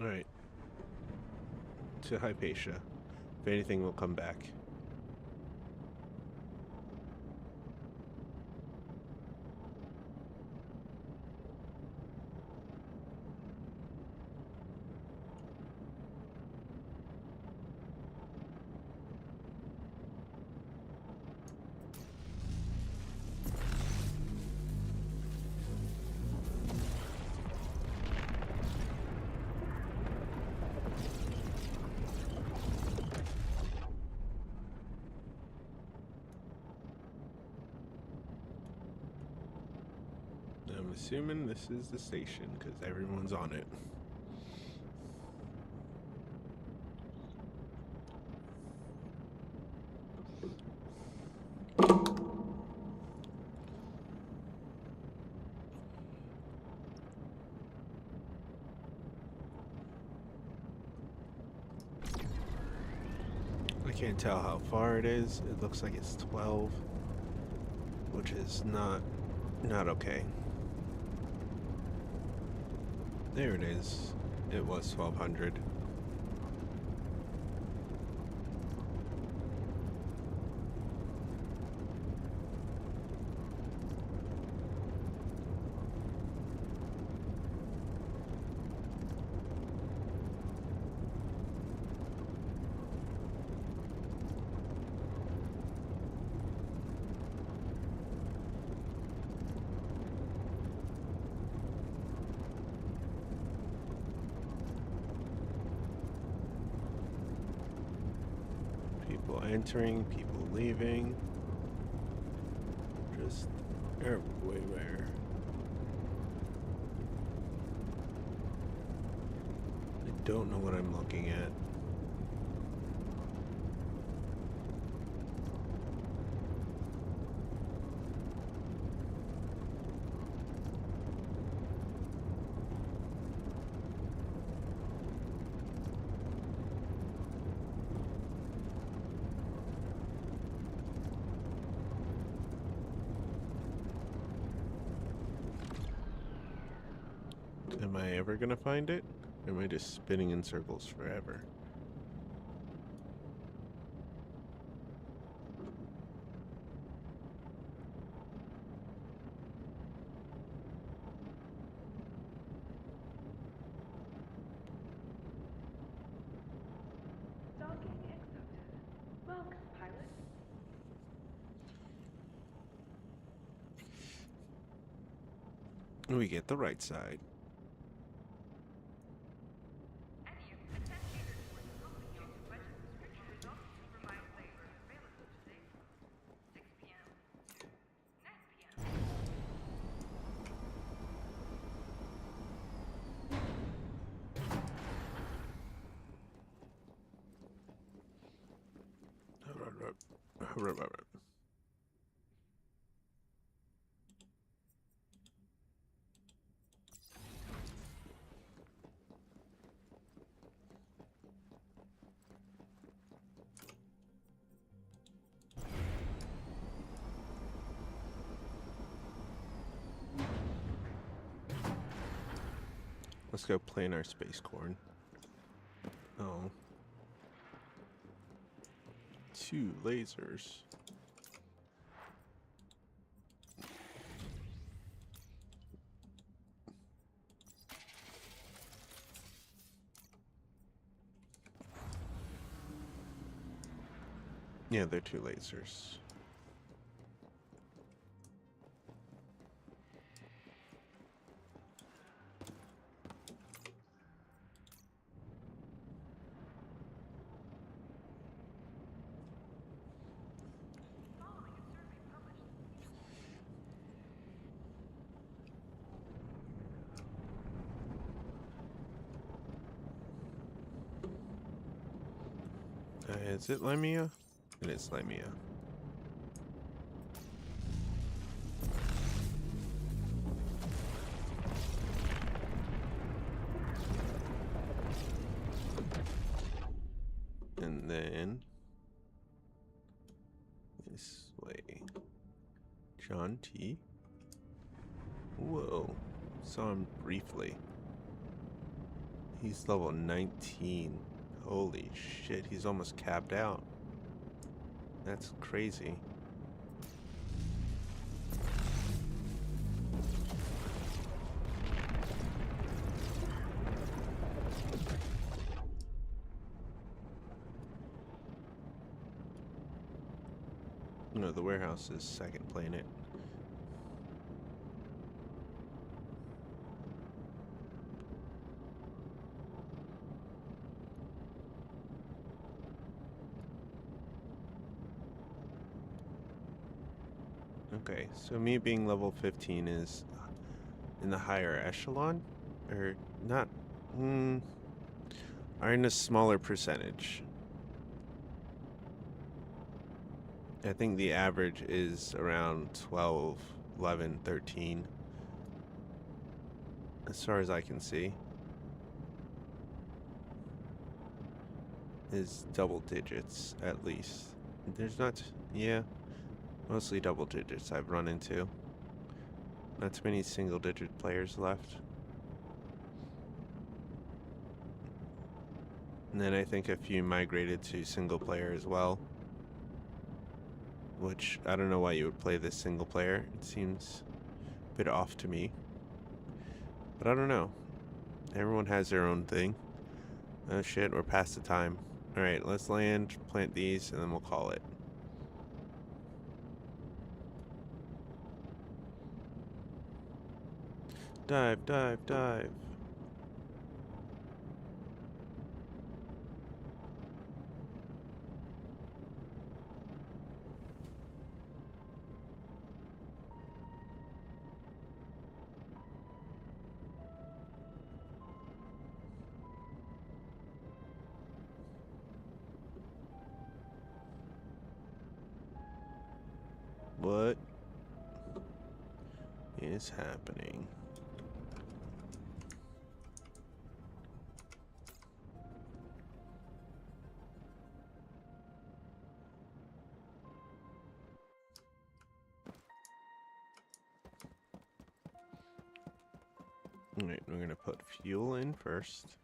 Alright. To Hypatia. If anything, we'll come back. I'm assuming this is the station because everyone's on it. I can't tell how far it is. It looks like it's 12, which is not okay. There it is. It was 1200. People entering, people leaving. Just everywhere. I don't know what I'm looking at. Am I ever gonna find it? Or am I just spinning in circles forever? Docking accepted. Welcome, pilot. We get the right side. Any of the attendees who are company on the budget restriction is on supervised labor available today from 6 p.m. 9 p.m. Let's go plan our space corn. Oh. 2 lasers. Yeah, they're 2 lasers. Following a survey published. Is it Lamia? It is Lamia. And then this way. John T. Whoa. Saw him briefly. He's level 19. Holy shit, he's almost capped out. That's crazy. No, the warehouse is second planet. Okay, so me being level 15 is in the higher echelon? Or not? Are in a smaller percentage. I think the average is around 12, 11, 13. As far as I can see. Is double digits, at least. There's not... yeah. Mostly double digits I've run into. Not too many single digit players left. And then I think a few migrated to single player as well. Which, I don't know why you would play this single player. It seems a bit off to me. But I don't know. Everyone has their own thing. Oh shit, we're past the time. Alright, let's land, plant these, and then we'll call it. Dive, dive, dive. What is happening? Alright, we're gonna put fuel in first.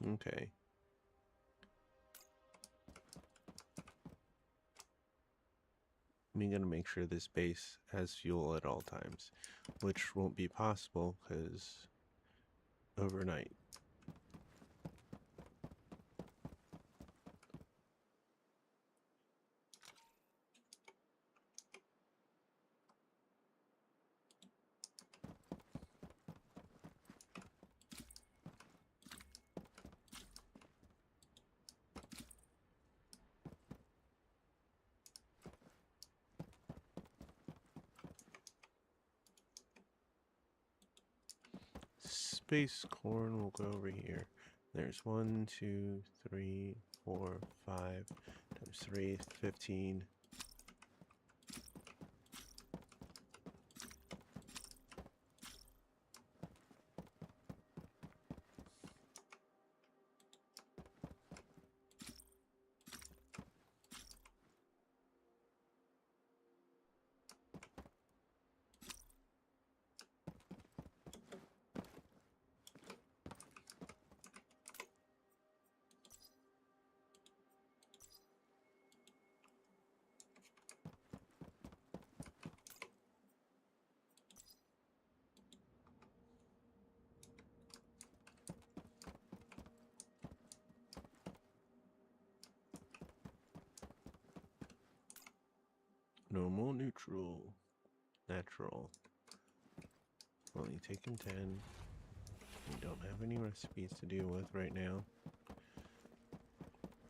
Okay. I'm gonna make sure this base has fuel at all times, which won't be possible because overnight. Space corn will go over here. There's 1, 2, 3, 4, 5 times 3, 15. Normal, neutral, natural. Only taking 10. We don't have any recipes to deal with right now.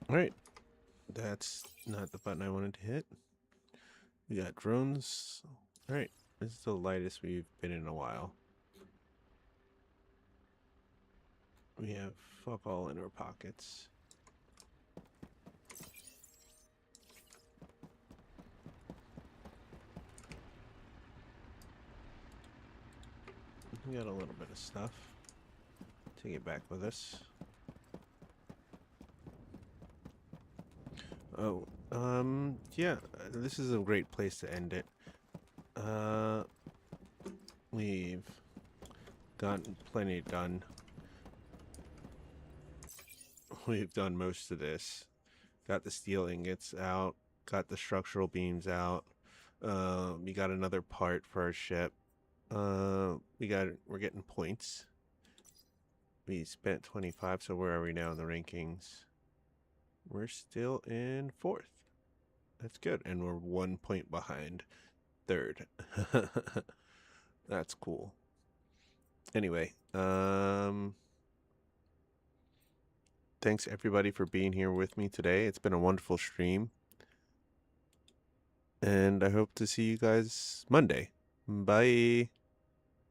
Alright, That's not the button I wanted to hit. We got drones. Alright, this is the lightest we've been in a while. We have fuck all in our pockets. We got a little bit of stuff. Take it back with us. Oh, yeah, this is a great place to end it. We've gotten plenty done. We've done most of this. Got the steel ingots out. Got the structural beams out. We got another part for our ship. We're getting points. We spent 25, so where are we now in the rankings? We're still in 4th. That's good. And we're 1 point behind 3rd. That's cool. Anyway, thanks everybody for being here with me today. It's been a wonderful stream. And I hope to see you guys Monday. Bye.